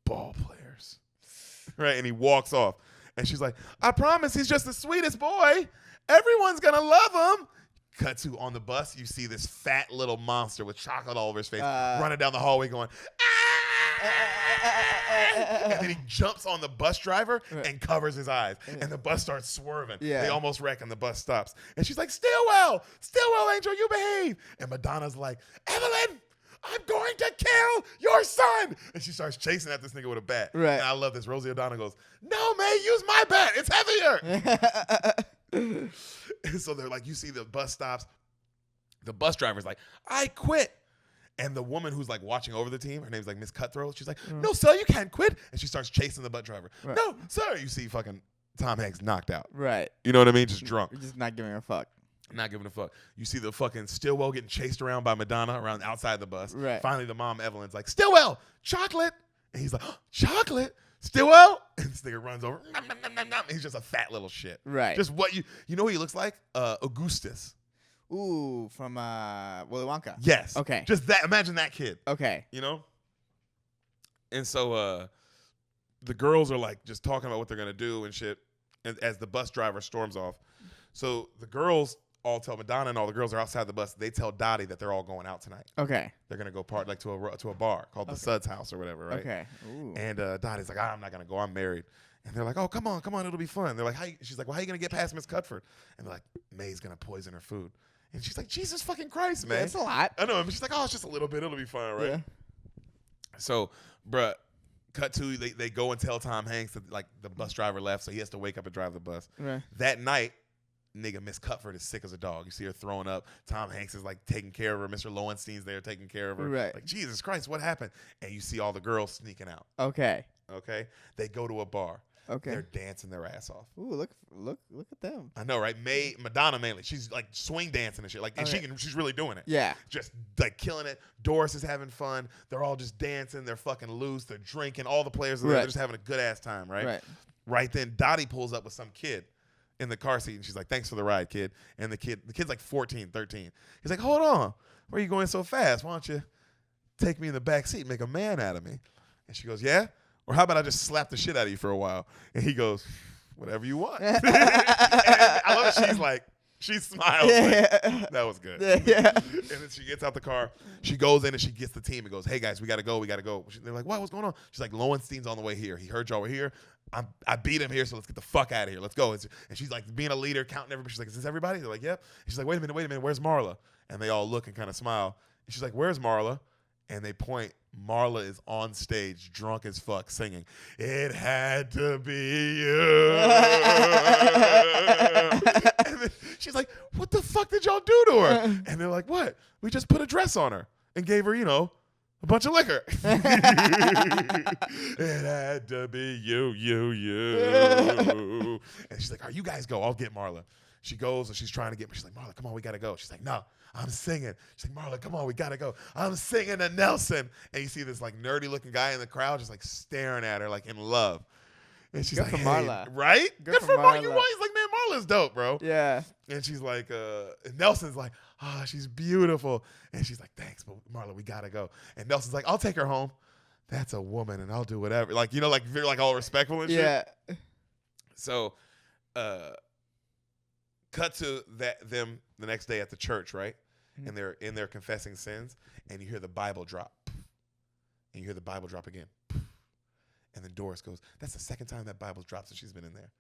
"Ball players." Right? And he walks off. And she's like, "I promise he's just the sweetest boy. Everyone's going to love him." Cut to on the bus, you see this fat little monster with chocolate all over his face running down the hallway going, "Ah!" And then he jumps on the bus driver and covers his eyes. And the bus starts swerving. Yeah. They almost wreck and the bus stops. And she's like, Stillwell, Angel, you behave." And Madonna's like, "Evelyn, I'm going to kill your son." And she starts chasing at this nigga with a bat. Right. And I love this. Rosie O'Donnell goes, "No, May, use my bat. It's heavier." And so they're like, you see the bus stops. The bus driver's like, "I quit." And the woman who's like watching over the team, her name's like Miss Cutthroat. She's like, "No, sir, you can't quit." And she starts chasing the bus driver. Right. "No, sir." You see fucking Tom Hanks knocked out. Right. You know what I mean? Just drunk. You're just not giving a fuck. Not giving a fuck. You see the fucking Stillwell getting chased around by Madonna around outside the bus. Right. Finally, the mom, Evelyn's like, "Stillwell, chocolate." And he's like, "Oh, chocolate? Stillwell?" And this nigga runs over. Nom, nom, nom, nom, nom. He's just a fat little shit. Right. Just what you know what he looks like? Augustus. Ooh, from Willy Wonka. Yes. Okay. Just that. Imagine that kid. Okay. You know? And so the girls are like just talking about what they're going to do and shit as the bus driver storms off. So the girls all tell Madonna and all the girls are outside the bus. They tell Dottie that they're all going out tonight. Okay. They're going to go to a bar called the Suds House or whatever, right? Okay. Ooh. And Dottie's like, "I'm not going to go. I'm married." And they're like, "Oh, come on. It'll be fun." They're like, she's like, "Well, how you going to get past Miss Cutford?" And they're like, "May's going to poison her food." And she's like, "Jesus fucking Christ, man." That's a lot. I know. But she's like, "Oh, it's just a little bit. It'll be fine, right?" Yeah. So, bruh, cut to, they go and tell Tom Hanks that, like, the bus driver left, so he has to wake up and drive the bus. Right. That night, nigga, Miss Cutford is sick as a dog. You see her throwing up. Tom Hanks is, like, taking care of her. Mr. Lowenstein's there taking care of her. Right. Like, Jesus Christ, what happened? And you see all the girls sneaking out. Okay. Okay? They go to a bar. Okay. They're dancing their ass off. Ooh, look at them. I know, right? Madonna mainly. She's like swing dancing and shit. Like, and she's really doing it. Yeah. Just like killing it. Doris is having fun. They're all just dancing. They're fucking loose. They're drinking. All the players are there. They're just having a good ass time, right? Right. Right then, Dottie pulls up with some kid in the car seat, and she's like, "Thanks for the ride, kid." And the kid's like 14, 13. He's like, "Hold on. Where are you going so fast? Why don't you take me in the back seat and make a man out of me?" And she goes, "Yeah? Or how about I just slap the shit out of you for a while?" And he goes, "Whatever you want." And I love that she smiles. Yeah. Like, that was good. Yeah. And then she gets out the car. She goes in and she gets the team and goes, "Hey, guys, we got to go. They're like, "What? What's going on?" She's like, "Lowenstein's on the way here. He heard y'all were here. I beat him here, so let's get the fuck out of here. Let's go." And she's like being a leader, counting everybody. She's like, "Is this everybody?" They're like, "Yep." And she's like, wait a minute. Where's Marla?" And they all look and kind of smile. And she's like, "Where's Marla?" And they point. Marla is on stage, drunk as fuck, singing, "It had to be you." press on her and gave her, a bunch of liquor. It had to be you. And she's like, all right, you guys go. I'll get Marla. She goes and she's trying to get me. She's like, Marla, come on, we got to go. She's like, no, I'm singing. She's like, Marla, come on, we got to go. I'm singing to Nelson. And you see this like nerdy looking guy in the crowd just like staring at her like in love. And she's Good like, for Marla. Right? Good for Marla. You're right. He's like, man, Marla's dope, bro. Yeah. And she's like, and Nelson's like, she's beautiful. And she's like, thanks, but Marla, we got to go. And Nelson's like, I'll take her home. That's a woman and I'll do whatever. Like, like if you're like all respectful and shit. Yeah. So, cut to them the next day at the church, right? Mm-hmm. And they're in there confessing sins, and you hear the Bible drop. And you hear the Bible drop again. And then Doris goes, that's the second time that Bible's dropped since she's been in there.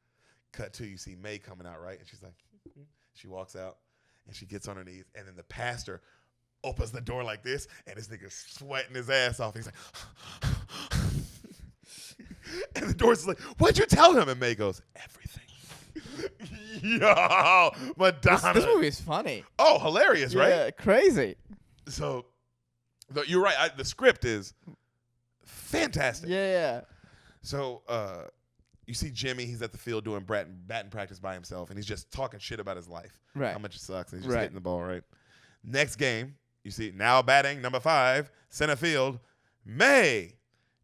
Cut to, you see May coming out, right? And she's like, she walks out, and she gets on her knees, and then the pastor opens the door like this, and this nigga's sweating his ass off. He's like, and the Doris is like, what'd you tell him? And May goes, everything. Yo, Madonna. This movie is funny. Oh, hilarious, right? Yeah, crazy. So, you're right. The script is fantastic. Yeah. So, you see Jimmy. He's at the field doing batting practice by himself, and he's just talking shit about his life. Right. How much it sucks. And he's just hitting the ball, right? Next game, you see now batting, number 5, center field, May.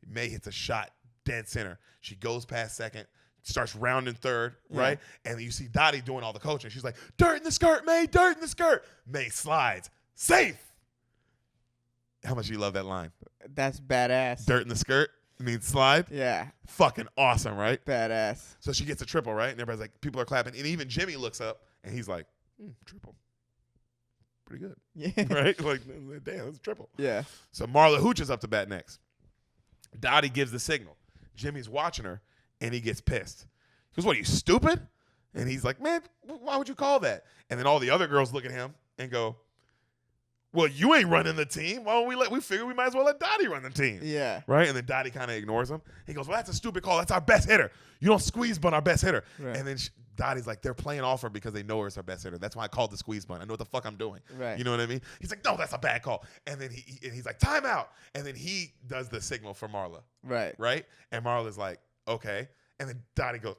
May hits a shot dead center. She goes past second. Starts rounding third, right? And then you see Dottie doing all the coaching. She's like, dirt in the skirt, May, dirt in the skirt. May slides. Safe. How much you love that line? That's badass. Dirt in the skirt means slide? Yeah. Fucking awesome, right? Badass. So she gets a triple, right? And everybody's like, people are clapping. And even Jimmy looks up, and he's like, triple. Pretty good. Yeah. Right? Like, damn, it's a triple. Yeah. So Marla Hooch is up to bat next. Dottie gives the signal. Jimmy's watching her. And he gets pissed. He goes, what, are you stupid? And he's like, man, why would you call that? And then all the other girls look at him and go, well, you ain't running the team. Why don't we figure we might as well let Dottie run the team. Yeah. Right? And then Dottie kind of ignores him. He goes, well, that's a stupid call. That's our best hitter. You don't squeeze bunt our best hitter. Right. And then Dottie's like, they're playing off her because they know her as our best hitter. That's why I called the squeeze bunt. I know what the fuck I'm doing. Right. You know what I mean? He's like, no, that's a bad call. And then he's like, timeout. And then he does the signal for Marla. Right. Right? And Marla's like, okay. And then Dottie goes,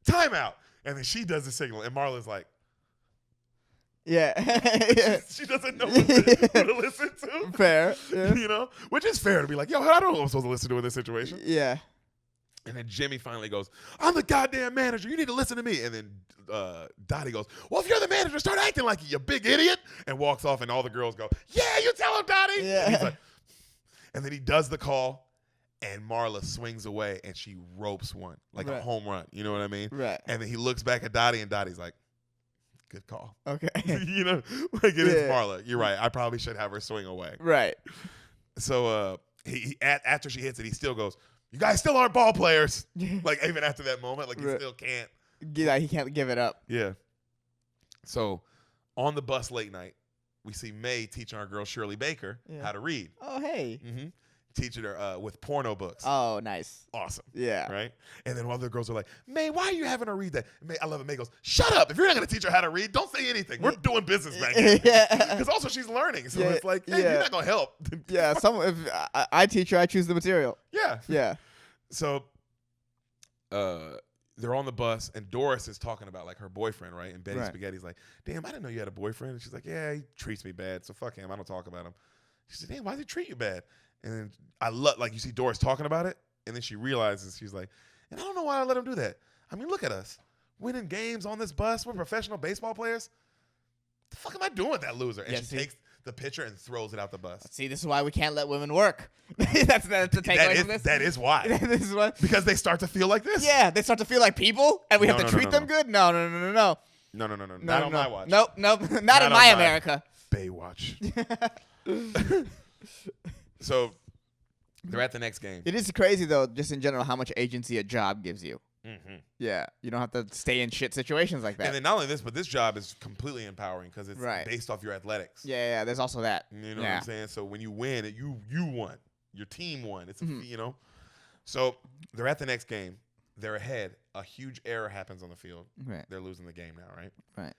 timeout. And then she does the signal. And Marla's like, yeah. she doesn't know who to listen to. Fair. Yeah. Which is fair to be like, yo, I don't know what I'm supposed to listen to in this situation. Yeah. And then Jimmy finally goes, I'm the goddamn manager. You need to listen to me. And then Dottie goes, well, if you're the manager, start acting like it, you big idiot. And walks off, and all the girls go, yeah, you tell him, Dottie. Yeah. And he's like, and then he does the call. And Marla swings away, and she ropes one, like a home run. You know what I mean? Right. And then he looks back at Dottie, and Dottie's like, good call. Okay. Like it is Marla. You're right. I probably should have her swing away. Right. So he after she hits it, he still goes, you guys still aren't ball players. Like even after that moment, like he still can't. Yeah, he can't give it up. Yeah. So on the bus late night, we see May teaching our girl Shirley Baker how to read. Oh, hey. Mm-hmm. Teaching her with porno books. Oh, nice. Awesome. Yeah. Right? And then other girls are like, May, why are you having her read that? May, I love it. May goes, shut up. If you're not going to teach her how to read, don't say anything. We're doing business back here. Because also she's learning. So it's like, hey, you're not going to help. Yeah. If I teach her, I choose the material. Yeah. Yeah. So they're on the bus, and Doris is talking about like her boyfriend, right? And Betty Spaghetti's like, damn, I didn't know you had a boyfriend. And she's like, yeah, he treats me bad. So fuck him. I don't talk about him. She said, damn, why does he treat you bad? And then I love, like, you see Doris talking about it, and then she realizes, she's like, and I don't know why I let him do that. I mean, look at us. Winning games on this bus. We're professional baseball players. The fuck am I doing with that loser? And she takes the pitcher and throws it out the bus. See, this is why we can't let women work. That's the takeaway from this. That is why. This is why. Because they start to feel like this. Yeah, they start to feel like people, and we have to treat them good? No. No. Not on my watch. Nope. Not in my America. Baywatch. So they're at the next game. It is crazy, though, just in general, how much agency a job gives you. Mm-hmm. Yeah, you don't have to stay in shit situations like that. And then not only this, but this job is completely empowering because it's based off your athletics. Yeah, there's also that. You know what I'm saying? So when you win, you won. Your team won. It's So they're at the next game. They're ahead. A huge error happens on the field. Right. They're losing the game now, right? Right.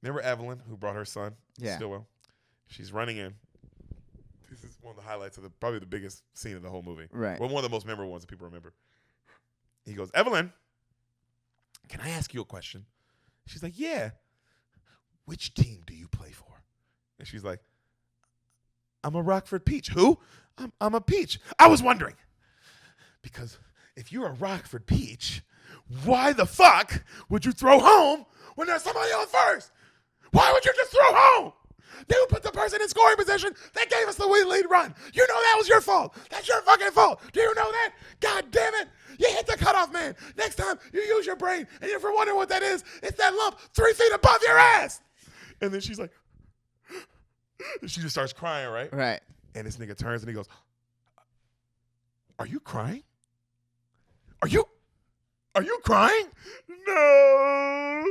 Remember Evelyn, who brought her son? Yeah. Stillwell. She's running in. This is one of the highlights of probably the biggest scene of the whole movie. Right. Well, one of the most memorable ones that people remember. He goes, Evelyn, can I ask you a question? She's like, yeah. Which team do you play for? And she's like, I'm a Rockford Peach. Who? I'm a Peach. I was wondering. Because if you're a Rockford Peach, why the fuck would you throw home when there's somebody on first? Why would you just throw home? They would put the person in scoring position that gave us the lead run. You know that was your fault. That's your fucking fault. Do you know that? God damn it. You hit the cutoff man. Next time you use your brain and you're wondering what that is, it's that lump 3 feet above your ass. And then she's like, she just starts crying, right? Right. And this nigga turns and he goes, are you crying? Are you crying? No.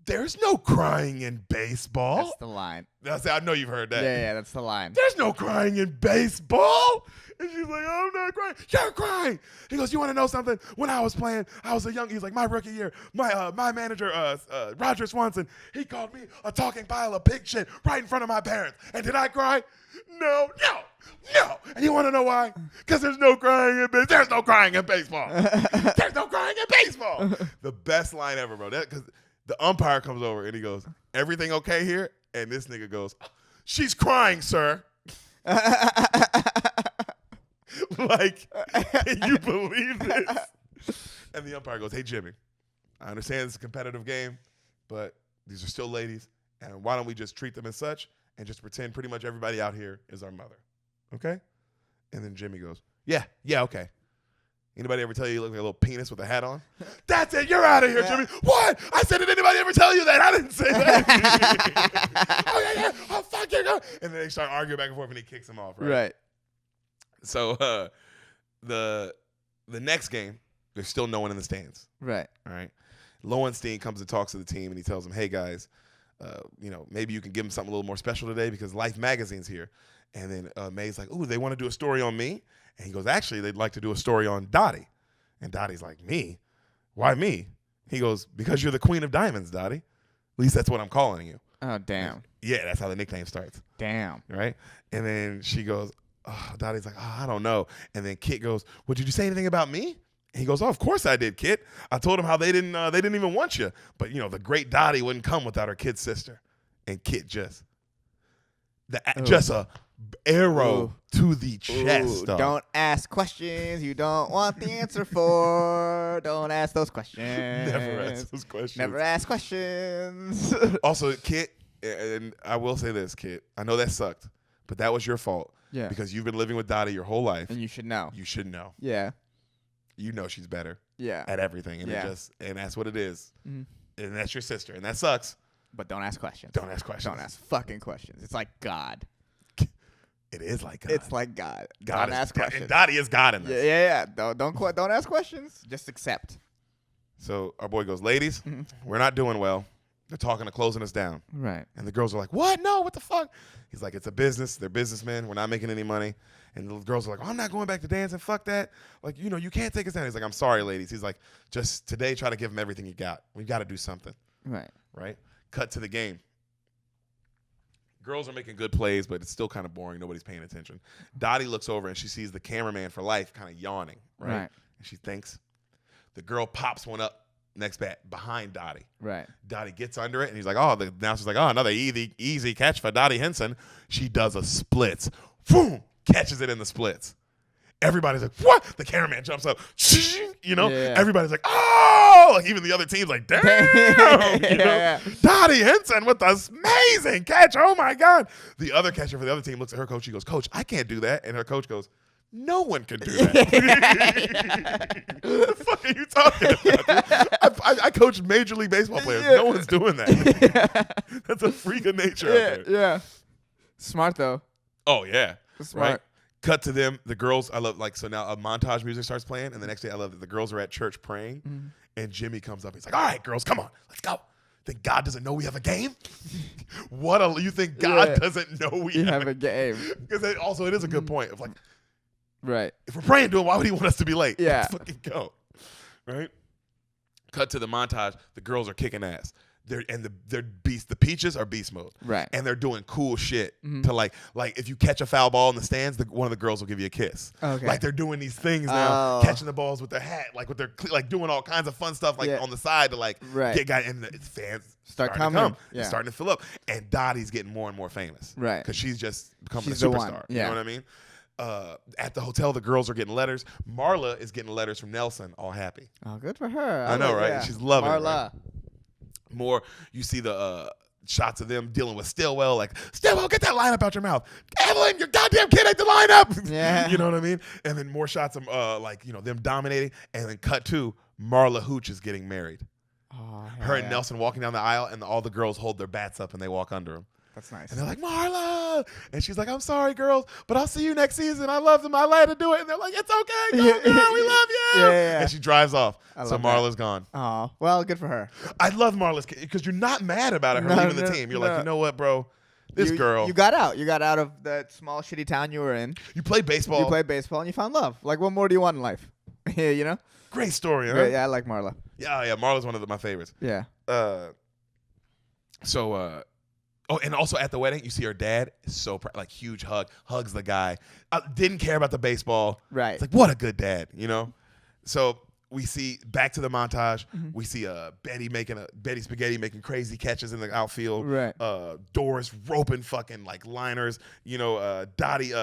There's no crying in baseball. That's the line. I know you've heard that. Yeah, that's the line. There's no crying in baseball. And she's like, I'm not crying. You're crying. He goes, you want to know something? When I was playing, I was he's like, my rookie year, my manager, Roger Swanson, he called me a talking pile of pig shit right in front of my parents. And did I cry? No. And you want to know why? Because there's no crying in baseball. There's no crying in baseball. There's no crying in baseball. The best line ever, bro. Because the umpire comes over and he goes, everything okay here? And this nigga goes, she's crying, sir. Like, can you believe this? And the umpire goes, hey, Jimmy, I understand it's a competitive game, but these are still ladies, and why don't we just treat them as such and just pretend pretty much everybody out here is our mother, okay? And then Jimmy goes, yeah, okay. Anybody ever tell you look like a little penis with a hat on? That's it. You're out of here, Jimmy. What? I said, did anybody ever tell you that? I didn't say that. Oh, yeah. Oh, fuck you. And then they start arguing back and forth, and he kicks him off, right? Right. So the next game, there's still no one in the stands. Right. All right. Lowenstein comes and talks to the team, and he tells them, hey, guys, maybe you can give them something a little more special today because Life Magazine's here. And then May's like, ooh, they want to do a story on me? And he goes, actually, they'd like to do a story on Dottie. And Dottie's like, me? Why me? He goes, because you're the queen of diamonds, Dottie. At least that's what I'm calling you. Oh, damn. Yeah, that's how the nickname starts. Damn. Right? And then she goes, Dottie's like, I don't know. And then Kit goes, well, did you say anything about me? And he goes, of course I did, Kit. I told him how they didn't even want you. But, the great Dottie wouldn't come without her kid sister. And Kit just a arrow to the chest. Don't ask questions you don't want the answer for. Don't ask those questions. Never ask those questions. Never ask questions. Also, Kit, and I will say this, Kit, I know that sucked, but that was your fault. Yeah. Because you've been living with Dottie your whole life. And you should know. You should know. Yeah. You know she's better. Yeah. At everything. And and that's what it is. Mm-hmm. And that's your sister. And that sucks. But don't ask questions. Don't ask questions. Don't ask fucking questions. It's like God. It is like God. It's like God. God don't ask questions. And Dottie is God in this. Yeah. Don't ask questions. Just accept. So our boy goes, ladies, we're not doing well. They're talking to closing us down. Right. And the girls are like, what? No, what the fuck? He's like, it's a business. They're businessmen. We're not making any money. And the girls are like, I'm not going back to dancing. Fuck that. Like, you can't take us down. He's like, I'm sorry, ladies. He's like, just today try to give them everything you got. We got to do something. Right? Cut to the game. Girls are making good plays, but it's still kind of boring. Nobody's paying attention. Dottie looks over and she sees the cameraman for life kind of yawning, right? And she thinks. The girl pops one up next bat behind Dottie. Right. Dottie gets under it, and he's like, the announcer's like, another easy catch for Dottie Henson. She does a splits. Boom! Catches it in the splits. Everybody's like, what? The cameraman jumps up. Everybody's like, oh! Like, even the other team's like, damn! Dottie Henson with this amazing catch. Oh, my God. The other catcher for the other team looks at her coach. She goes, Coach, I can't do that. And her coach goes, no one can do that. What the fuck are you talking about? I coach Major League Baseball players. No one's doing that. That's a freak of nature out there. Yeah. Smart, though. Oh, yeah. Smart. Right? Cut to them. The girls, I love, so now a montage music starts playing, and the next day I love that the girls are at church praying, and Jimmy comes up. He's like, all right, girls, come on. Let's go. Think God doesn't know we have a game? You think God doesn't know we have a game? Because it is a good point of like, right. If we're praying to him, why would he want us to be late? Yeah. Let's fucking go. Right? Cut to the montage. The girls are kicking ass. they're beast. The Peaches are beast mode, right? And they're doing cool shit to like if you catch a foul ball in the stands, one of the girls will give you a kiss. Okay. Like they're doing these things now, catching the balls with their hat, like with their like doing all kinds of fun stuff on the side to like get guys, and the fans start coming. It's starting to fill up, and Dottie's getting more and more famous, right? Because she's just becoming a the superstar. one. You know what I mean? At the hotel, the girls are getting letters. Marla is getting letters from Nelson, all happy. Oh, good for her. I know, right? Yeah. She's loving Marla. it. Right? More, you see the shots of them dealing with Stillwell, like, Stillwell, get that lineup out your mouth. Evelyn, your goddamn kid ate the lineup. Yeah. You know what I mean? And then more shots of them dominating, and then cut to Marla Hooch is getting married. Oh, her and Nelson walking down the aisle, and all the girls hold their bats up and they walk under them. That's nice. And they're like, Marla. And she's like, I'm sorry, girls, but I'll see you next season. I love them. I let her do it. And they're like, it's okay. Go, girl. We love you. Yeah. And she drives off. So Marla's gone. Oh, well, good for her. I love Marla's kid because you're not mad about her leaving the team. You're like, you know what, bro? This girl. You got out. You got out of that small, shitty town you were in. You played baseball. You played baseball, and you found love. Like, what more do you want in life? You know? Great story, huh? Yeah, I like Marla. Yeah. Marla's one of my favorites. Yeah. And also at the wedding, you see her dad is so proud, like huge hugs the guy. Didn't care about the baseball. Right. It's like, what a good dad, you know? So we see back to the montage. Mm-hmm. We see Betty Spaghetti making crazy catches in the outfield. Right. Doris roping fucking like liners. You know, Dottie.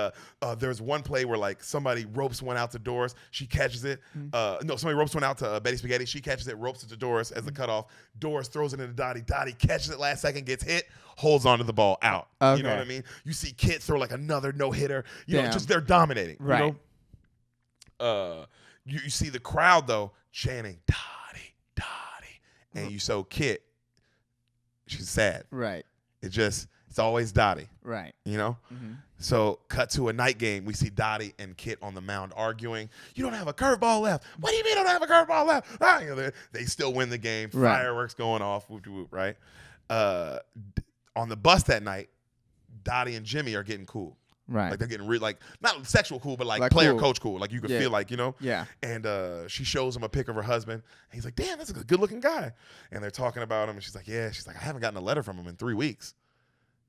There's one play where like somebody ropes one out to Doris. She catches it. Somebody ropes one out to Betty Spaghetti. She catches it, ropes it to Doris as the cutoff. Doris throws it into Dottie. Dottie catches it last second, gets hit, holds onto the ball, out. Okay. You know what I mean? You see Kit throw like another no hitter. You know, Damn. just they're dominating. Right. You know? You see the crowd, though, chanting, Dottie, Dottie. And you saw Kit, she's sad. Right. It's always Dottie. Right. You know? Mm-hmm. So, cut to a night game. We see Dottie and Kit on the mound arguing. You don't have a curveball left. What do you mean I don't have a curveball left? Ah, you know, they still win the game. Right. Fireworks going off. Whoop, whoop, right? On the bus that night, Dottie and Jimmy are getting cool. Right. Like they're getting not sexual cool, but like player cool. coach cool. Like you could feel like, you know? Yeah. And she shows him a pic of her husband. And he's like, damn, that's a good looking guy. And they're talking about him. And she's like, yeah. She's like, I haven't gotten a letter from him in 3 weeks.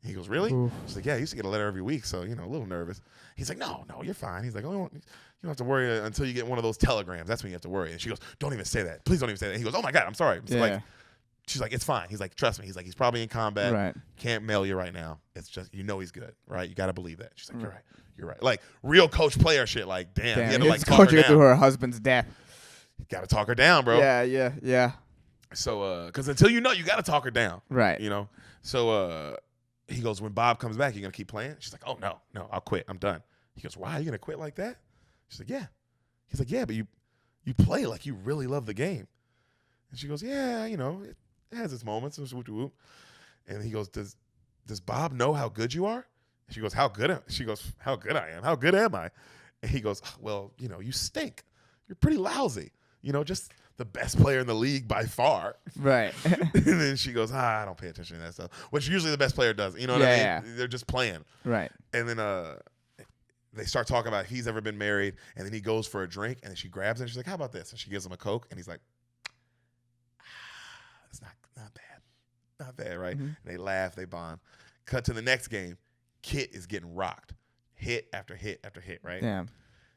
He goes, really? Oof. She's like, yeah, I used to get a letter every week. So, you know, a little nervous. He's like, no, you're fine. He's like, oh, you don't have to worry until you get one of those telegrams. That's when you have to worry. And she goes, don't even say that. Please don't even say that. And he goes, oh my God, I'm sorry. So like, she's like, it's fine. He's like, trust me. He's like, he's probably in combat. Right. Can't mail you right now. It's just, you know, he's good, right? You got to believe that. She's like, you're right. Like real coach player shit. Like, damn. He had to like talk her down. Through her husband's death. Got to talk her down, bro. Yeah. So, because until you know, you got to talk her down. Right. You know? So, he goes, when Bob comes back, you going to keep playing? She's like, oh, no, I'll quit. I'm done. He goes, why? Are you going to quit like that? She's like, yeah. He's like, yeah, but you play like you really love the game. And she goes, yeah, you know, it has its moments. And he goes, does Bob know how good you are? And she goes, how good? She goes, how good I am? How good am I? And he goes, well, you know, you stink. You're pretty lousy. You know, just the best player in the league by far. Right. And then she goes, I don't pay attention to that stuff, which usually the best player does. You know what I mean? Yeah. They're just playing. Right. And then they start talking about if he's ever been married, and then he goes for a drink, and then she grabs it, and she's like, how about this? And she gives him a Coke, and he's like, it's not bad. Not bad, right? Mm-hmm. And they laugh, they bond. Cut to the next game. Kit is getting rocked. Hit after hit after hit, right? Damn.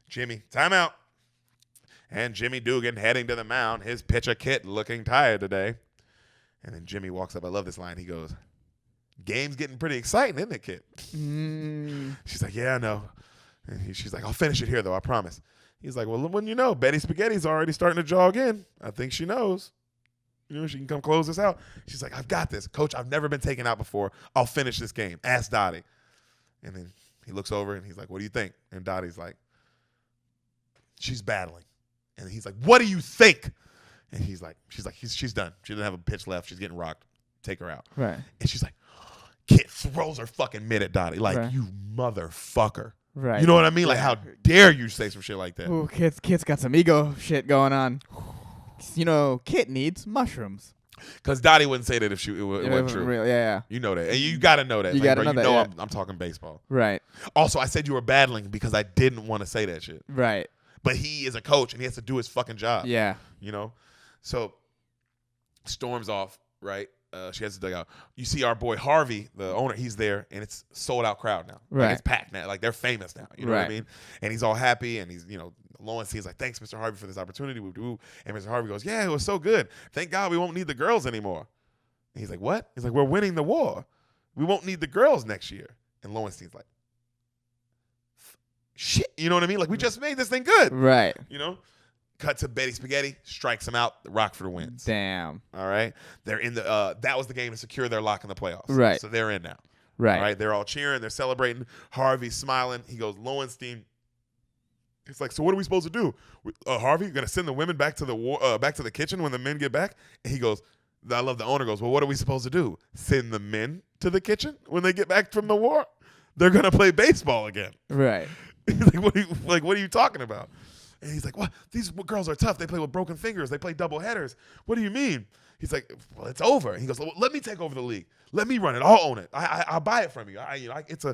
Jimmy, timeout. And Jimmy Dugan heading to the mound. His pitcher, Kit, looking tired today. And then Jimmy walks up. I love this line. He goes, game's getting pretty exciting, isn't it, Kit? She's like, yeah, I know. And she's like, I'll finish it here, though, I promise. He's like, well, when you know, Betty Spaghetti's already starting to jog in. I think she knows. You know, she can come close this out. She's like, I've got this. Coach, I've never been taken out before. I'll finish this game. Ask Dottie. And then he looks over and he's like, what do you think? And Dottie's like, she's battling. And he's like, what do you think? And she's done. She doesn't have a pitch left. She's getting rocked. Take her out. Right. And she's like, Kit throws her fucking mitt at Dottie. Like, right. You motherfucker. Right. You know what I mean? Like, how dare you say some shit like that? Ooh, Kit's got some ego shit going on. You know, Kit needs mushrooms. Because Dottie wouldn't say that if it wasn't true. Real, yeah. You know that. And you got to know that. You got to know that. I'm talking baseball. Right. Also, I said you were battling because I didn't want to say that shit. Right. But he is a coach and he has to do his fucking job. Yeah. You know? So, storms off, right? she has the dugout. You see our boy Harvey, the owner, he's there, and it's sold out crowd now. Right. Like it's packed now. Like they're famous now. You know what I mean? And he's all happy, and he's, Lowenstein's like, thanks, Mr. Harvey, for this opportunity. And Mr. Harvey goes, yeah, it was so good. Thank God we won't need the girls anymore. And he's like, what? He's like, we're winning the war. We won't need the girls next year. And Lowenstein's like, shit. You know what I mean? Like, we just made this thing good. Right. Cut to Betty Spaghetti, strikes him out. Rockford wins. Damn. All right. They're in the that was the game to secure their lock in the playoffs. Right. So they're in now. Right. All right. They're all cheering. They're celebrating. Harvey's smiling. He goes, Lowenstein. It's like, so what are we supposed to do? Harvey, you're gonna send the women back to the kitchen when the men get back? And he goes, I love the owner goes, well, what are we supposed to do? Send the men to the kitchen when they get back from the war? They're gonna play baseball again. Right. He's like, what are you talking about? And he's like, what? These girls are tough. They play with broken fingers. They play double headers. What do you mean? He's like, well, it's over. And he goes, well, let me take over the league. Let me run it. I'll own it. I'll buy it from you. It's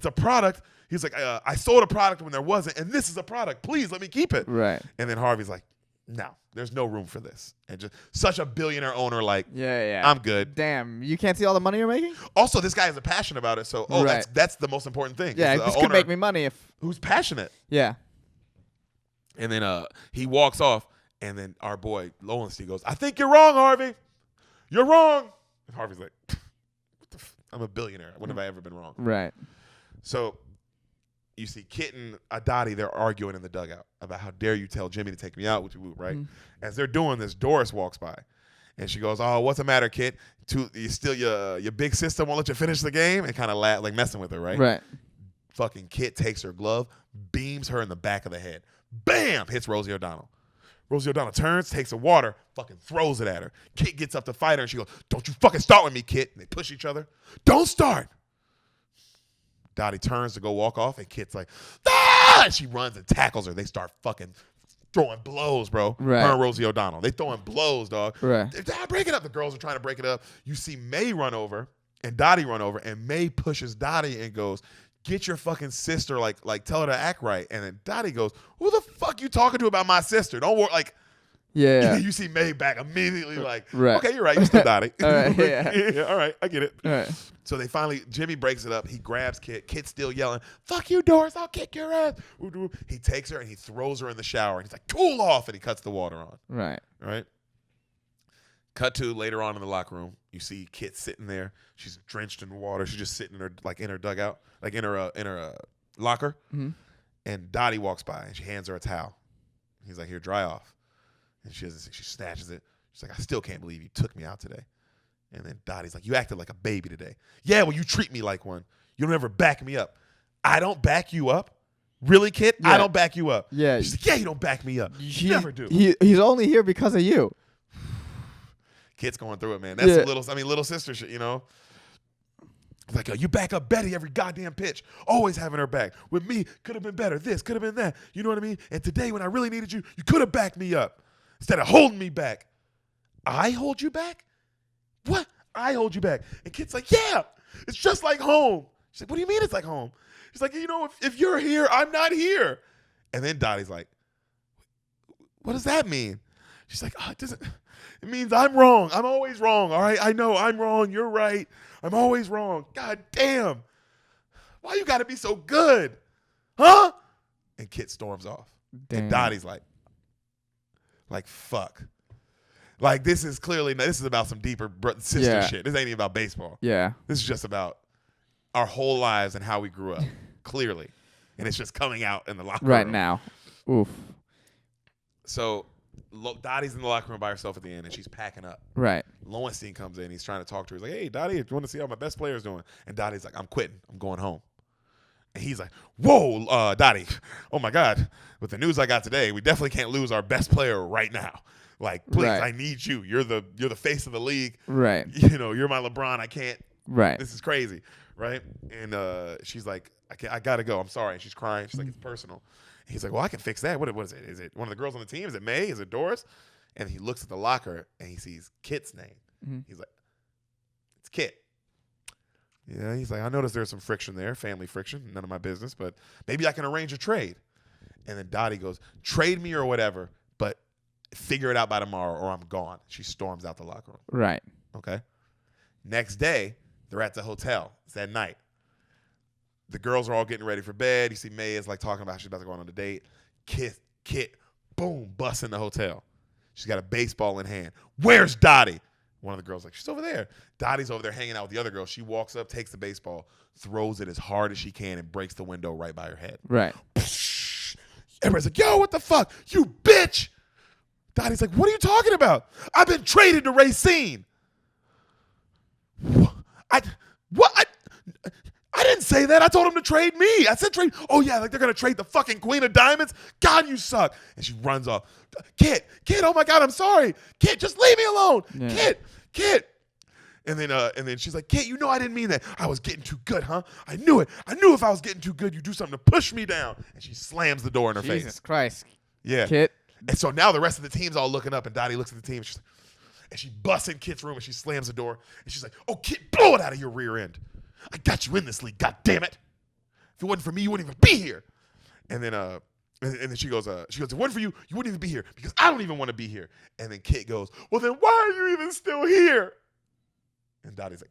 a product. He's like, I sold a product when there wasn't, and this is a product. Please let me keep it. Right. And then Harvey's like, no, there's no room for this. And just such a billionaire owner, like, yeah, I'm good. Damn, you can't see all the money you're making? Also, this guy has a passion about it, so right. that's the most important thing. Yeah, this could make me money if who's passionate. Yeah. And then he walks off, and then our boy Lowenstein goes, I think you're wrong, Harvey. You're wrong. And Harvey's like, I'm a billionaire. When have I ever been wrong? Right. So you see Kit and Dottie, they're arguing in the dugout about how dare you tell Jimmy to take me out, right? Mm-hmm. As they're doing this, Doris walks by. And she goes, oh, what's the matter, Kit? You still your big sister won't let you finish the game? And kind of like messing with her, right? Right. Fucking Kit takes her glove, beams her in the back of the head. Bam! Hits Rosie O'Donnell. Rosie O'Donnell turns, takes the water, fucking throws it at her. Kit gets up to fight her, and she goes, don't you fucking start with me, Kit. And they push each other. Don't start. Dottie turns to go walk off, and Kit's like, ah! And she runs and tackles her. They start fucking throwing blows, bro. Right. Her and Rosie O'Donnell. They throwing blows, dog. Right. Break it up. The girls are trying to break it up. You see May run over and Dottie run over, and May pushes Dottie and goes, get your fucking sister, like tell her to act right. And then Dottie goes, who the fuck you talking to about my sister? Don't worry. Like, yeah. You see May back immediately like, right. Okay, you're right. You're still Dottie. All right, yeah. All right, I get it. All right. So they finally, Jimmy breaks it up. He grabs Kit. Kit's still yelling, fuck you, Doris. I'll kick your ass. He takes her and he throws her in the shower. And he's like, cool off. And he cuts the water on. Right. Right. Cut to later on in the locker room. You see Kit sitting there. She's drenched in water. She's just sitting in her dugout, like in her locker. Mm-hmm. And Dottie walks by and she hands her a towel. He's like, here, dry off. And she snatches it. She's like, I still can't believe you took me out today. And then Dottie's like, you acted like a baby today. Yeah, well, you treat me like one. You don't ever back me up. I don't back you up? Really, Kit? Yeah. I don't back you up. Yeah. She's like, yeah, you don't back me up. You never do. He's only here because of you. Kit's going through it, man. That's little sister shit, Like, you back up Betty every goddamn pitch. Always having her back. With me, could have been better. This, could have been that. You know what I mean? And today, when I really needed you, you could have backed me up. Instead of holding me back. I hold you back? What? I hold you back. And Kit's like, yeah, it's just like home. She's like, what do you mean it's like home? She's like, if you're here, I'm not here. And then Dottie's like, what does that mean? She's like, it means I'm wrong. I'm always wrong, all right? I know I'm wrong. You're right. I'm always wrong. God damn. Why you got to be so good? Huh? And Kit storms off. Damn. And Dottie's like, fuck. Like, this is about some deeper sister shit. This ain't even about baseball. Yeah. This is just about our whole lives and how we grew up, clearly. And it's just coming out in the locker room. Right now. Oof. So Dottie's in the locker room by herself at the end, and she's packing up. Right. Lowenstein comes in. He's trying to talk to her. He's like, hey, Dottie, you want to see how my best player's doing? And Dottie's like, I'm quitting. I'm going home. And he's like, whoa, Dottie. Oh, my God. With the news I got today, we definitely can't lose our best player right now. Like, please, right. I need you. You're the face of the league. Right. You're my LeBron. I can't. Right. This is crazy. Right. And she's like, I got to go. I'm sorry. And she's crying. She's like, it's personal. And he's like, well, I can fix that. What is it? Is it one of the girls on the team? Is it May? Is it Doris? And he looks at the locker and he sees Kit's name. Mm-hmm. He's like, it's Kit. Yeah. He's like, I noticed there's some friction there, family friction. None of my business, but maybe I can arrange a trade. And then Dottie goes, trade me or whatever, but figure it out by tomorrow or I'm gone. She storms out the locker room. Right. Okay. Next day, they're at the hotel. It's that night. The girls are all getting ready for bed. You see May is like talking about she's about to go on a date. Kit, boom, busts in the hotel. She's got a baseball in hand. Where's Dottie? One of the girls like, she's over there. Dottie's over there hanging out with the other girl. She walks up, takes the baseball, throws it as hard as she can, and breaks the window right by her head. Right. Everybody's like, yo, what the fuck? You bitch. Dottie's like, what are you talking about? I've been traded to Racine. I didn't say that. I told him to trade me. I said trade. Oh, yeah, like they're going to trade the fucking Queen of Diamonds? God, you suck. And she runs off. Kit, oh, my God, I'm sorry. Kit, just leave me alone. Yeah. Kit. And then she's like, Kit, you know I didn't mean that. I was getting too good, huh? I knew it. I knew if I was getting too good, you'd do something to push me down. And she slams the door in her face. Jesus Christ. Yeah. Kit. And so now the rest of the team's all looking up, and Dottie looks at the team, and she busts in Kit's room, and she slams the door, and she's like, oh, Kit, blow it out of your rear end. I got you in this league, God damn it. If it wasn't for me, you wouldn't even be here. And then she goes, if it wasn't for you, you wouldn't even be here because I don't even want to be here. And then Kit goes, well, then why are you even still here? And Dottie's like,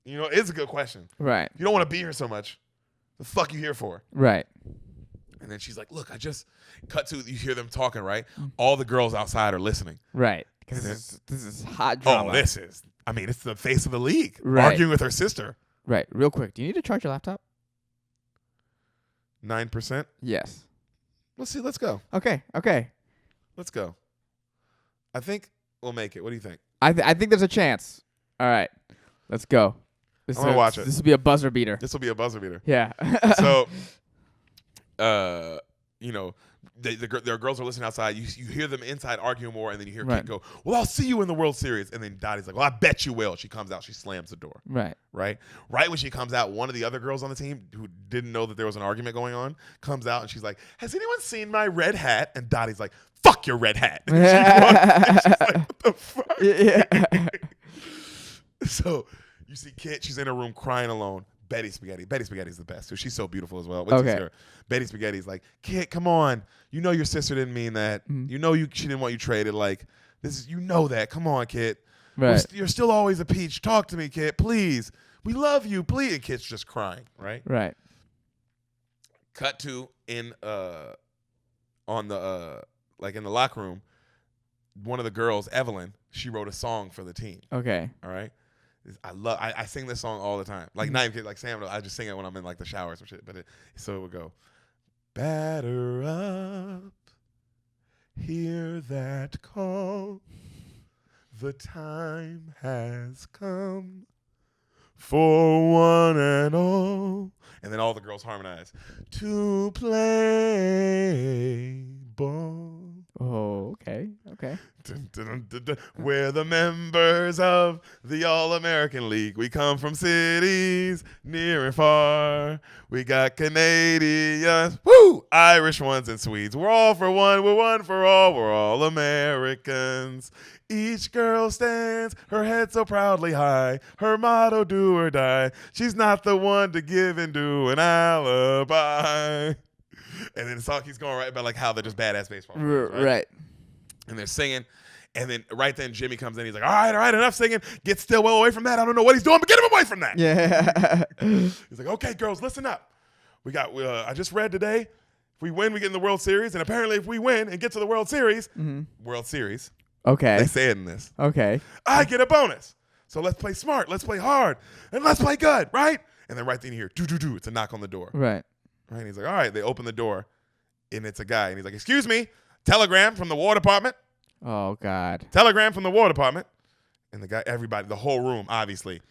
it's a good question. Right. You don't want to be here so much. The fuck you here for? Right. And then she's like, look, I just cut to, you hear them talking, right? All the girls outside are listening. Right. Because this is hot drama. Oh, it's the face of the league. Right. Arguing with her sister. Right. Real quick, do you need to charge your laptop? 9%? Yes. Let's see. Let's go. Okay. Let's go. I think we'll make it. What do you think? I think there's a chance. All right. Let's go. I'm going to watch it. This will be a buzzer beater. This will be a buzzer beater. Yeah. So, their girls are listening outside. You hear them inside arguing more, and then you hear Kit go, well, I'll see you in the World Series. And then Dottie's like, well, I bet you will. She comes out. She slams the door. Right. Right when she comes out, one of the other girls on the team who didn't know that there was an argument going on comes out, and she's like, has anyone seen my red hat? And Dottie's like, fuck your red hat. And she's like, what the fuck? Yeah. So you see Kit, she's in her room crying alone. Betty Spaghetti's the best. She's so beautiful as well. Okay. Betty Spaghetti's like, Kit, come on. You know your sister didn't mean that. You know she didn't want you traded. Like, this is, you know that. Come on, Kit. Right. You're still always a peach. Talk to me, Kit, please. We love you, please. And Kit's just crying, right? Right. Cut to in the locker room, one of the girls, Evelyn, she wrote a song for the team. Okay. All right. I sing this song all the time. Like not even like Sam, I just sing it when I'm in like the shower or some shit. But so it would go, batter up, hear that call. The time has come for one and all. And then all the girls harmonize to play ball. Oh, okay. Dun, dun, dun, dun. We're the members of the All-American League. We come from cities near and far. We got Canadians, Irish ones and Swedes. We're all for one. We're one for all. We're all Americans. Each girl stands, her head so proudly high. Her motto, do or die. She's not the one to give and do an alibi. And then the song keeps going right about like how they're just badass baseball players, right? And they're singing. And then right then Jimmy comes in. He's like, all right, enough singing. Get still well away from that. I don't know what he's doing, but get him away from that. Yeah. He's like, okay, girls, listen up. I just read today, if we win, we get in the World Series. And apparently if we win and get to the World Series, World Series. Okay. They say it in this. Okay. I get a bonus. So let's play smart. Let's play hard. And let's play good, right? And then right then you hear, do. It's a knock on the door. Right. And he's like, all right. They open the door, and it's a guy. And he's like, excuse me, telegram from the War Department. Oh, God. Telegram from the War Department. And the guy, everybody, the whole room, obviously.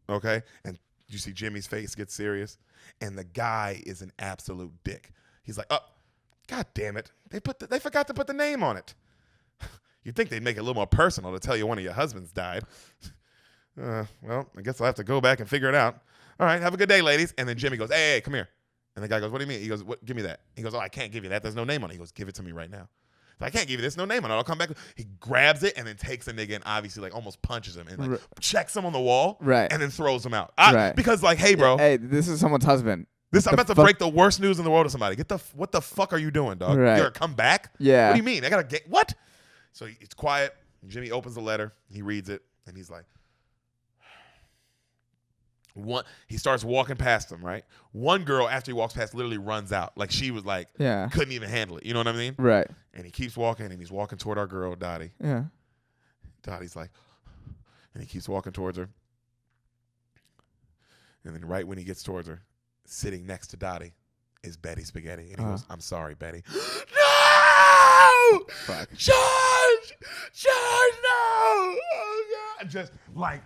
Okay? And you see Jimmy's face get serious. And the guy is an absolute dick. He's like, oh, God damn it. They forgot to put the name on it. You'd think they'd make it a little more personal to tell you one of your husbands died. Well, I guess I'll have to go back and figure it out. All right, have a good day, ladies. And then Jimmy goes, hey, come here. And the guy goes, what do you mean? He goes, give me that. He goes, oh, I can't give you that. There's no name on it. He goes, give it to me right now. So I can't give you this. No name on it. I'll come back. He grabs it and then takes the nigga and obviously like almost punches him and like checks him on the wall and then throws him out. Because like, hey, bro. Hey, this is someone's husband. I'm about to break the worst news in the world to somebody. What the fuck are you doing, dog? Right. You're gonna come back? Yeah. What do you mean? I gotta get what? So it's quiet. Jimmy opens the letter. He reads it, and he's like, he starts walking past them, right? One girl, after he walks past, literally runs out. Like, she was like, couldn't even handle it. You know what I mean? Right. And he keeps walking, and he's walking toward our girl, Dottie. Yeah. Dottie's like, and he keeps walking towards her. And then right when he gets towards her, sitting next to Dottie is Betty Spaghetti. And he goes, I'm sorry, Betty. No! Fuck. Charge, no! Oh, God. Just like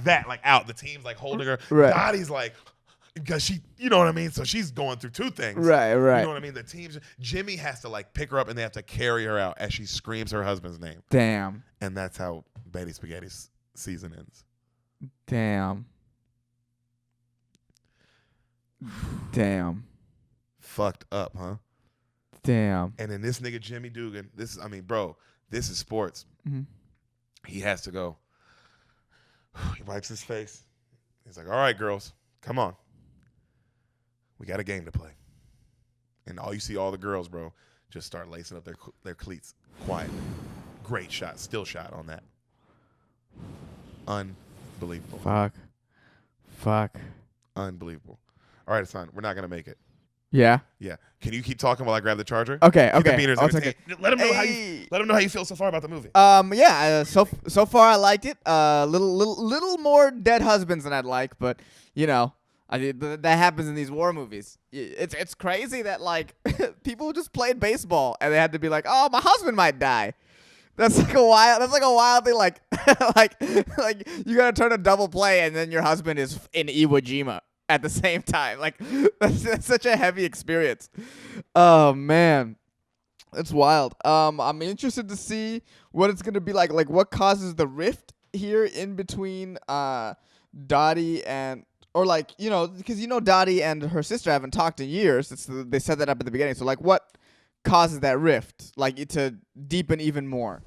that, like out. The team's like holding her. Right. Dottie's like, because she, you know what I mean? So she's going through two things. Right. You know what I mean? The team's, Jimmy has to like pick her up and they have to carry her out as she screams her husband's name. Damn. And that's how Betty Spaghetti's season ends. Damn. Damn. Fucked up, huh? Damn. And then this nigga Jimmy Dugan, this is sports. Mm-hmm. He has to go. He wipes his face. He's like, all right, girls, come on. We got a game to play. And you see all the girls, bro, just start lacing up their cleats quietly. Great shot. Still shot on that. Unbelievable. Fuck. Unbelievable. All right, son, we're not going to make it. Yeah. Yeah. Can you keep talking while I grab the charger? Okay. Keep the beaters I'll take it. Let them know how you feel so far about the movie. Yeah. So far I liked it. Little more dead husbands than I'd like, but you know, that happens in these war movies. It's crazy that like people just played baseball and they had to be like, oh, my husband might die. That's like a wild thing. Like like you gotta turn a double play and then your husband is in Iwo Jima at the same time. Like that's such a heavy experience. Oh man, it's wild. I'm interested to see what it's gonna be like what causes the rift here in between Dottie and, or like, you know, because you know Dottie and her sister haven't talked in years. They set that up at the beginning. So like what causes that rift, like it to deepen even more,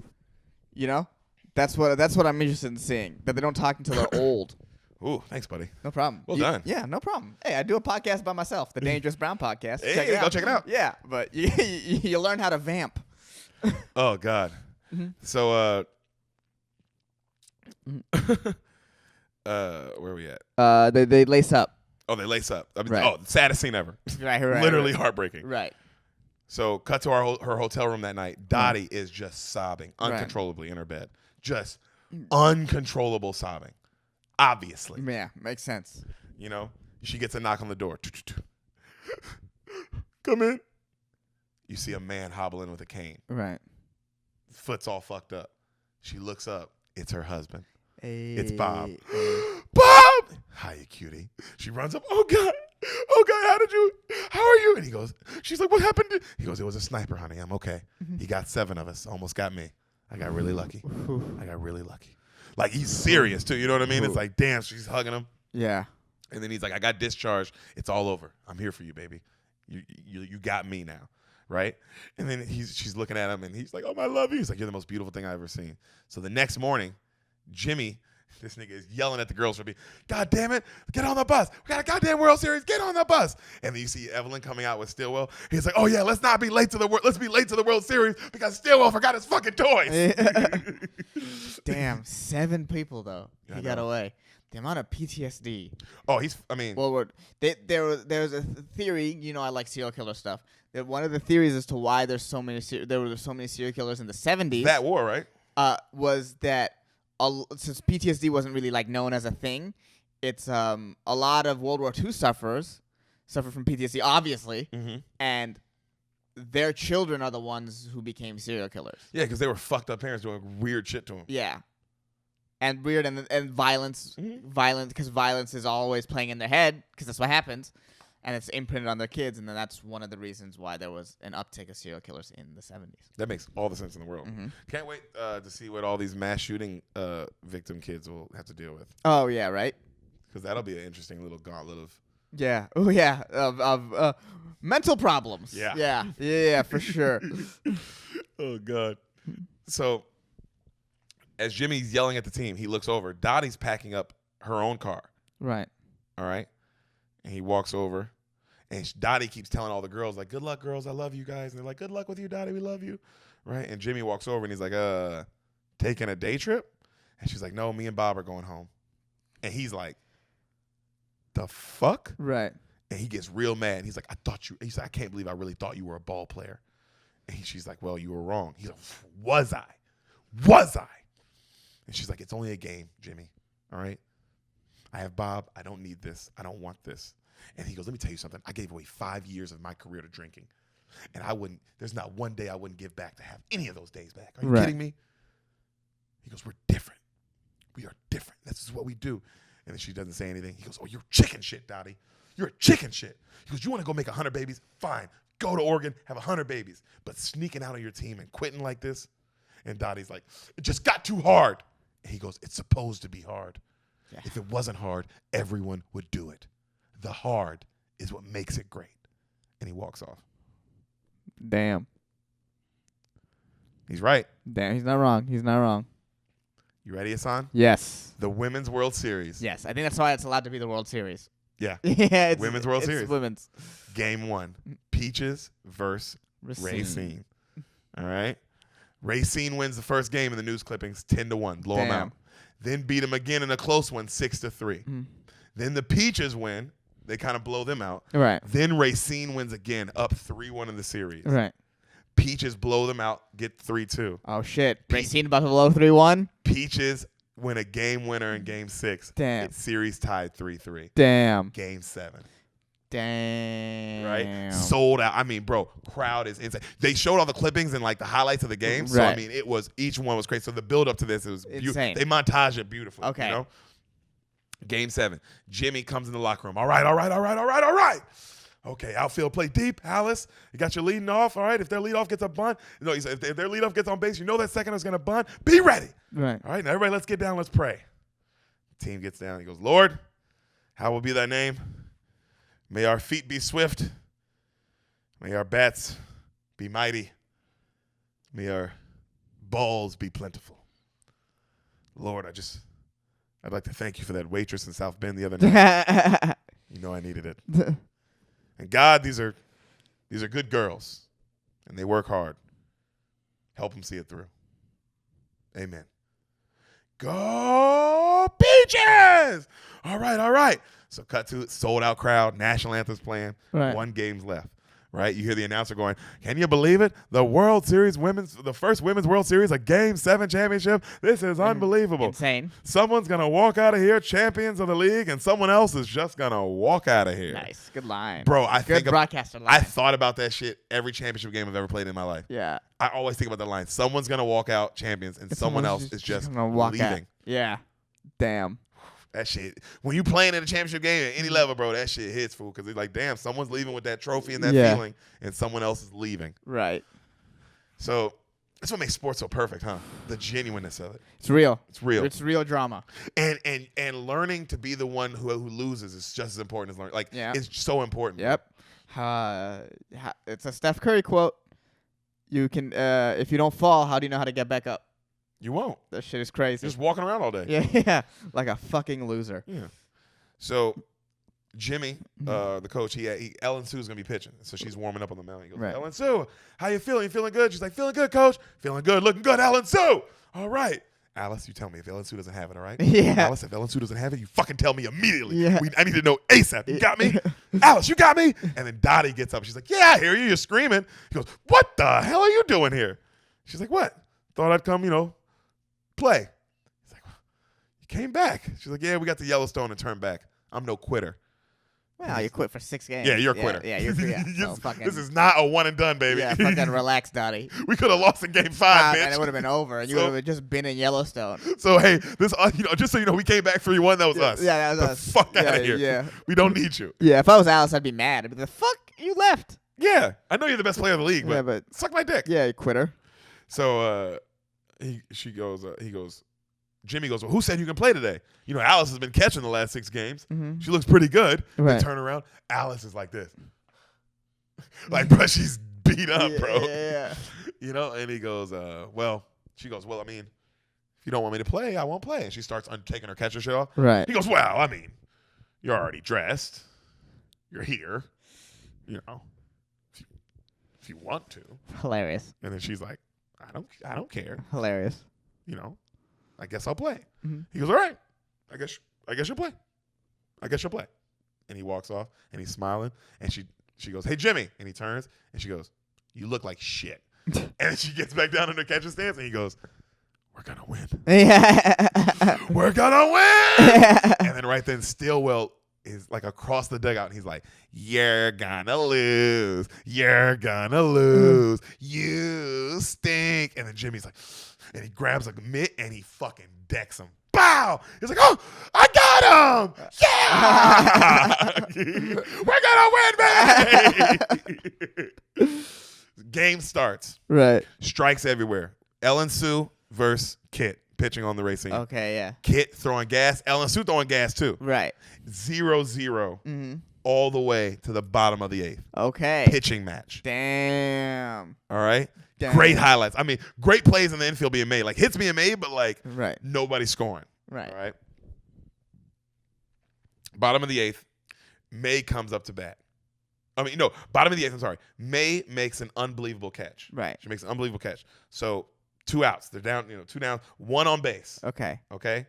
you know? That's what I'm interested in seeing, that they don't talk until they're old. Ooh, thanks, buddy. No problem. Well done. Yeah, no problem. Hey, I do a podcast by myself, the Dangerous Brown podcast. Hey, go check it out. Yeah, but you learn how to vamp. Oh God. Mm-hmm. So where are we at? They lace up. Oh, they lace up. I mean, Right. Oh, saddest scene ever. Right. Literally heartbreaking. Right. So cut to her hotel room that night. Dottie is just sobbing uncontrollably in her bed. Just uncontrollable sobbing. Obviously. Yeah, makes sense. You know, she gets a knock on the door. Come in. You see a man hobbling with a cane. Right. Foot's all fucked up. She looks up. It's her husband. Hey, It's Bob. hey. Bob! Hi, cutie. She runs up. Oh, God. How are you? And he goes, she's like, what happened? He goes, it was a sniper, honey. I'm okay. He got 7 of us. Almost got me. I got really lucky. Like, he's serious, too. You know what I mean? It's like, damn, she's hugging him. Yeah. And then he's like, I got discharged. It's all over. I'm here for you, baby. You got me now. Right? And then she's looking at him, and he's like, oh, I love you. He's like, you're the most beautiful thing I've ever seen. So the next morning, Jimmy, this nigga is yelling at the girls for being, God damn it, get on the bus. We got a goddamn World Series, get on the bus. And then you see Evelyn coming out with Stillwell. He's like, oh yeah, let's be late to the World Series because Stillwell forgot his fucking toys. Damn, 7 people though. He got away. The amount of PTSD. Oh, there's a theory, you know, I like serial killer stuff. That one of the theories as to why there were so many serial killers in the 70s. That war, right? Was that since PTSD wasn't really like known as a thing, it's a lot of World War II sufferers suffer from PTSD, obviously, and their children are the ones who became serial killers. Yeah, because they were fucked up parents doing weird shit to them. Yeah, and weird and violence, because violence is always playing in their head because that's what happens, and it's imprinted on their kids, and then that's one of the reasons why there was an uptick of serial killers in the 70s. That makes all the sense in the world. Can't wait to see what all these mass shooting victim kids will have to deal with. Oh yeah, right. Because that'll be an interesting little gauntlet of. Yeah. Oh yeah. Of mental problems. Yeah. Yeah. For sure. Oh God. So, as Jimmy's yelling at the team, he looks over. Dottie's packing up her own car. Right. All right. And he walks over, and Dottie keeps telling all the girls, like, good luck, girls. I love you guys. And they're like, good luck with you, Dottie. We love you. Right. And Jimmy walks over, and he's like, taking a day trip? And she's like, no, me and Bob are going home. And he's like, the fuck? Right. And he gets real mad. He's like, he's like, I can't believe I really thought you were a ball player. And she's like, well, you were wrong. He's like, was I? Was I? And she's like, it's only a game, Jimmy. All right? I have Bob. I don't need this. I don't want this. And he goes, let me tell you something. I gave away 5 years of my career to drinking. And there's not one day I wouldn't give back to have any of those days back. Are you kidding me? He goes, we're different. We are different. This is what we do. And then she doesn't say anything. He goes, oh, you're chicken shit, Dottie. You're a chicken shit. He goes, you want to go make 100 babies? Fine. Go to Oregon, have 100 babies. But sneaking out on your team and quitting like this? And Dottie's like, it just got too hard. And he goes, it's supposed to be hard. Yeah. If it wasn't hard, everyone would do it. The hard is what makes it great. And he walks off. Damn. He's right. Damn, he's not wrong. He's not wrong. You ready, Ehsan? Yes. The Women's World Series. Yes, I think that's why it's allowed to be the World Series. Yeah. Yeah, Women's World Series. Women's. Game 1. Peaches versus Racine. All right? Racine wins the first game in the news clippings 10-1. Blow them out. Then beat them again in a close one 6-3. Then the Peaches win. They kind of blow them out. Right. Then Racine wins again, up 3-1 in the series. Right. Peaches blow them out, get 3-2. Oh, shit. Racine about to blow 3-1? Peaches win a game winner in game 6. Damn. It's series tied 3-3. Damn. Game 7. Damn. Right? Sold out. I mean, bro, crowd is insane. They showed all the clippings and like the highlights of the game. So, I mean, each one was crazy. So the build up to this, it was beautiful. They montage it beautifully. Okay. You know? Game 7. Jimmy comes in the locker room. All right. Okay, outfield play deep. Alice, you got your leading off. All right, if their leadoff gets a bunt, no, he said, if their leadoff gets on base, you know that second is going to bunt. Be ready. Right. All right, now everybody, let's get down. Let's pray. Team gets down. He goes, Lord, how will be thy name? May our feet be swift. May our bats be mighty. May our balls be plentiful. Lord, I'd like to thank you for that waitress in South Bend the other night. You know I needed it. And God, these are good girls, and they work hard. Help them see it through. Amen. Go Peaches! All right. So cut to it, sold out crowd, national anthem's playing, 1 game's left. Right? You hear the announcer going, can you believe it? The first Women's World Series, a Game 7 championship. This is unbelievable. Insane. Someone's going to walk out of here champions of the league, and someone else is just going to walk out of here. Nice. Good line. Bro, Good broadcaster line. I thought about that shit every championship game I've ever played in my life. Yeah. I always think about that line. Someone's going to walk out champions, and someone else is just leaving. Out. Yeah. Damn. That shit, when you playing in a championship game at any level, bro, that shit hits, fool. Because it's like, damn, someone's leaving with that trophy and that feeling, and someone else is leaving. Right. So that's what makes sports so perfect, huh? The genuineness of it. It's real. It's real. It's real drama. And learning to be the one who loses is just as important as learning. Like, it's so important. Yep. It's a Steph Curry quote. You can, if you don't fall, how do you know how to get back up? You won't. That shit is crazy. Just walking around all day. Yeah. Like a fucking loser. Yeah. So Jimmy, the coach, Ellen Sue's gonna be pitching, so she's warming up on the mound. He goes, Ellen Sue, how you feeling? You feeling good? She's like, feeling good, coach. Feeling good, looking good, Ellen Sue. All right. Alice, you tell me if Ellen Sue doesn't have it, all right? Yeah. Alice, if Ellen Sue doesn't have it, you fucking tell me immediately. Yeah. I need to know ASAP. You got me? Alice, you got me? And then Dottie gets up. She's like, yeah, I hear you. You're screaming. He goes, what the hell are you doing here? She's like, what? Thought I'd come, play. He's like, you came back. She's like, yeah, we got to Yellowstone and turned back. I'm no quitter. Well, you quit for 6 games. Yeah, you're a quitter. Yeah, you're so this is not a one and done, baby. Yeah, fucking relax, Dottie. We could have lost in game 5, bitch. And it would have been over, and you would have just been in Yellowstone. So, hey, this, just so you know, we came back 3-1. That was us. Yeah, that was us. The fuck out of here. Yeah. We don't need you. Yeah, if I was Alice, I'd be mad. I'd be the fuck? You left. Yeah, I know you're the best player in the league, but suck my dick. Yeah, you quitter. So, he goes, Jimmy goes, well, who said you can play today? Alice has been catching the last 6 games. Mm-hmm. She looks pretty good. Right. They turn around. Alice is like this. Like, bro, she's beat up, bro. Yeah. And he goes, she goes, well, I mean, if you don't want me to play, I won't play. And she starts taking her catcher shirt off. Right. He goes, well, I mean, you're already dressed. You're here. If you want to. Hilarious. And then she's like, I don't care. Hilarious. I guess I'll play. Mm-hmm. He goes, all right, I guess you'll play. I guess you'll play. And he walks off, and he's smiling, and she goes, hey, Jimmy. And he turns, and she goes, you look like shit. And then she gets back down in her catcher's stance, and he goes, we're going to win. Yeah. We're going to win. And then right then, Stillwell is like across the dugout, and he's like, you're gonna lose. You're gonna lose. You stink. And then Jimmy's like, and he grabs a mitt, and he fucking decks him. Bow! He's like, oh, I got him! Yeah! We're gonna win, baby! Game starts. Right. Strikes everywhere. Ellen Sue versus Kit pitching on the racing. Okay, yeah. Kit throwing gas. Ellen Sue throwing gas too. Right. 0-0 all the way to the bottom of the 8th. Okay. Pitching match. Damn. All right. Damn. Great highlights. I mean, great plays in the infield being made. Like hits being made, but like nobody scoring. Right. All right. Bottom of the 8th, May comes up to bat. I mean, no, bottom of the 8th, I'm sorry. May makes an unbelievable catch. Right. She makes an unbelievable catch. So 2 outs. They're down, 2 down, 1 on base. Okay. Okay.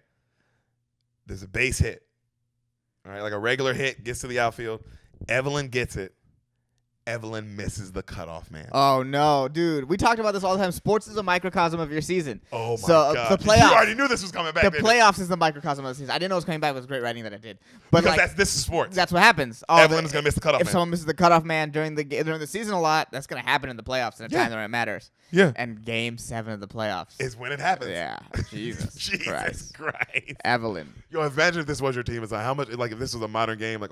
There's a base hit. All right, like a regular hit, gets to the outfield. Evelyn gets it. Evelyn misses the cutoff, man. Oh, no, dude. We talked about this all the time. Sports is a microcosm of your season. Oh, my God. The playoffs, you already knew this was coming back. The playoffs is the microcosm of the season. I didn't know it was coming back. It was great writing that I did. But because this is sports. That's what happens. Evelyn is going to miss the cutoff, If man. someone misses the cutoff man during the season a lot, that's going to happen in the playoffs in a time that it matters. Yeah. And Game 7 of the playoffs is when it happens. Yeah. Jesus Christ. Evelyn. Yo, imagine if this was your team. It's like how much, like if this was a modern game, like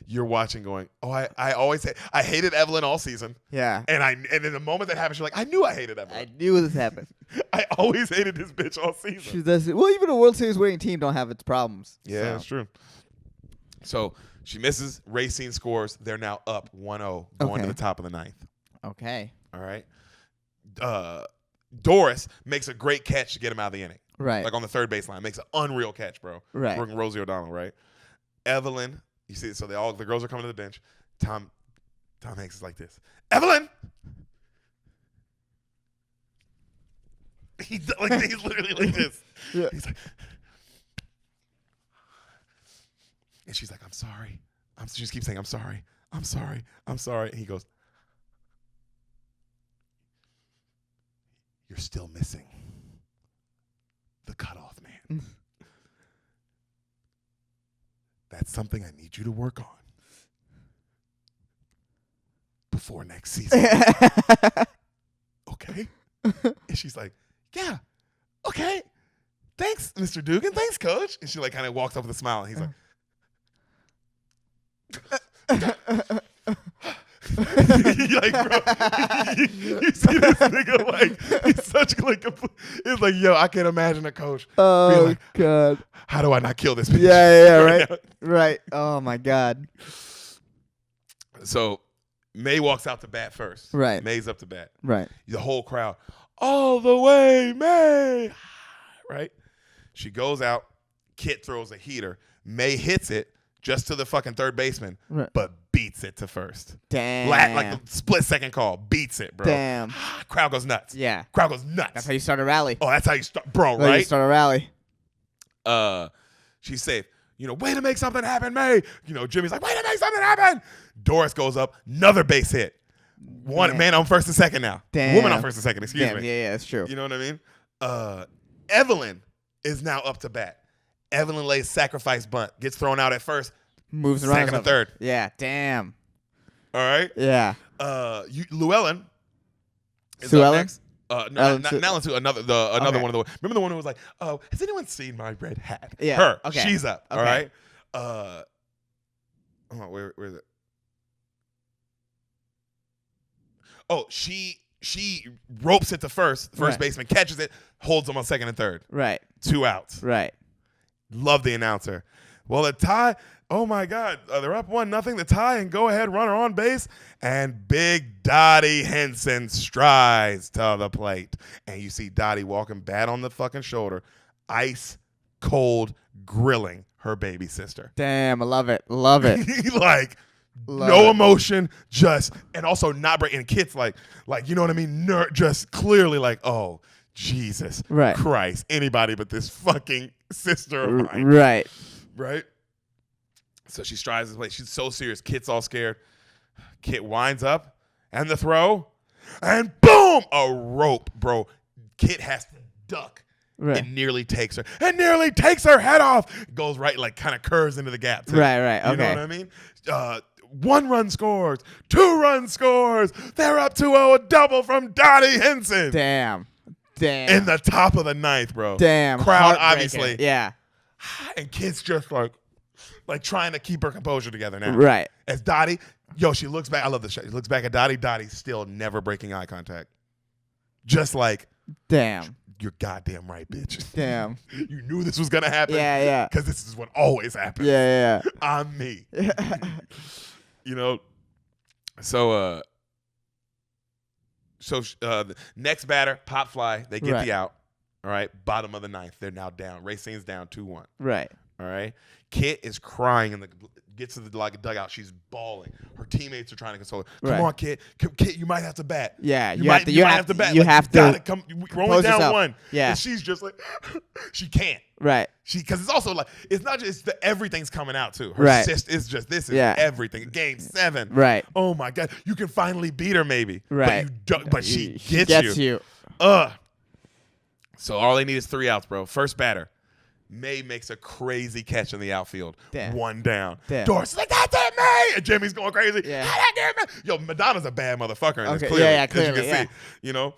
you're watching going, oh, I always say, I hated Evelyn all season. Yeah. And in the moment that happens, you're like, I knew I hated Evelyn. I knew this happened. I always hated this bitch all season. She does it. Well, even a World Series winning team don't have its problems. Yeah, that's true. So she misses. Racine scores. They're now up 1-0 going to the top of the 9th. Okay. All right. Doris makes a great catch to get him out of the inning. Right. Like on the third baseline. Makes an unreal catch, bro. Right. Working Rosie O'Donnell, right? Evelyn, you see, so the girls are coming to the bench. Tom Hanks is like this. Evelyn! He's literally like this. Yeah. He's like, and she's like, I'm sorry. She just keeps saying, I'm sorry. I'm sorry. I'm sorry. And he goes, you're still missing the cutoff, man. That's something I need you to work on before next season. Okay? And she's like, yeah, okay. Thanks, Mr. Dugan. Thanks, Coach. And she like kind of walks up with a smile, and he's like, like, bro, you see this nigga like he's such like it's like, yo, I can't imagine a coach. Oh like, God, how do I not kill this bitch? Yeah, right, right. Oh my God. So May walks out to bat first. Right. May's up to bat. Right. The whole crowd, all the way, May. Right. She goes out. Kit throws a heater. May hits it just to the fucking third baseman, but beats it to first. Damn. Like a split second call. Beats it, bro. Damn. Crowd goes nuts. Yeah. Crowd goes nuts. That's how you start a rally. Oh, that's how you start, bro, That's how right? you start a rally. She's safe. Way to make something happen, May. Jimmy's like, way to make something happen. Doris goes up. Another base hit. One man on first and second now. Damn. Woman on first and second, excuse me. Yeah, that's true. You know what I mean? Evelyn is now up to bat. Evelyn lays sacrifice bunt. Gets thrown out at first. Moves around. Second and third. Yeah, damn. All right? Yeah. Llewellyn is Sue up Ellen? next. Not Ellen Sue, another one of the. Remember the one who was like, "Oh, has anyone seen my red hat?" Yeah. Her. Okay. She's up. Okay. All right. Hold on, where is it? Oh, she ropes it to first. First baseman catches it, holds him on second and third. Right. 2 outs. Right. Love the announcer. Well, the tie. Oh my God, they're up 1-0. The tie and go ahead runner on base, and Big Dottie Henson strides to the plate, and you see Dottie walking bat on the fucking shoulder, ice cold grilling her baby sister. Damn, I love it. Love it. Like love no it. Emotion, just and also not breaking. And Kit's like you know what I mean? Just clearly like, oh, Jesus Right. Christ, anybody but this fucking sister of mine. Right. Right? So she strives this way. She's so serious. Kit's all scared. Kit winds up, and the throw, and boom, a rope, bro. Kit has to duck. Right. It nearly takes her. It nearly takes her head off. Goes right, like kind of curves into the gap. Too. Right. Okay. You know what I mean? 1 run scores. 2 run scores. They're up 2-0. A double from Dottie Henson. Damn. In the top of the 9th, bro. Damn. Crowd, obviously. Yeah. And Kit's just like trying to keep her composure together now. Right. As Dottie, she looks back. I love this shot. She looks back at Dottie. Dottie's still never breaking eye contact. Just like, damn. You're goddamn right, bitch. Damn. You knew this was going to happen. Yeah. Because this is what always happens. Yeah. On me. You know? So, the next batter, pop fly. They get the out. All right. Bottom of the 9th. They're now down. Racine's down 2-1. Right. All right. Kit is crying gets to the dugout. She's bawling. Her teammates are trying to console her. Come on, Kit. Kit, you might have to bat. Yeah. You might have to bat. You have to. Come, we're only down yourself. 1. Yeah. And she's just like, she can't. Right. Because it's also like, it's not just everything's coming out too. Her assist is just, this is everything. Game 7. Right. Oh my God. You can finally beat her maybe. Right. But she gets you. So all they need is 3 outs, bro. First batter. May makes a crazy catch in the outfield. Damn. 1 down. Damn. Doris is like, that's it, May! And Jimmy's going crazy. Yeah. Yo, Madonna's a bad motherfucker in this, clearly. Yeah, clearly. As you can see. You know?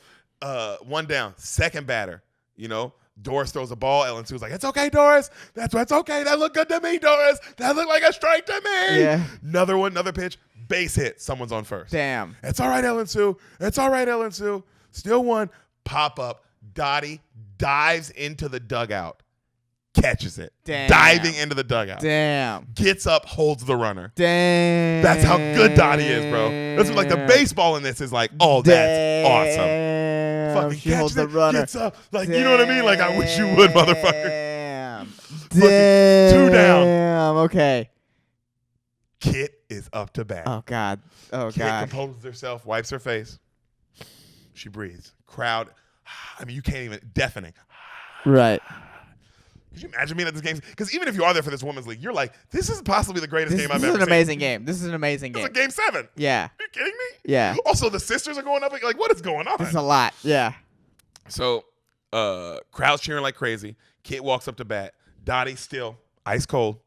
1 down. Second batter. You know? Doris throws a ball. Ellen Sue's like, it's okay, Doris. That's okay. That looked good to me, Doris. That looked like a strike to me. Yeah. Another pitch. Base hit. Someone's on first. Damn. It's all right, Ellen Sue. It's all right, Ellen Sue. Still 1. Pop up. Dottie dives into the dugout. Catches it. Damn. Diving into the dugout. Damn. Gets up, holds the runner. Damn. That's how good Dottie is, bro. That's what, like, the baseball in this is like, oh, that's awesome. Fucking she holds catches the runner. Gets up. Like, you know what I mean? Like, I wish you would, motherfucker. Damn. Fucking 2 down. Damn. Okay. Kit is up to bat. Oh, God. Kit composes herself, wipes her face. She breathes. Crowd, I mean, you can't even, deafening. Right. Could you imagine being at this game? Because even if you are there for this women's league, you're like, this is possibly the greatest game I've ever seen. This is an amazing game. This is an amazing game. It's like Game 7. Yeah. Are you kidding me? Yeah. Also, the sisters are going up. Like, what is going on? This is a lot. Yeah. So, crowd's cheering like crazy. Kit walks up to bat. Dottie still ice cold.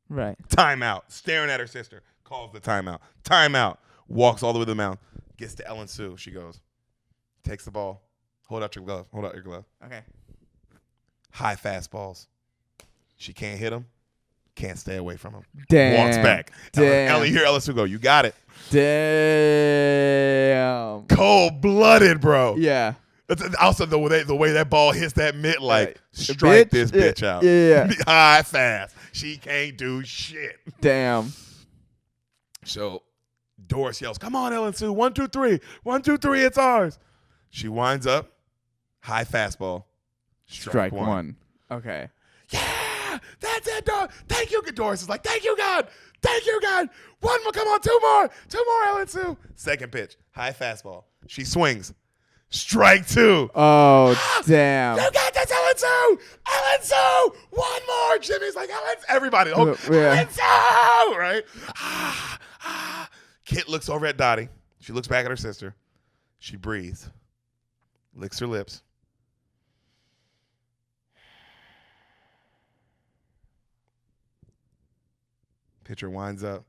Right. Timeout. Staring at her sister. Calls the timeout. Timeout. Walks all the way to the mound. Gets to Ellen Sue. She goes. Takes the ball. Hold out your glove. Hold out your glove. Okay. High fastballs. She can't hit him. Can't stay away from him. Damn. Walks back. Ellie, hear Ellen Sue go. You got it. Damn. Cold-blooded, bro. Yeah. Also, the way that ball hits that mitt, like, strike this bitch out. Yeah. High fast. She can't do shit. Damn. So Doris yells, come on, Ellen Sue. 1, 2, 3. 1, 2, 3, it's ours. She winds up. High fastball. Strike 1. Okay. Yeah, that's it, dog. Thank you. Doris is like, thank you, God. Thank you, God. 1 more. Come on, 2 more. 2 more, Ellen Sue. Second pitch. High fastball. She swings. Strike 2. Oh, damn. You got this, Ellen Sue. Ellen Sue. 1 more. Jimmy's like, everybody. Ellen Sue. Right? Kit looks over at Dottie. She looks back at her sister. She breathes. Licks her lips. Pitcher winds up.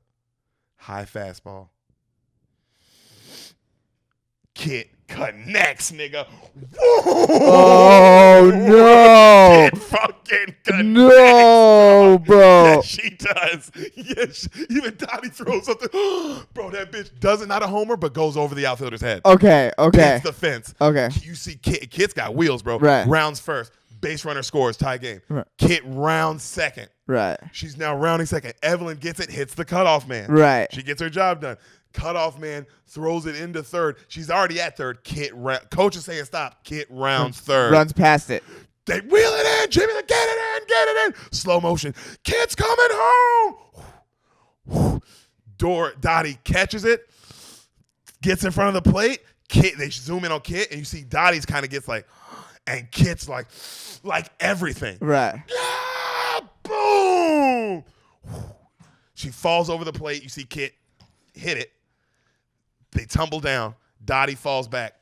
High fastball. Kit connects, nigga. Whoa! Oh, no. Kit fucking connects. No, bro. Yeah, she does. Yes, even Dottie throws something. Bro, that bitch doesn't not a homer, but goes over the outfielder's head. Okay. Hits the fence. Okay. You see Kit's got wheels, bro. Right. Rounds first. Base runner scores. Tie game. Right. Kit rounds second. Right. She's now rounding second. Evelyn gets it, hits the cutoff man. Right. She gets her job done. Cutoff man throws it into third. She's already at third. Coach is saying stop. Kit rounds third. Runs past it. They wheel it in. Jimmy, get it in. Slow motion. Kit's coming home. Dottie catches it. Gets in front of the plate. Kit, they zoom in on Kit, and you see Dottie's kind of gets like, and Kit's like everything. Right. Yeah, boom. She falls over the plate. You see Kit hit it. They tumble down. Dottie falls back.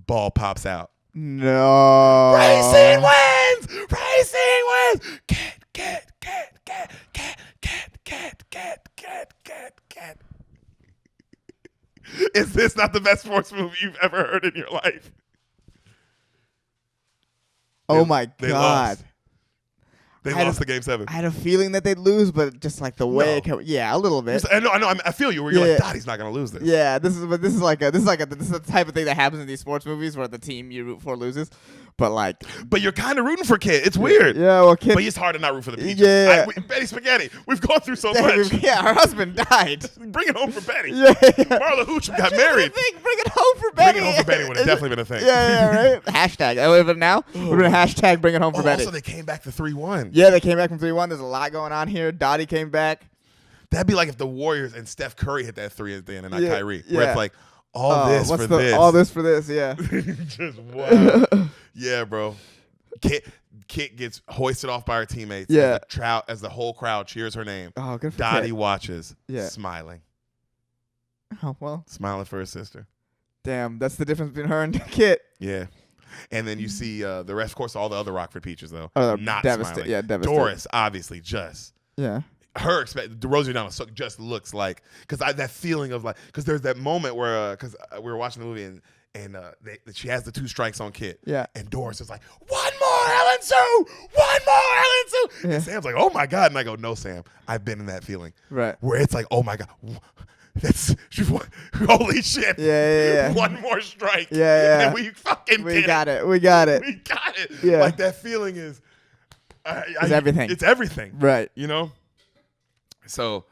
Ball pops out. No. Racing wins. Racing wins. Cat. Is this not the best sports movie you've ever heard in your life? Oh my They God. lost. They lost the game 7. I had a feeling that they'd lose, but just like the way it came, yeah, a little bit. I know. I feel you. Where you're like, Dottie's not gonna lose this. Yeah, this is the type of thing that happens in these sports movies where the team you root for loses. But you're kind of rooting for Kit. It's weird. Yeah, well, Kit. But it's hard to not root for the Peaches. Yeah. Betty Spaghetti. We've gone through so much. Yeah, her husband died. Bring it home for Betty. Yeah. Marla Hooch got married. Bring it home for Betty. Bring it home for Betty would have definitely been a thing. Yeah, right. Hashtag. That would have been now. Would have been hashtag bring it home for Betty. Also, they came back to 3-1. Yeah, they came back from 3-1. There's a lot going on here. Dottie came back. That'd be like if the Warriors and Steph Curry hit that 3 at the end and not Kyrie. Yeah. Where it's like, all this for this. All this for this, yeah. Just wow. Yeah, bro. Kit gets hoisted off by her teammates. Yeah. As the whole crowd cheers her name. Oh, good for Dottie Kit. watches, smiling. Oh, well. Smiling for her sister. Damn, that's the difference between her and Kit. Yeah. And then you see the rest, of course, all the other Rockford Peaches, though. Not smiling. Yeah, devastated. Doris, obviously, just. Yeah. Rosie O'Donnell just looks like, because that feeling of like, because there's that moment where, because we were watching the movie and she has the 2 strikes on Kit. Yeah. And Doris is like, one more, Ellen Sue! One more, Ellen Sue! Yeah. And Sam's like, oh my God. And I go, no, Sam, I've been in that feeling. Right. Where it's like, oh my God. Holy shit. Yeah. One more strike. Yeah. And we fucking We did got it. We got it. We got it. Yeah. Like that feeling is. It's everything. It's everything. Right. You know? So,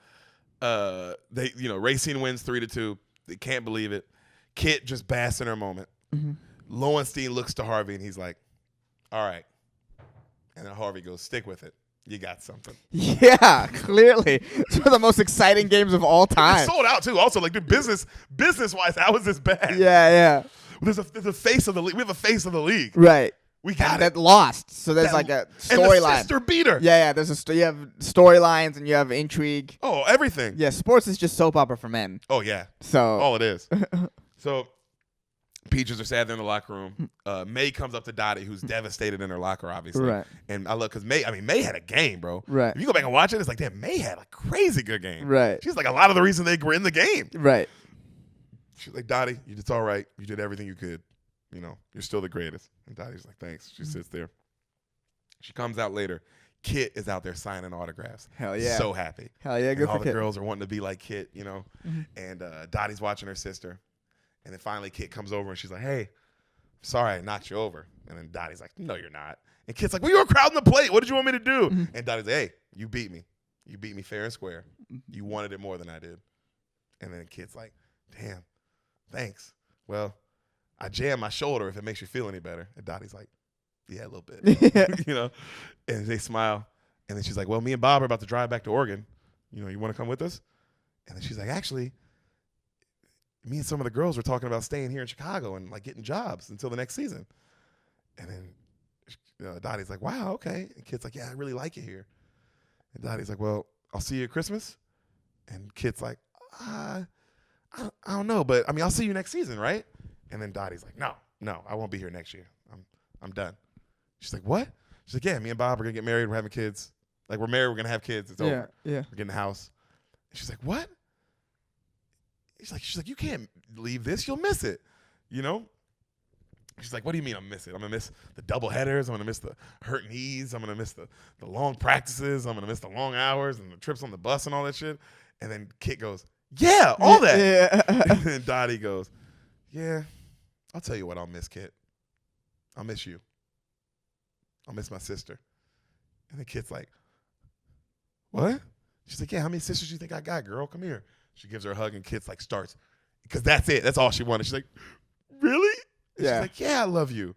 Racine wins 3-2. They can't believe it. Kit just basks in her moment. Mm-hmm. Lowenstein looks to Harvey and he's like, all right. And then Harvey goes, stick with it. You got something. Yeah, clearly. It's one of the most exciting games of all time. It's sold out too. Also, like, dude, business-wise, how is this bad? Yeah. There's a face of the league. We have a face of the league. Right. We got that lost. So there's like a storyline. And the sister beat her. Yeah. There's you have storylines and you have intrigue. Oh, everything. Yeah, sports is just soap opera for men. Oh yeah. So all it is. So Peaches are sad they're in the locker room. May comes up to Dottie, who's devastated in her locker, obviously. Right. And I love because May had a game, bro. Right. If you go back and watch it, it's like, damn, May had a crazy good game. Right. She's like a lot of the reason they were in the game. Right. She's like, Dottie, it's all right. You did everything you could. You're still the greatest. And Dottie's like, thanks. She sits there. She comes out later. Kit is out there signing autographs. Hell yeah. So happy. Hell yeah, good for Kit. All the girls are wanting to be like Kit, Mm-hmm. And Dottie's watching her sister. And then finally Kit comes over and she's like, hey, sorry I knocked you over. And then Dottie's like, no, you're not. And Kit's like, well, you were crowding the plate. What did you want me to do? Mm-hmm. And Dottie's like, hey, you beat me. You beat me fair and square. You wanted it more than I did. And then Kit's like, damn, thanks. Well, I jammed my shoulder if it makes you feel any better. And Dottie's like, yeah, a little bit. And they smile. And then she's like, well, me and Bob are about to drive back to Oregon. You want to come with us? And then she's like, actually, me and some of the girls were talking about staying here in Chicago and like getting jobs until the next season. And then Dottie's like, wow, okay. And Kit's like, yeah, I really like it here. And Dottie's like, well, I'll see you at Christmas. And Kit's like, I don't know, but I mean, I'll see you next season, right? And then Dottie's like, no, I won't be here next year. I'm done. She's like, what? She's like, yeah, me and Bob are gonna get married. We're having kids. Like, we're married. We're gonna have kids. It's over. Yeah. We're getting a house. And she's like, what? She's like, you can't leave this. You'll miss it. She's like, what do you mean I'm miss it? I'm gonna miss the double headers. I'm gonna miss the hurt knees. I'm gonna miss the long practices. I'm gonna miss the long hours and the trips on the bus and all that shit. And then Kit goes, yeah, all that. Yeah. And then Dottie goes, yeah, I'll tell you what I'll miss, Kit. I'll miss you. I'll miss my sister. And the Kit's like, what? She's like, yeah, how many sisters do you think I got, girl? Come here. She gives her a hug and Kit's like starts, because that's it. That's all she wanted. She's like, really? And she's like, yeah, I love you.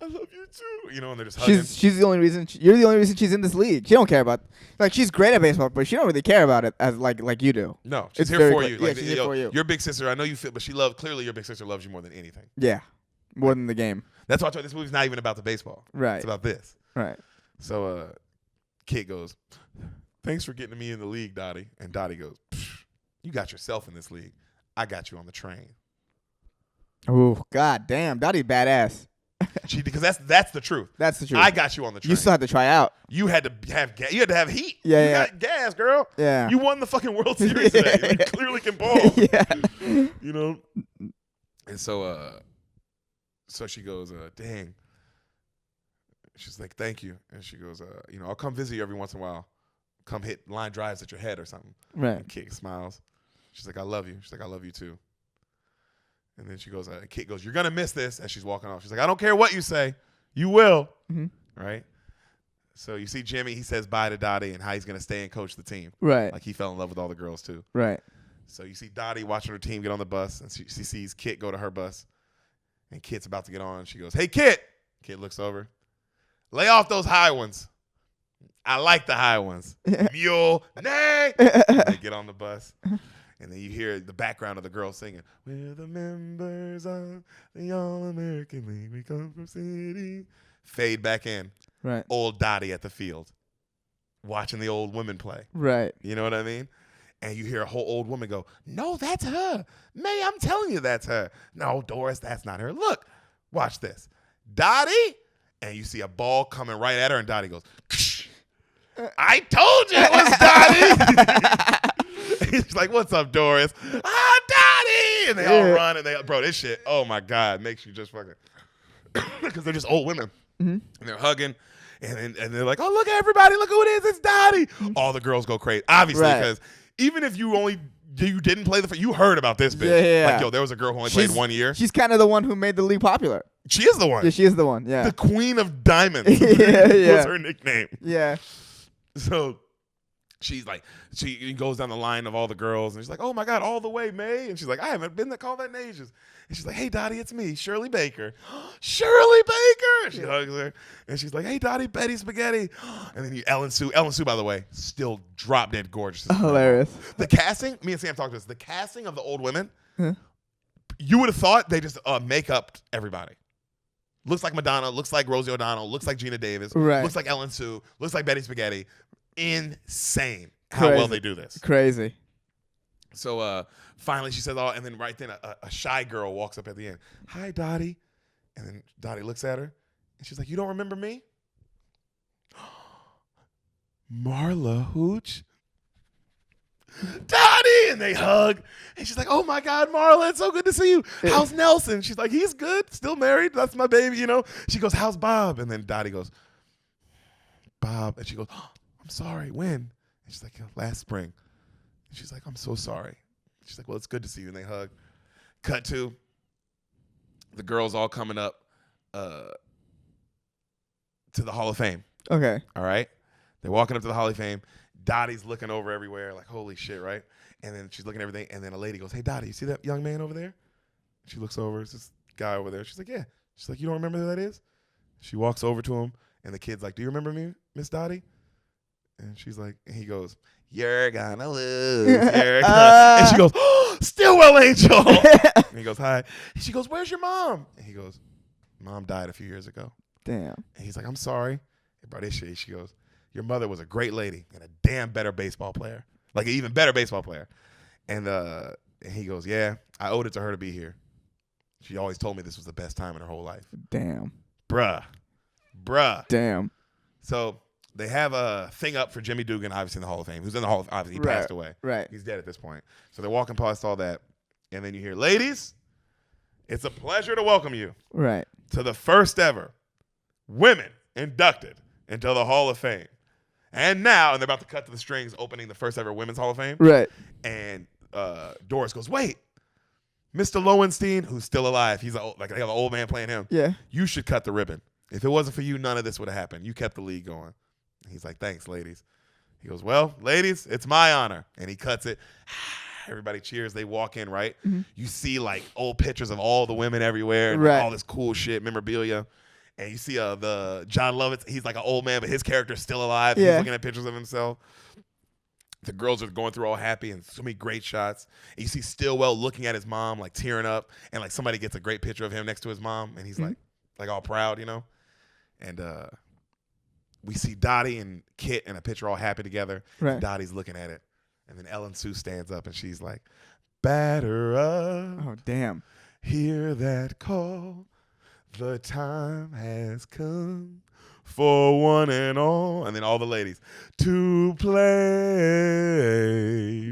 I love you too. You know, and they're just hugging. She's the only reason. You're the only reason she's in this league. She don't care about. Like, she's great at baseball, but she don't really care about it as like you do. No, she's here for you. Yeah, Like, she's here for you. Your big sister. I know you feel, but she loves. Clearly, your big sister loves you more than anything. Yeah, more than the game. That's why I told you this movie's not even about the baseball. Right. It's about this. Right. So, Kit goes, "Thanks for getting me in the league, Dottie." And Dottie goes, "You got yourself in this league. I got you on the train." Oh, god damn, Dottie's badass. Because that's the truth. That's the truth. I got you on the train. You still had to try out. You had to have heat. Yeah, you got gas, girl. Yeah. You won the fucking World Series today. You clearly can ball. Yeah. You know. And so she goes, "Dang." She's like, "Thank you." And she goes, "I'll come visit you every once in a while. Come hit line drives at your head or something." Right. And Kit smiles. She's like, "I love you." She's like, "I love you too." And then she goes, Kit goes, "You're going to miss this," as she's walking off. She's like, "I don't care what you say. You will." Mm-hmm. Right? So you see Jimmy, he says bye to Dottie and how he's going to stay and coach the team. Right. Like he fell in love with all the girls too. Right. So you see Dottie watching her team get on the bus, and she sees Kit go to her bus. And Kit's about to get on. She goes, "Hey, Kit." Kit looks over. "Lay off those high ones. I like the high ones." Mule, nay. And they get on the bus. And then you hear the background of the girl singing, "We're the members of the All-American League. We come from city." Fade back in. Right. Old Dottie at the field watching the old women play. Right. You know what I mean? And you hear a whole old woman go, "No, that's her. May, I'm telling you that's her." "No, Doris, that's not her. Look, watch this. Dottie." And you see a ball coming right at her, and Dottie goes, "Ksh. I told you it was Dottie." She's like, "What's up, Doris?" "Ah, Dottie!" And they all run, and bro, this shit, oh my God, makes you just fucking, because they're just old women. Mm-hmm. And they're hugging, and they're like, "Oh, look at everybody, look who it is, it's Dottie." Mm-hmm. All the girls go crazy, obviously, because even if you didn't play you heard about this bitch. Yeah. Like, yo, there was a girl who only played 1 year. She's kind of the one who made the league popular. She is the one. Yeah, she is the one. Yeah. The Queen of Diamonds yeah. was her nickname. Yeah. So she's like, she goes down the line of all the girls, and she's like, "Oh my God, all the way, May." And she's like, "I haven't been to call that in ages." And she's like, "Hey, Dottie, it's me, Shirley Baker." "Shirley Baker!" And she hugs her, and she's like, "Hey, Dottie, Betty Spaghetti." And then Ellen Sue, by the way, still drop dead gorgeous. Hilarious. The casting, me and Sam talked about this. The casting of the old women, you would have thought they just make up everybody. Looks like Madonna, looks like Rosie O'Donnell, looks like Geena Davis, looks like Ellen Sue, looks like Betty Spaghetti. Insane how well they do this. Crazy. So finally she says, and then right then a shy girl walks up at the end. "Hi, Dottie." And then Dottie looks at her, and she's like, "You don't remember me?" "Marla Hooch." "Dottie!" And they hug. And she's like, "Oh my God, Marla, it's so good to see you. How's Nelson?" She's like, "He's good, still married. That's my baby, you know." She goes, "How's Bob?" And then Dottie goes, "Bob." And she goes, "Oh, I'm sorry, when?" And she's like, "Last spring." And she's like, "I'm so sorry." She's like, "Well, it's good to see you." And they hug. Cut to the girls all coming up to the Hall of Fame. Okay. All right? They're walking up to the Hall of Fame. Dottie's looking over everywhere like, holy shit, right? And then she's looking at everything, and then a lady goes, "Hey, Dottie, you see that young man over there?" She looks over. It's this guy over there. She's like, "Yeah." She's like, "You don't remember who that is?" She walks over to him, and the kid's like, "Do you remember me, Miss Dottie?" And she's like, and he goes, "You're gonna lose." And she goes, "Oh, Stillwell Angel." And he goes, "Hi." And she goes, "Where's your mom?" And he goes, "Mom died a few years ago." Damn. And he's like, "I'm sorry." And bro, this shit, she goes, "Your mother was a great lady and a damn better baseball player. Like an even better baseball player." And he goes, "Yeah, I owed it to her to be here. She always told me this was the best time in her whole life." Damn. Bruh. Damn. So they have a thing up for Jimmy Dugan, obviously in the Hall of Fame. Who's in the Hall of Fame? Obviously, he passed away. Right. He's dead at this point. So they're walking past all that. And then you hear, "Ladies, it's a pleasure to welcome you to the first ever women inducted into the Hall of Fame. And now," and they're about to cut to the strings opening the first ever Women's Hall of Fame. Right. And Doris goes, "Wait, Mr. Lowenstein," who's still alive. He's like they have an old man playing him. Yeah. "You should cut the ribbon. If it wasn't for you, none of this would have happened. You kept the league going." He's like, "Thanks, ladies." He goes, "Well, ladies, it's my honor." And he cuts it. Everybody cheers. They walk in, right? Mm-hmm. You see like old pictures of all the women everywhere and all this cool shit, memorabilia. And you see the John Lovitz, he's like an old man, but his character's still alive. He's looking at pictures of himself. The girls are going through all happy and so many great shots. And you see Stillwell looking at his mom, like tearing up, and like somebody gets a great picture of him next to his mom, and he's like all proud, you know? And we see Dottie and Kit in a picture all happy together. Right. And Dottie's looking at it. And then Ellen Sue stands up and she's like, batter up. Oh, damn. Hear that call. The time has come for one and all. And then all the ladies to play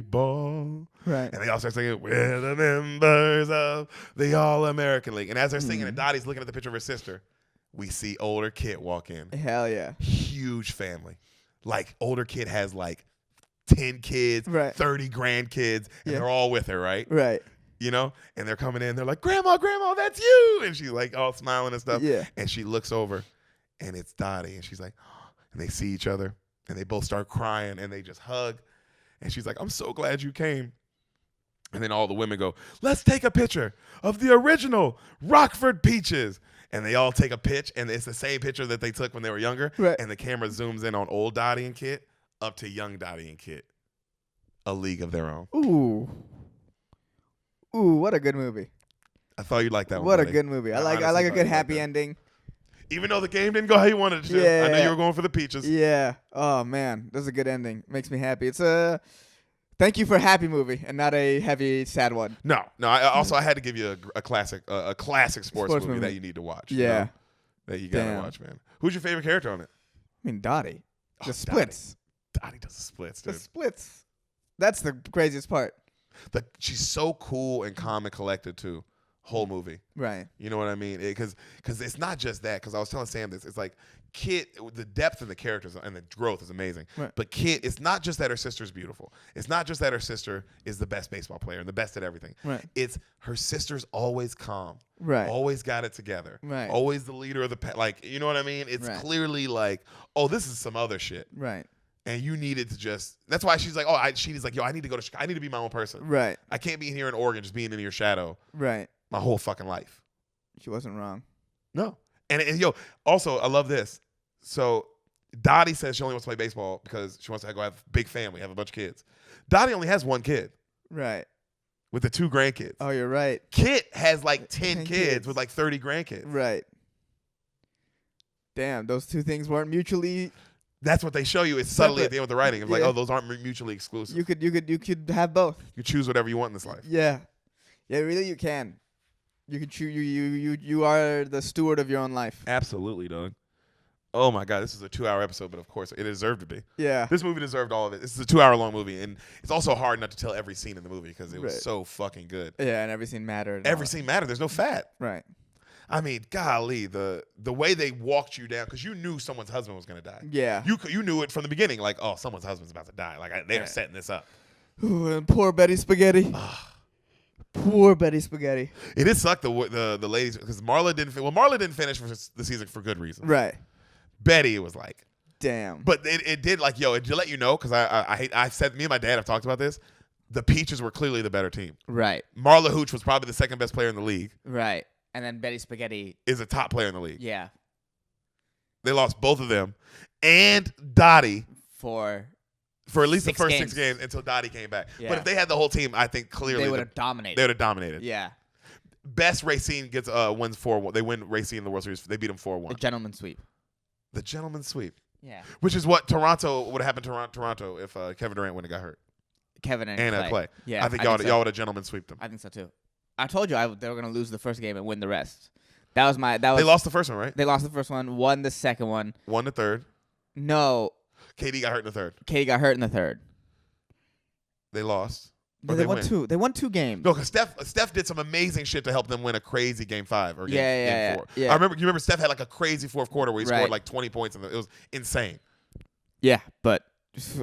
ball. Right. And they all start singing, we're the members of the All-American League. And as they're singing, and Dottie's looking at the picture of her sister, we see older Kit walk in. Hell yeah. Huge family. Like, older Kit has like 10 kids, 30 grandkids, and they're all with her, right? Right. You know? And they're coming in, they're like, Grandma, that's you! And she's like all smiling and stuff. Yeah. And she looks over, and it's Dottie, and she's like, and they see each other, and they both start crying, and they just hug. And she's like, I'm so glad you came. And then all the women go, let's take a picture of the original Rockford Peaches. And they all take a pitch, and it's the same picture that they took when they were younger. Right. And the camera zooms in on old Dottie and Kit up to young Dottie and Kit. A league of their own. Ooh, what a good movie. I thought you'd like that one. What a good movie. I like a good happy ending. Even though the game didn't go how you wanted it to. Yeah. I know you were going for the peaches. Yeah. Oh, man. That's a good ending. Makes me happy. It's a... Thank you for a happy movie and not a heavy, sad one. No. I had to give you a classic sports movie that you need to watch. Yeah. You know? That you gotta watch, man. Who's your favorite character on it? I mean, Dottie. The splits. Dottie does the splits, dude. The splits. That's the craziest part. She's so cool and calm and collected too. Whole movie. Right. You know what I mean? Because it's not just that. Because I was telling Sam this. It's like Kit, the depth of the characters and the growth is amazing. Right. But Kit, it's not just that her sister's beautiful. It's not just that her sister is the best baseball player and the best at everything. Right. It's her sister's always calm. Right. Always got it together. Right. Always the leader of the like. You know what I mean? It's clearly like, oh, this is some other shit. Right. And you needed to just. That's why she's like, she's like, yo, I need to go to Chicago. I need to be my own person. Right. I can't be here in Oregon just being in your shadow. Right. My whole fucking life. She wasn't wrong. No. And yo, also, I love this. So Dottie says she only wants to play baseball because she wants to go have a big family, have a bunch of kids. Dottie only has one kid. Right. With the 2 grandkids. Oh, you're right. Kit has like 10 kids with like 30 grandkids. Right. Damn, those two things weren't mutually... That's what they show you. It's subtly at the end with the writing. It's like, oh, those aren't mutually exclusive. You could have both. You choose whatever you want in this life. Yeah. Yeah, really you can. You can choose. You are the steward of your own life. Absolutely, dog. Oh my God, this is a 2-hour episode, but of course it deserved to be. Yeah. This movie deserved all of it. This is a 2-hour-long movie, and it's also hard not to tell every scene in the movie because it was so fucking good. Yeah, and every scene mattered. Every scene mattered. There's no fat. Right. I mean, golly, the way they walked you down, because you knew someone's husband was going to die. Yeah. You knew it from the beginning, like, oh, someone's husband's about to die. Like, they're setting this up. Ooh, and poor Betty Spaghetti. Poor Betty Spaghetti. It did suck the ladies, because Marla didn't finish for the season for good reason. Right. Betty was like, damn. But it did, like, yo, it did let you know, because I said, me and my dad have talked about this, the Peaches were clearly the better team. Right. Marla Hooch was probably the second best player in the league. Right. And then Betty Spaghetti is a top player in the league. Yeah. They lost both of them. And Dottie. For at least the first 6 games until Dottie came back. Yeah. But if they had the whole team, I think clearly they would have dominated. They would have dominated. Yeah. Best Racine wins 4-1. They win Racine in the World Series. They beat them 4-1. The gentleman's sweep. The gentleman's sweep. Yeah. Which is what Toronto would have happened to Toronto if Kevin Durant wouldn't have got hurt. Kevin and Clay. Yeah. I think y'all would have gentleman sweeped them. I think so too. I told you they were going to lose the first game and win the rest. They lost the first one, right? They lost the first one, won the second one. Won the third. No. KD got hurt in the third. KD got hurt in the third. They lost. No, they won 2. They won 2 games. No, because Steph did some amazing shit to help them win a crazy game 5 or game 4. Yeah. You remember Steph had like a crazy fourth quarter where he scored like 20 points. It was insane. Yeah, but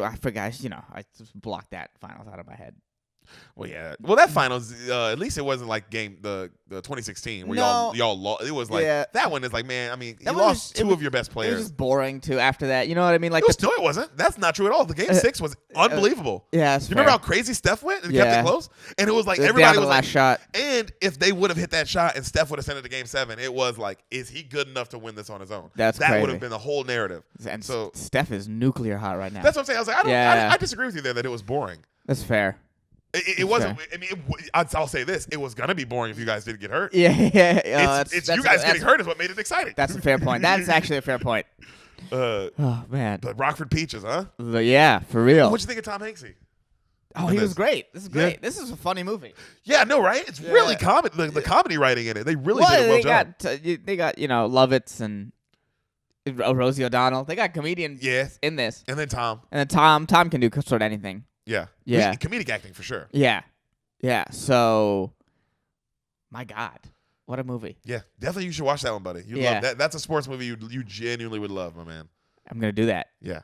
I forgot. I just blocked that finals out of my head. Well, yeah. Well, that finals, at least it wasn't like the 2016 where y'all lost. It was like that one is like, man. I mean, you lost two of your best players. It was just boring too. After that, you know what I mean? Like it wasn't. That's not true at all. The game 6 was unbelievable. Yeah, you remember how crazy Steph went and kept it close? And it was like everybody down to was the last shot. And if they would have hit that shot and Steph would have sent it to game 7, it was like, is he good enough to win this on his own? That would have been the whole narrative. And so Steph is nuclear hot right now. That's what I'm saying. I was like, I disagree with you there that it was boring. That's fair. It wasn't. I mean, I'll say this: it was gonna be boring if you guys didn't get hurt. Yeah. It's you guys getting hurt is what made it exciting. That's a fair point. That's actually a fair point. Oh man. But Rockford Peaches, huh? Yeah, for real. What'd you think of Tom Hanksy? Oh, he was great. This is great. Yeah. This is a funny movie. Yeah, no, right? It's really comedy. The comedy writing in it, they really did a well job. They got Lovitz and Rosie O'Donnell. They got comedians in this. And then Tom. Tom can do sort of anything. Yeah. Comedic acting for sure. Yeah. So, my God, what a movie. Yeah, definitely you should watch that one, buddy. You love that. That's a sports movie you genuinely would love, my man. I'm gonna do that. Yeah.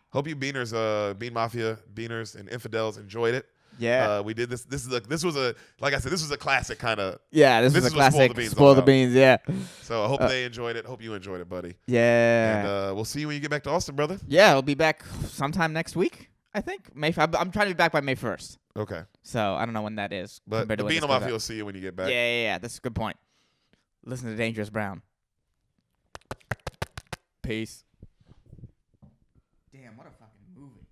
Hope you Beaners, Bean Mafia, Beaners, and Infidels enjoyed it. Yeah. We did this. This was a like I said, this was a classic kind of. Yeah, this was a classic. Spoil the Beans. Yeah. So I hope they enjoyed it. Hope you enjoyed it, buddy. Yeah. And we'll see you when you get back to Austin, brother. Yeah, we'll be back sometime next week. I think May. I'm trying to be back by May 1st. Okay. So I don't know when that is. But the Bean Mafia will see you when you get back. Yeah. That's a good point. Listen to Dangerous Brown. Peace. Damn, what a fucking movie.